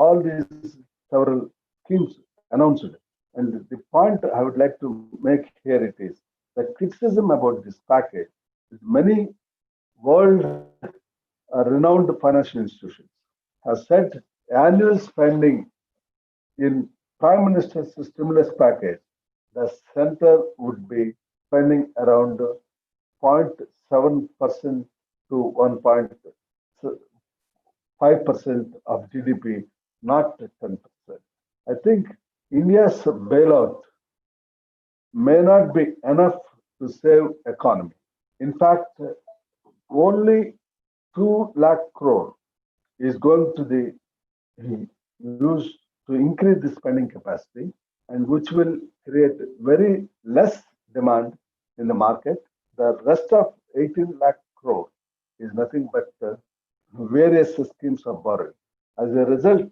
Speaker 8: All these several schemes announced. And the point I would like to make here it is the criticism about this package is many world renowned financial institutions have said annual spending in Prime Minister's stimulus package, the center would be spending around 0.7% to 1.5% of GDP, not 10%. I think India's bailout may not be enough to save economy. In fact, only 2 lakh crore is going to be used to increase the spending capacity, and which will create very less demand in the market. The rest of 18 lakh crore is nothing but various schemes of borrowing. As a result,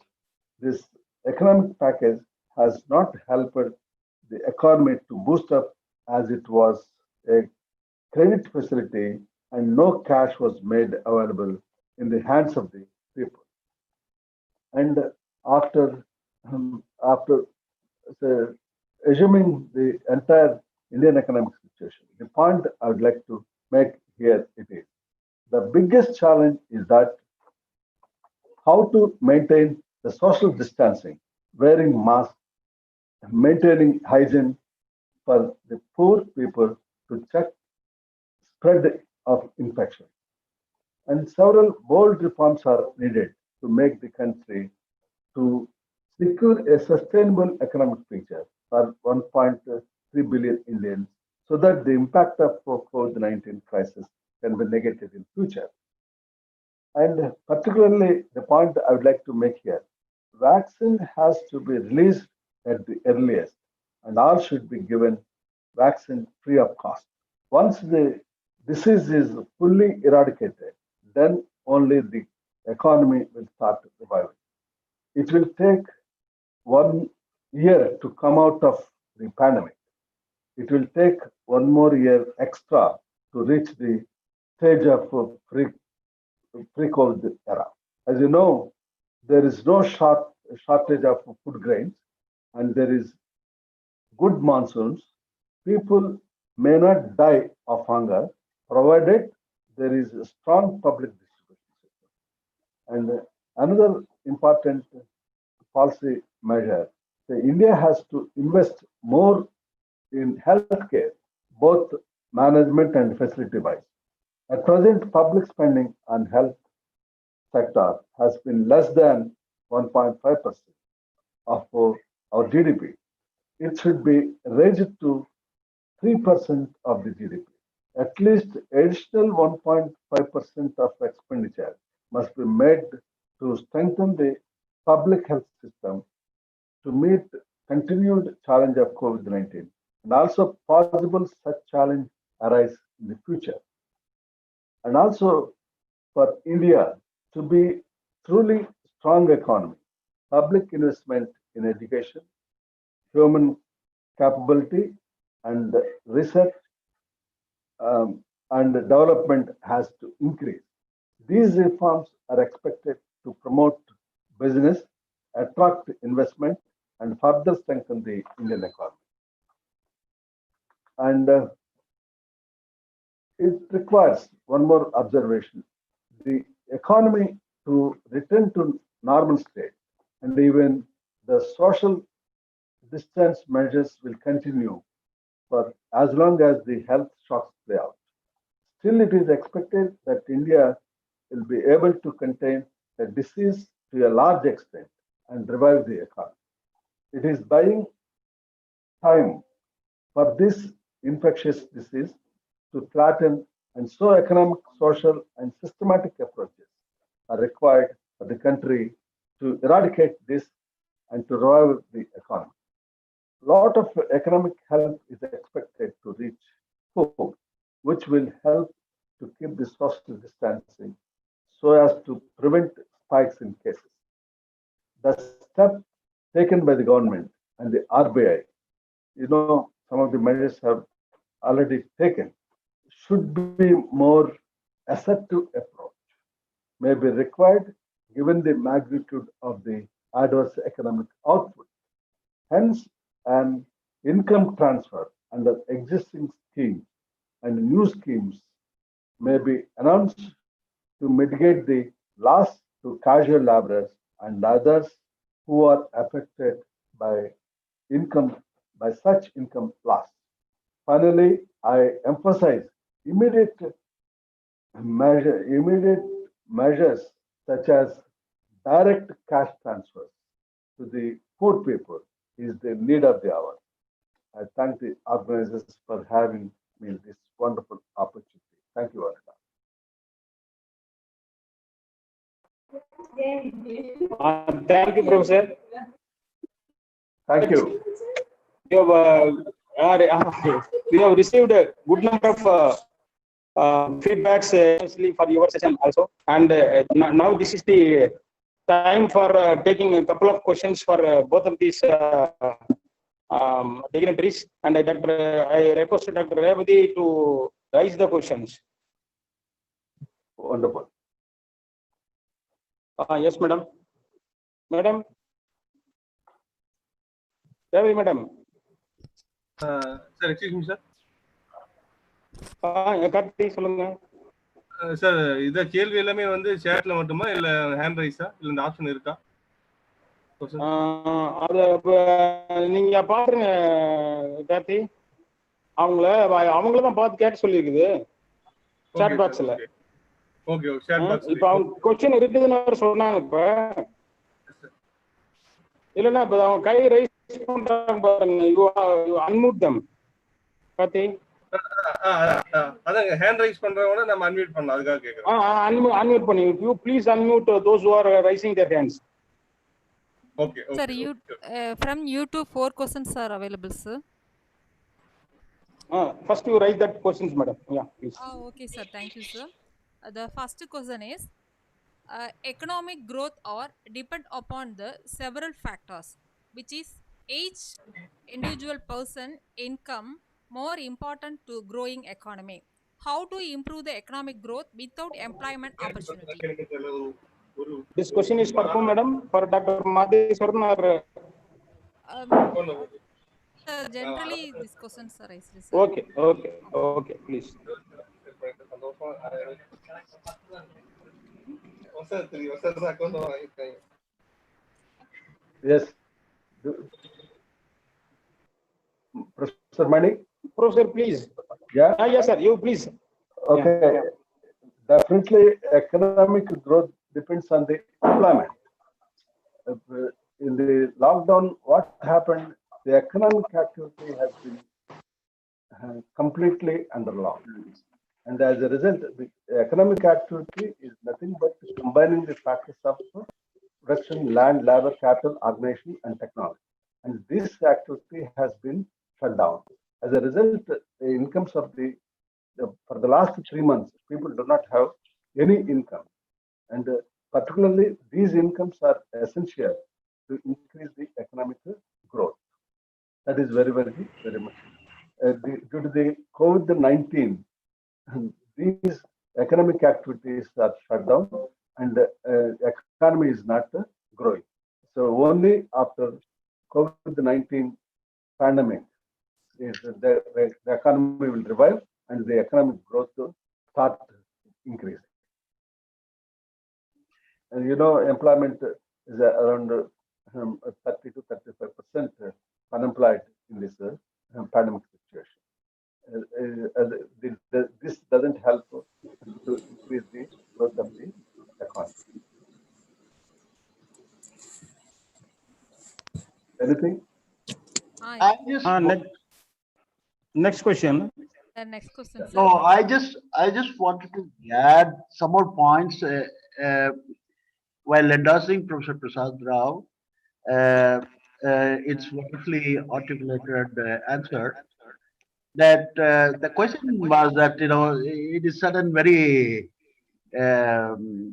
Speaker 8: this economic package has not helped the economy to boost up, as it was a credit facility and no cash was made available in the hands of the people. And after assuming the entire Indian economic situation, the point I would like to make here it is the biggest challenge is that how to maintain the social distancing, wearing masks, maintaining hygiene for the poor people to check spread of infection. And several bold reforms are needed to make the country to secure a sustainable economic future for 1.3 billion Indians, so that the impact of COVID-19 crisis can be negated in future. And particularly the point I would like to make here, vaccine has to be released at the earliest, and all should be given vaccine free of cost. Once the disease is fully eradicated, then only the economy will start reviving. It will take 1 year to come out of the pandemic. It will take 1 more year extra to reach the stage of pre-COVID era. As you know, there is no shortage of food grains, and there is good monsoons. People may not die of hunger, provided there is a strong public distribution system. And another important policy measure, India has to invest more in healthcare, both management and facility wise. At present, public spending on health sector has been less than 1.5% of our GDP. It should be raised to 3% of the GDP. At least additional 1.5% of expenditure must be made to strengthen the public health system to meet continued challenge of COVID-19, and also possible such challenge arise in the future. And also for India to be truly strong economy, public investment in education, human capability, and research and development has to increase. These reforms are expected to promote business, attract investment, and further strengthen the Indian economy. And it requires one more observation. The economy to return to normal state, and even the social distance measures will continue for as long as the health shocks play out. Still, it is expected that India will be able to contain the disease to a large extent and revive the economy. It is buying time for this infectious disease to flatten, and so economic, social, and systematic approaches are required for the country to eradicate this and to revive the economy. A lot of economic help is expected to reach food, which will help to keep the social distancing so as to prevent spikes in cases. The step taken by the government and the RBI, some of the measures have already taken, should be more assertive approach, may be required given the magnitude of the adverse economic output. Hence, an income transfer under existing schemes and new schemes may be announced to mitigate the loss to casual laborers and others who are affected by such income loss. Finally, I emphasize immediate measures such as direct cash transfers to the poor people is the need of the hour. I thank the organizers for having me this wonderful opportunity. Thank you, Anita.
Speaker 3: Thank you, Professor.
Speaker 8: Thank you.
Speaker 3: We have received a good number of feedbacks, especially for your session also. And now this is the time for taking a couple of questions for both of these dignitaries. And I request Dr. Revati to raise the questions.
Speaker 8: Wonderful.
Speaker 3: Yes, madam. Madam. Revati, madam.
Speaker 2: Sir, excuse me, sir.
Speaker 3: Karthi சொல்லுங்க
Speaker 2: sir இத கேள்வி எல்லாமே வந்து சேட்ல மட்டுமா இல்ல hand ரைஸா இல்ல இந்த option இருக்கா?
Speaker 3: அது நீங்க பாருங்க கார்த்தி, அவங்கள தான் பார்த்து கேட்க சொல்லியிருக்குது சாட் பாக்ஸ்ல.
Speaker 2: Okay okay, chat box.
Speaker 3: இப்போ அவங்க क्वेश्चन இருக்குதுன்னு சொன்னாங்க. இப்ப இல்லன்னா இப்ப அவங்க கை ரைஸ் பண்றாங்க பாருங்க, யூ அன்மியூட் them கார்த்தி.
Speaker 2: அதான் ஹேண்ட் ரைஸ் பண்றவங்க நம்ம அன்மியூட் பண்ணலாம், அதுக்காக கேக்குறேன்.
Speaker 3: அன்மியூட் பண்ணி, you please unmute those who are raising their hands.
Speaker 2: Okay, okay.
Speaker 1: Sir, you from YouTube 4 questions are available, sir.
Speaker 3: First you raise that questions, madam. Yeah, please.
Speaker 1: Okay, sir. Thank you, sir. The first question is, economic growth or depend upon the several factors, which is each individual person income more important to growing economy. How to improve the economic growth without employment opportunity?
Speaker 3: This question is for whom, madam? For Dr. Madheswaran or?
Speaker 1: Generally, these questions are raised.
Speaker 3: Okay, okay, okay, please.
Speaker 8: Yes. Professor Mani?
Speaker 3: Professor, please.
Speaker 8: Yeah?
Speaker 3: Yes, sir, you please.
Speaker 8: Okay. Yeah. Definitely, economic growth depends on the employment. In the lockdown, what happened? The economic activity has been completely under lockdown. And as a result, the economic activity is nothing but combining the factors of production, land, labor, capital, organization, and technology. And this activity has been shut down. As a result, the incomes of for the last 3 months, people do not have any income. And particularly, these incomes are essential to increase the economic growth. That is very, very, very much. Due to the COVID-19, these economic activities are shut down and the economy is not growing. So only after COVID-19 pandemic, the economy will revive and the economic growth will start increasing. And employment is around 30 to 35% unemployed in this pandemic situation. this doesn't help to increase the growth of the economy. Anything?
Speaker 1: Ah,
Speaker 7: I just
Speaker 3: Next question.
Speaker 1: the next question, sir.
Speaker 7: no, I just wanted to add some more points uh, while endorsing Professor Prasad Rao. It's wonderfully articulated answer. That the question was that it is certain very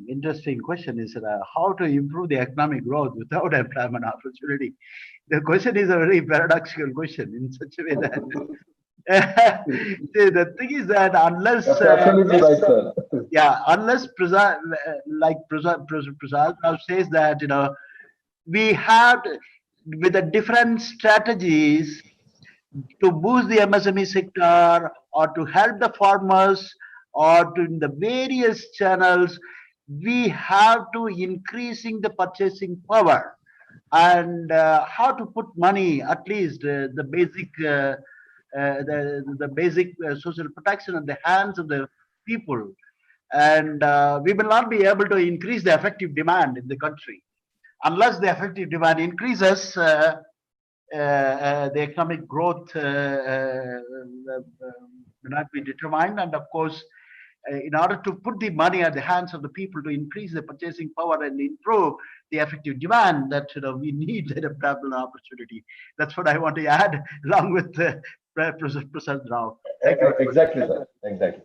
Speaker 7: interesting question is how to improve the economic growth without employment opportunity. The question is a very paradoxical question in such a way that the thing is that unless
Speaker 8: That's absolutely right, sir.
Speaker 7: yeah, unless Prasad Rao says that we have with the different strategies to boost the MSME sector or to help the farmers or to in the various channels, we have to increasing the purchasing power and how to put money, at least the basic the basic social protection in the hands of the people, and we will not be able to increase the effective demand in the country unless the effective demand increases. The economic growth will not be determined, and of course, in order to put the money at the hands of the people to increase the purchasing power and improve the effective demand, that we need that employment opportunity. That's what I want to add, along with Professor Prasad Rao. Thank you.
Speaker 8: Exactly, sir. Exactly.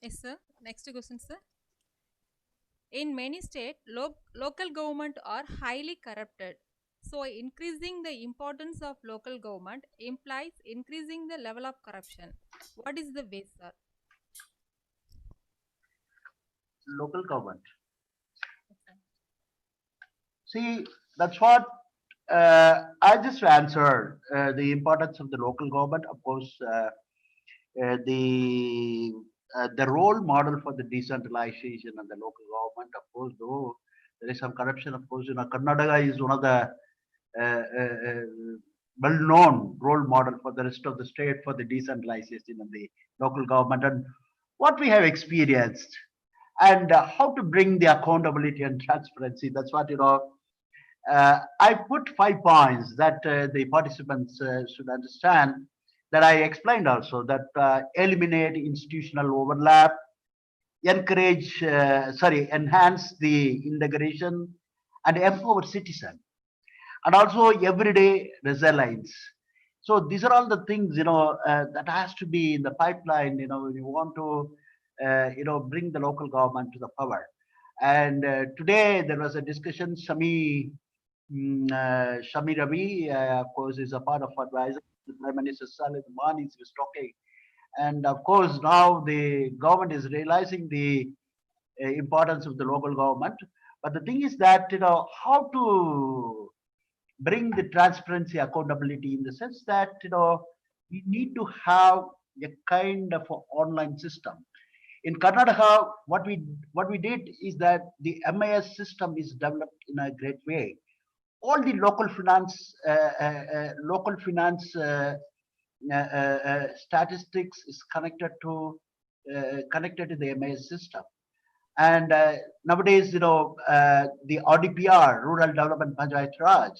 Speaker 1: Yes, sir. Next question, sir. In many states, local government are highly corrupted. So, increasing the importance of local government implies increasing the level of corruption. What is the way, sir?
Speaker 7: Local government.
Speaker 1: Yes, sir.
Speaker 7: See, that's what I just answered. The importance of the local government, of course, the role model for the decentralization of the local government, of course, though there is some corruption, of course, Karnataka is one of the well-known role model for the rest of the state for the decentralization of the local government and what we have experienced and how to bring the accountability and transparency. That's what I put 5 points that the participants should understand, that I explained also, that eliminate institutional overlap, enhance the integration and empower citizen, and also everyday resilience. So these are all the things that has to be in the pipeline. When you want to bring the local government to the power. And today there was a discussion. Shami Ravi, of course, is a part of advisor. The Prime Minister Salih Mani is talking, and of course now the government is realizing the importance of the local government. But the thing is that how to bring the transparency, accountability, in the sense that we need to have a kind of online system. In Karnataka, what we did is that the MIS system is developed in a great way. All the local finance statistics is connected to the MIS system. And nowadays, the RDPR, Rural Development Panchayat Raj,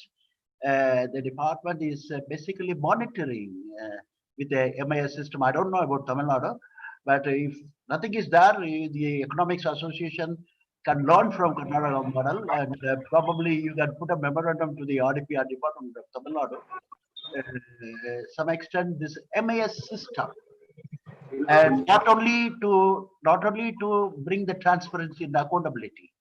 Speaker 7: the department is basically monitoring with the MIS system. I don't know about Tamil Nadu, but if nothing is there, the Economics Association can learn from Karnataka model, and probably you can put a memorandum to the RDPR department of Tamil Nadu. Some extent, this MIS system, and not only to bring the transparency and accountability,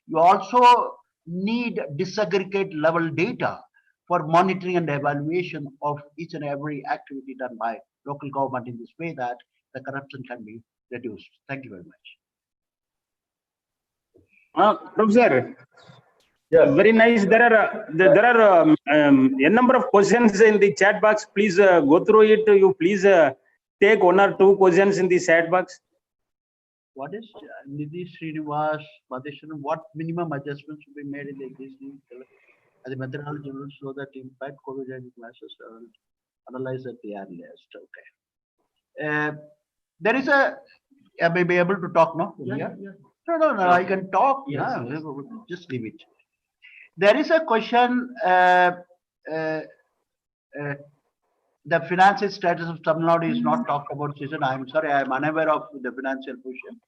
Speaker 7: you also need disaggregate level data for monitoring and evaluation of each and every activity done by local government, in this way that the corruption can be reduced. Thank you very much.
Speaker 3: Professor,
Speaker 8: Yes.
Speaker 3: very nice. There are a number of questions in the chat box. Please go through it. You please take 1 or 2 questions in the chat box.
Speaker 7: What is Nidhi Srinivas Madheswaran? What minimum adjustments should be made in the existing as a methodology so that impact COVID-19 classes? analyze at the earliest. Okay. There is a. I may be able to talk now. Yeah. No. I can talk. Yes. Just leave it. There is a question. The financial status of Tamil Nadu is not talked about, Susan. I'm sorry, I'm unaware of the financial position.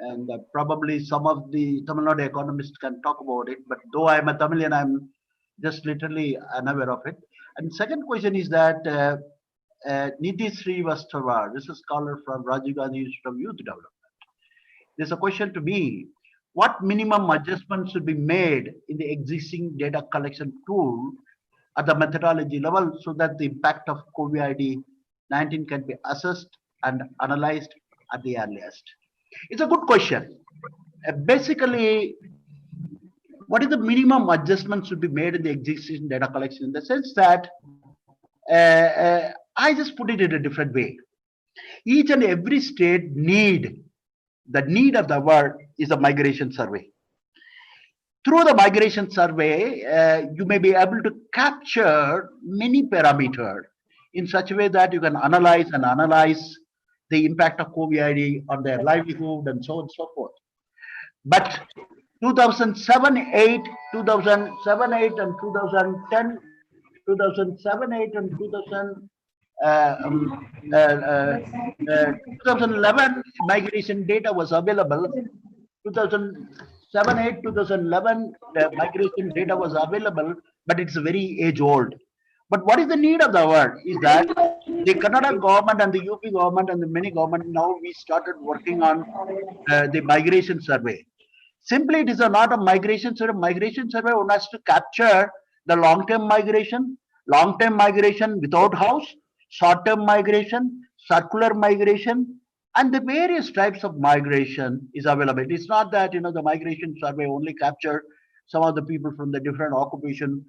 Speaker 7: And probably some of the Tamil Nadu economists can talk about it. But though I'm a Tamilian, I'm just literally unaware of it. And second question is that Nidhi Srivastava, this is a scholar from Rajiv Gandhi Institute of Youth Development. There's a question to me, what minimum adjustments should be made in the existing data collection tool at the methodology level so that the impact of COVID-19 can be assessed and analyzed at the earliest? It's a good question. Basically, what is the minimum adjustment should be made in the existing data collection, in the sense that I just put it in a different way. Each and every state the need of the world is a migration survey. Through the migration survey, you may be able to capture many parameters in such a way that you can analyze the impact of COVID on their livelihood and so on and so forth. But 2007, 8, 2007, 8 and 2010, 2007, 8 and 2011 migration data was available. 2007, 8, 2011 migration data was available, but it's very age old. But what is the need of the world is that the Kannada government and the UP government and the many government, now we started working on the migration survey. Simply, it is not a migration survey. Migration survey one has to capture the long-term migration without house, short-term migration, circular migration, and the various types of migration is available. It's not that the migration survey only capture some of the people from the different occupation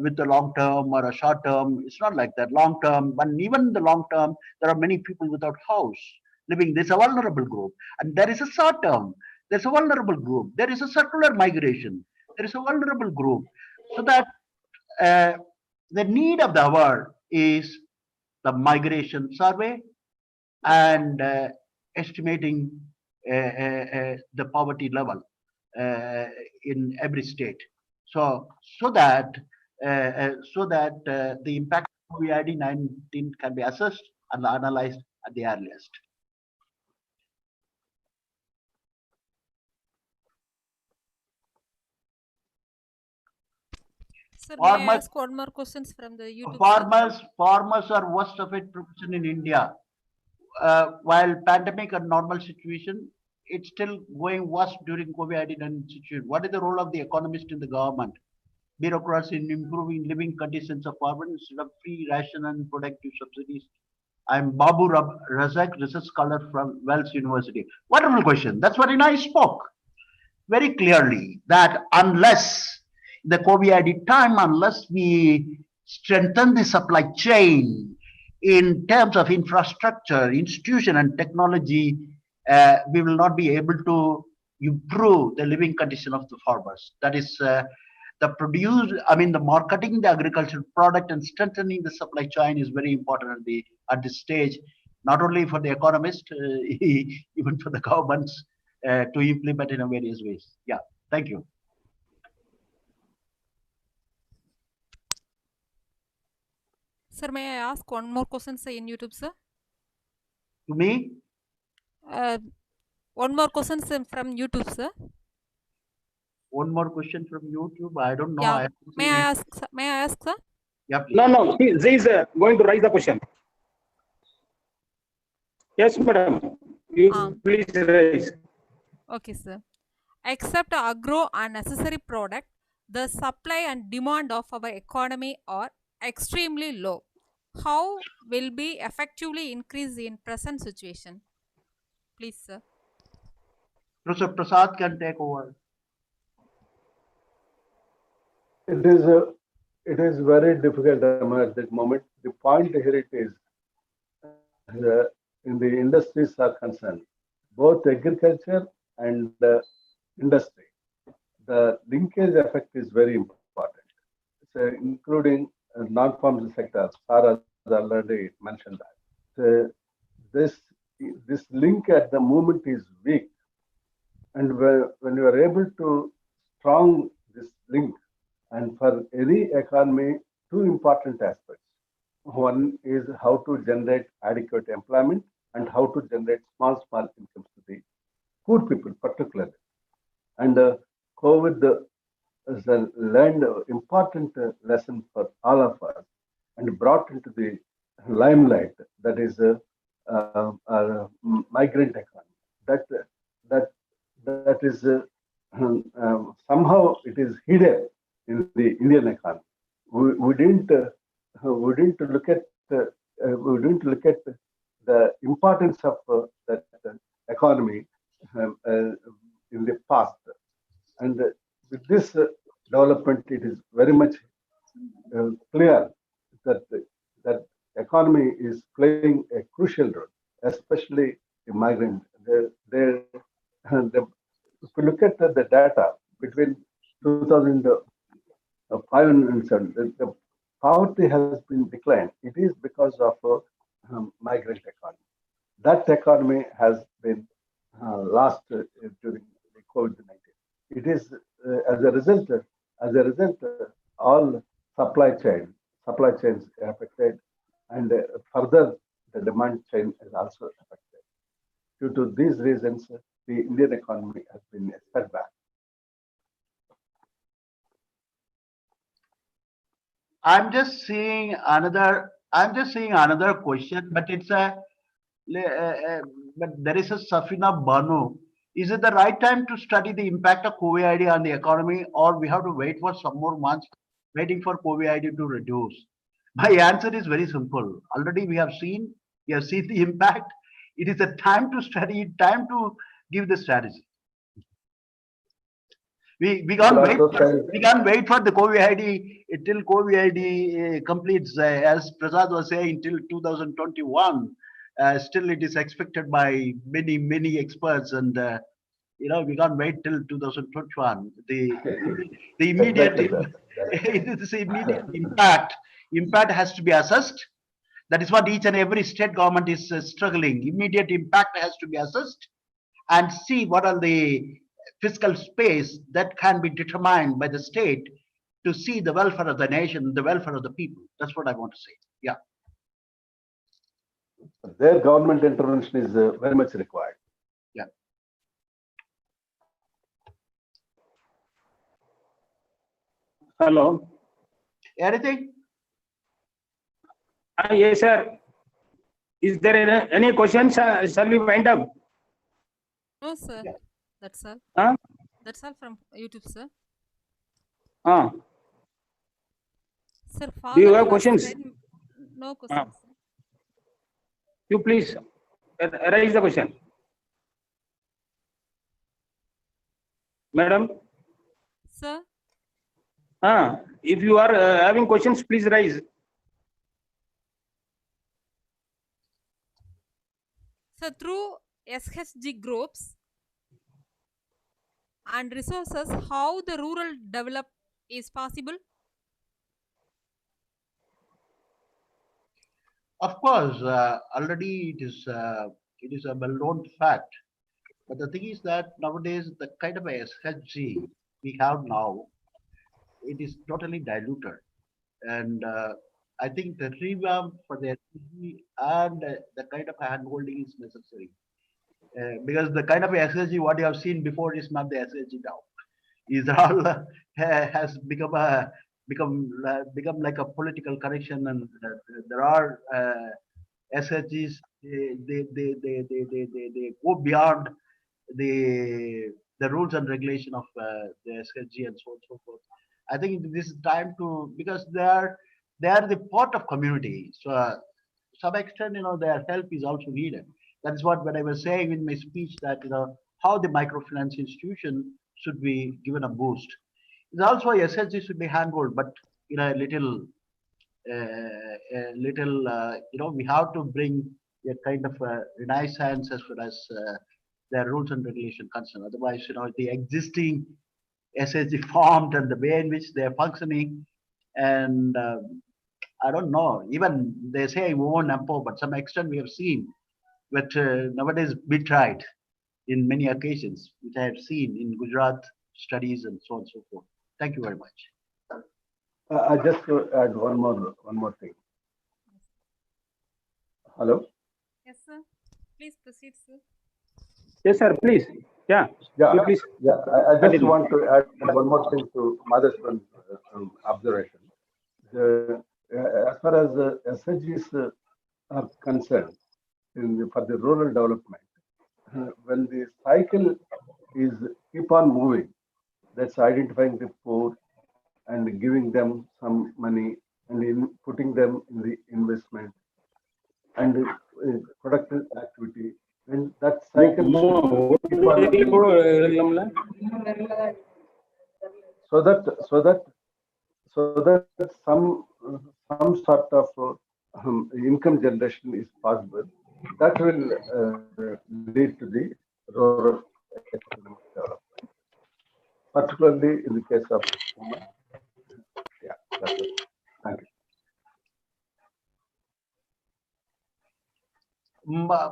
Speaker 7: with the long term or a short term. It's not like that. Long term, but even in the long term, there are many people without house living. There's a vulnerable group, and there is a short term. There's a vulnerable group. There is a circular migration. There is a vulnerable group. So that the need of the hour is the migration survey and estimating the poverty level in every state. So that the impact of COVID-19 can be assessed and analyzed at the earliest.
Speaker 1: Sir, may I ask one more questions from the YouTube?
Speaker 7: Farmers are worst affected profession in India. While pandemic and normal situation, it's still going worse during COVID-19 situation. What is the role of the economist in the government? Bureaucracy in improving living conditions of farmers instead of free, ration and productive subsidies. I'm Babu Razak, research scholar from Wells University. Wonderful question. That's what I spoke very clearly, that unless the COVID time, unless we strengthen the supply chain in terms of infrastructure, institution and technology, we will not be able to improve the living condition of the farmers. That is the marketing the agricultural product and strengthening the supply chain is very important at this stage, not only for the economists, even for the governments to implement in various ways. Yeah, thank you.
Speaker 1: Sir, may I ask one more question, sir, in YouTube, sir?
Speaker 7: To me?
Speaker 1: One more question from YouTube, sir.
Speaker 7: One more question from YouTube? I don't know.
Speaker 1: Yeah. May I ask, sir?
Speaker 7: Yeah, please.
Speaker 3: No. He is going to raise the question. Yes, madam. You please raise.
Speaker 1: Okay, sir. Except agro and necessary product, the supply and demand of our economy are extremely low. How will be effectively increase in present situation? Please, sir.
Speaker 7: Professor Prasad can take over.
Speaker 8: It is very difficult at that moment. The point here it is, in the industries are concerned, both agriculture and industry, the linkage effect is very important. So including non-farm sector, already mentioned that. This link at the moment is weak, and when you are able to strong this link, and for any economy, two important aspects. One is how to generate adequate employment and how to generate small incomes to the poor people particularly. And COVID has learned an important lesson for all of us and brought into the limelight, that is migrant economy. That is somehow it is hidden in the Indian economy. We didn't look at the importance of that economy in the past. And with this development, it is very much clear that that economy is playing a crucial role, especially the migrant. If you look at the data between 2005 and 7, the poverty has been declined. It is because of migrant economy. That economy has been lost during the COVID-19. It is as a result, all supply chains affected, and further the demand chain is also affected. Due to these reasons, the Indian economy has been set back.
Speaker 7: I'm just seeing another question, but it's but there is a Safina Banu. Is it the right time to study the impact of COVID on the economy, or we have to wait for some more months, waiting for COVID to reduce? My answer is very simple. Already we have seen the impact. It is a time to study, time to give the strategy. We can't wait for the COVID till COVID completes, as Prasad was saying, till 2021. Still, it is expected by many experts, and we can't wait till 2021. The immediate impact has to be assessed. That is what each and every state government is struggling. Immediate impact has to be assessed, and see what are the fiscal space that can be determined by the state to see the welfare of the nation, the welfare of the people. That's what I want to say. Yeah.
Speaker 8: Their government intervention is very much required.
Speaker 7: Yeah.
Speaker 3: Hello.
Speaker 7: Anything?
Speaker 3: Yes, sir. Is there any questions? Shall we wind up?
Speaker 1: No, sir.
Speaker 7: Yeah.
Speaker 1: That's all.
Speaker 3: Huh?
Speaker 1: That's all from YouTube, sir. Sir,
Speaker 3: Do you
Speaker 1: Father
Speaker 3: have
Speaker 1: has
Speaker 3: questions?
Speaker 1: read- No questions. Sir.
Speaker 3: You please raise the question. Madam?
Speaker 1: Sir,
Speaker 3: If you are having questions, please raise.
Speaker 1: so through SHG groups and resources, how the rural develop is possible?
Speaker 7: Of course, already it is a well-known fact. But the thing is that nowadays the kind of SHG we have now, it is totally diluted, and I think the revamp for the SHG and the kind of handholding is necessary, because the kind of SHG what you have seen before is not the SHG now. Is all has become like a political correction, and there are SHGs. They go beyond the rules and regulation of the SHG and so on and so forth. I think this is time to, because they are the part of community. So to some extent, their help is also needed. That is what when I was saying in my speech, that how the microfinance institution should be given a boost. It's also SHG should be handled, but a little, we have to bring a kind of renaissance as far as their rules and regulation concerned. Otherwise, the existing SHG formed and the way in which they are functioning, and I don't know. Even they say we won't empower, but some extent we have seen. But nowadays we tried in many occasions, which I have seen in Gujarat studies and so on and so forth. Thank you very much.
Speaker 8: I just to add one more thing. Hello.
Speaker 1: Yes, sir. Please proceed, sir.
Speaker 3: Yes, sir, please. Yeah.
Speaker 8: Yeah,
Speaker 3: You please
Speaker 8: yeah. I just
Speaker 3: continue.
Speaker 8: want to add one more thing to Madhus's observation. As far as SHGs are concerned, for the rural development, when the cycle is keep on moving, that's identifying the poor and giving them some money and putting them in the investment and productive activity. When that cycle keep on moving, so that some sort of income generation is possible, that will lead to the rural economic development, particularly in the case of women. Yeah, that's it. Thank you.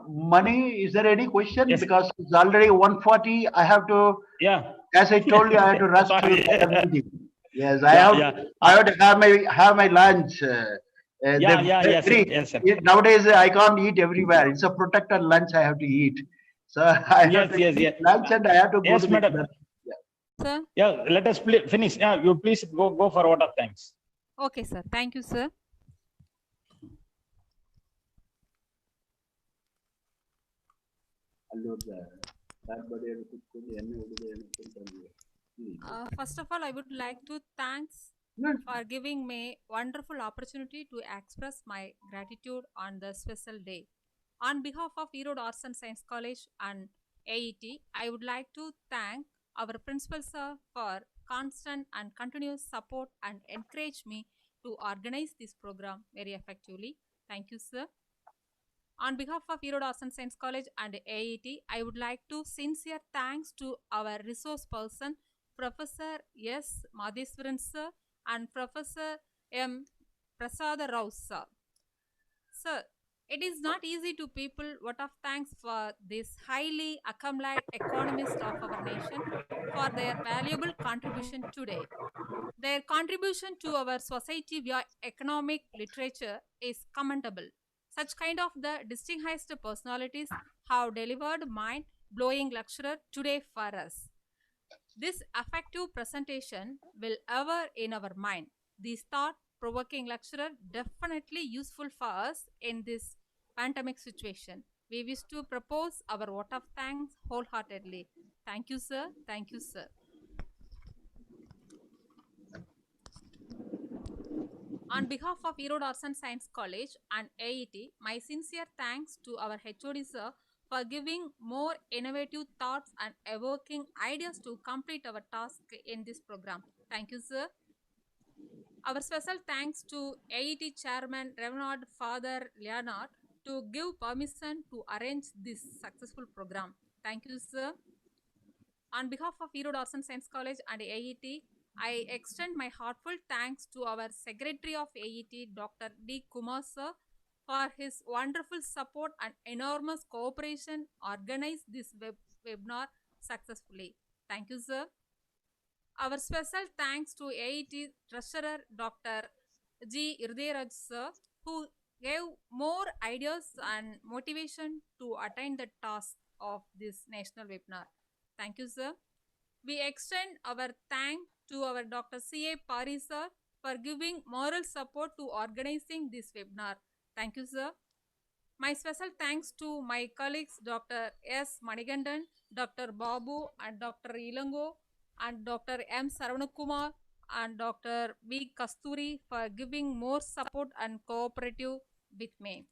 Speaker 7: Money, is there any question?
Speaker 9: Yes.
Speaker 7: Because it's already 1:40. I have to,
Speaker 9: Yeah.
Speaker 7: as I told you, I have to rush to
Speaker 9: Sorry.
Speaker 7: the meeting. Yes, I
Speaker 9: Yeah,
Speaker 7: have.
Speaker 9: yeah.
Speaker 7: I have to have my lunch.
Speaker 9: Yeah, yes, sir. Yes, sir.
Speaker 7: Nowadays, I can't eat everywhere. It's a protected lunch I have to eat. So I have to
Speaker 9: Yes.
Speaker 7: eat lunch and I have to go
Speaker 9: Yes,
Speaker 7: to the
Speaker 9: madam.
Speaker 7: dinner.
Speaker 1: Sir.
Speaker 9: Yeah, let us finish. Yeah, you please go for vote of thanks.
Speaker 1: Okay, sir. Thank you, sir. First of all, I would like to thanks for giving me wonderful opportunity to express my gratitude on the special day. On behalf of Erode Arts and Science College and AET, I would like to thank our principal sir for constant and continuous support and encourage me to organize this program very effectively. Thank you, sir. On behalf of Erode Arts and Science College and AET, I would like to sincere thanks to our resource person, Professor S. Madheswaran sir and Professor M. Prasada Rao sir. Sir, it is not easy to people what of thanks for this highly accomplished economist of our nation for their valuable contribution today. Their contribution to our society via economic literature is commendable. Such kind of the distinguished personalities have delivered mind-blowing lecture today for us. This effective presentation will ever in our mind. This thought-provoking lecturer definitely useful for us in this pandemic situation. We wish to propose our vote of thanks wholeheartedly. Thank you, sir. Thank you, sir. On behalf of Erode Arts and Science College and AET, my sincere thanks to our HOD sir for giving more innovative thoughts and evoking ideas to complete our task in this program. Thank you, sir. Our special thanks to AET Chairman Reverend Father Leonard to give permission to arrange this successful program. Thank you, sir. On behalf of Erode Arts and Science College and AET, I extend my heartfelt thanks to our Secretary of AET, Dr. D. Kumar sir, for his wonderful support and enormous cooperation organize this webinar successfully. Thank you, sir. Our special thanks to AET Treasurer Dr. G. Irdayaraj sir, who gave more ideas and motivation to attain the task of this national webinar. Thank you, sir. We extend our thanks to our Dr. C.A. Pari sir for giving moral support to organizing this webinar. Thank you, sir. My special thanks to my colleagues Dr. S. Manigandan, Dr. Babu and Dr. Ilango and Dr. M. Saravaнаkumar and Dr. V. Kasturi for giving more support and cooperative with me.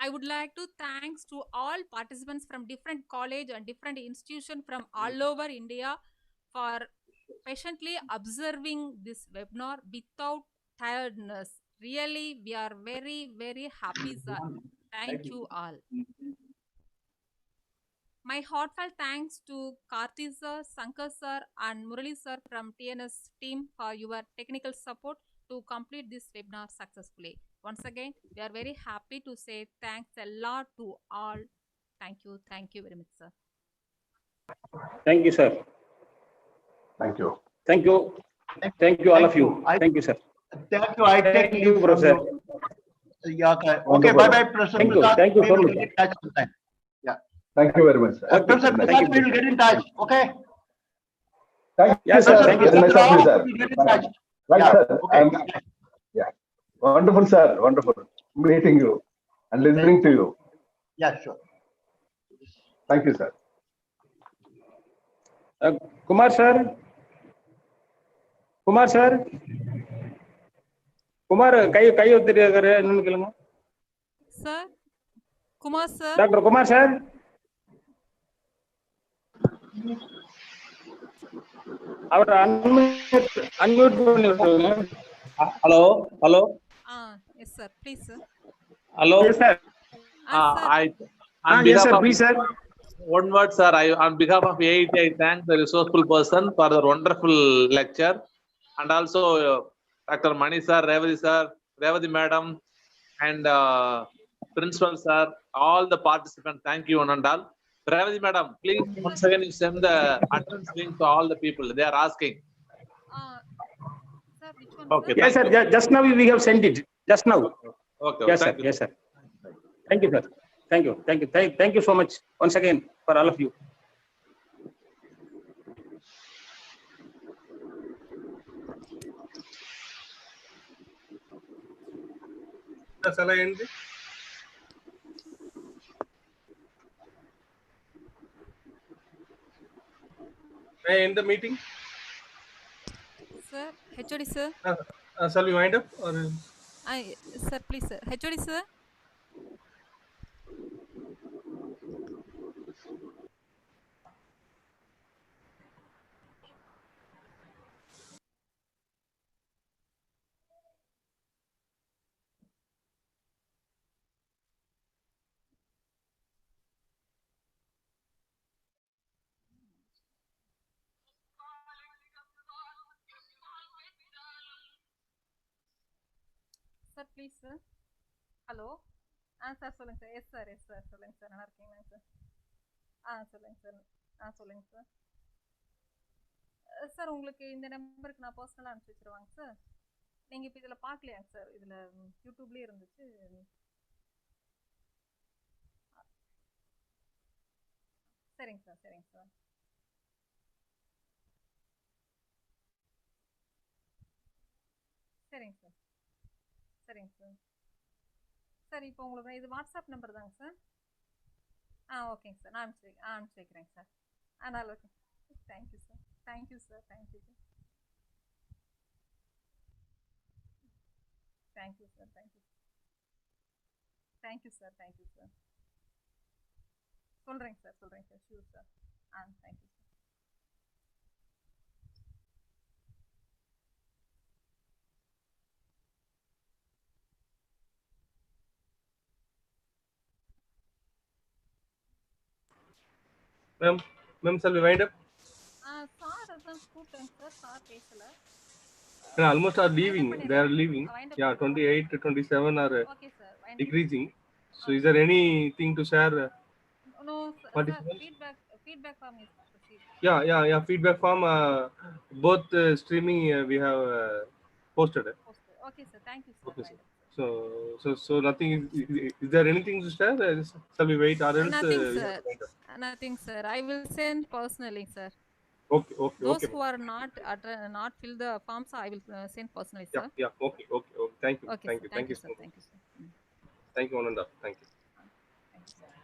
Speaker 1: I would like to thanks to all participants from different college and different institution from all over India for patiently observing this webinar without tiredness. Really, we are very, very happy, sir. Thank you all. My heartfelt thanks to Karthi sir, Sankar sir and Murali sir from TNS team for your technical support to complete this webinar successfully. Once again, we are very happy to say thanks a lot to all. Thank you. Thank you very much, sir.
Speaker 9: Thank you, sir.
Speaker 8: Thank you.
Speaker 9: Thank you. Thank you, all of you. Thank you, sir.
Speaker 7: Thank you. I take
Speaker 9: Thank
Speaker 7: leave
Speaker 9: you,
Speaker 7: from
Speaker 9: Professor.
Speaker 7: you. Yeah, okay. Okay,
Speaker 8: Wonderful.
Speaker 7: bye-bye, Professor
Speaker 9: Thank you.
Speaker 7: Prasad.
Speaker 9: Thank you
Speaker 7: We
Speaker 9: so
Speaker 7: will
Speaker 9: much.
Speaker 7: get in touch sometime. Yeah.
Speaker 8: Thank you very much, sir.
Speaker 9: Okay,
Speaker 7: Professor
Speaker 9: thank
Speaker 7: Prasad,
Speaker 9: you.
Speaker 7: we will get in touch. Okay.
Speaker 8: Thank
Speaker 9: Yeah,
Speaker 8: you,
Speaker 9: sir.
Speaker 8: sir.
Speaker 9: Thank you,
Speaker 8: Very
Speaker 9: sir.
Speaker 8: nice of you, sir.
Speaker 7: We will get in touch.
Speaker 8: Right,
Speaker 7: Yeah.
Speaker 8: sir.
Speaker 7: Okay.
Speaker 8: Yeah. Wonderful, sir. Wonderful meeting you and listening to you.
Speaker 7: Yeah, sure.
Speaker 8: Thank you, sir.
Speaker 9: Kumar, sir. Kumar, sir. Kumar, கை ஒத்திட்டு இருக்காரு என்னன்னு கேளுங்க.
Speaker 1: Sir, Kumar, sir.
Speaker 9: Doctor Kumar sir. அவர் unmute பண்ணி விட்டுருங்க.
Speaker 4: Hello, hello,
Speaker 1: Yes, sir. Please, sir.
Speaker 4: hello.
Speaker 9: Yes, sir.
Speaker 1: Sir.
Speaker 4: On
Speaker 9: Yes,
Speaker 4: behalf
Speaker 9: sir.
Speaker 4: of
Speaker 9: Please, sir.
Speaker 4: one word, sir. On behalf of AIT, I thank the resourceful person for the wonderful lecture, and also Dr. Mani sir, Revati madam, and principal sir, all the participants. Thank you, one and all. Revati madam, please once again you send the attendance link to all the people. They are asking.
Speaker 1: Sir, which one?
Speaker 4: Okay.
Speaker 9: Yes, sir. Just now we have sent it. Just now.
Speaker 4: Okay.
Speaker 9: Yes, sir.
Speaker 4: Thank you.
Speaker 9: Yes, sir. Thank you, sir. Thank you. Thank you. Thank you so much once again for all of you.
Speaker 2: Shall I end it? May I end the meeting?
Speaker 1: Sir, HOD, sir.
Speaker 2: Shall we wind up? Or
Speaker 1: Sir, please, sir. HOD, sir. Sir, please, sir. Hello. Sir, சொல்லுங்க sir. Yes, sir. Yes, sir. சொல்லுங்க sir. நல்லா இருக்கீங்களா sir? சொல்லுங்க sir. சொல்லுங்க sir. Sir உங்களுக்கு இந்த நம்பருக்கு நான் பர்சனலாக அனுப்பிச்சி வச்சிருவாங்க சார். நீங்கள் இப்போ இதில் பார்க்கலையாங்க சார்? இதில் யூடியூப்லேயே இருந்துச்சு. சரிங்க சார். சரிங்க சார். சரிங்க சார். சரிங்க சார். சார் இப்போ உங்களுக்கு இது வாட்ஸ்அப் நம்பர் தாங்க சார்? ஓகேங்க சார். நான் அனுப்பிச்சி வைக்கிறேங்க சார். நல்லா okay. Thank you sir. Thank you sir. Thank you sir. Thank you sir. Thank you. Thank you sir. Thank you sir. சொல்கிறேங்க sir. Sure sir. Thank you sir.
Speaker 2: Ma'am, shall we wind up?
Speaker 1: Sir அதான் கூப்பிட்டேங்க சார். சார் பேசல.
Speaker 2: Almost are leaving. They are leaving. Yeah, 28 to 27 are decreasing. So is there anything to share?
Speaker 1: No, sir. Feedback form is received.
Speaker 2: Yeah. Feedback form, both streaming we have posted.
Speaker 1: Okay, sir. Thank you, sir.
Speaker 2: Okay, sir. So nothing. Is there anything to share? Shall we wait or else?
Speaker 1: Nothing, sir. Nothing, sir. I will send personally, sir.
Speaker 2: Okay.
Speaker 1: Those who are not fill the forms, I will send personally, sir.
Speaker 2: Yeah. Okay. Thank you.
Speaker 1: Okay,
Speaker 2: Thank
Speaker 1: sir.
Speaker 2: you. Thank you,
Speaker 1: sir.
Speaker 2: sir.
Speaker 1: Thank you, sir.
Speaker 2: Thank you, Ananda. Thank you.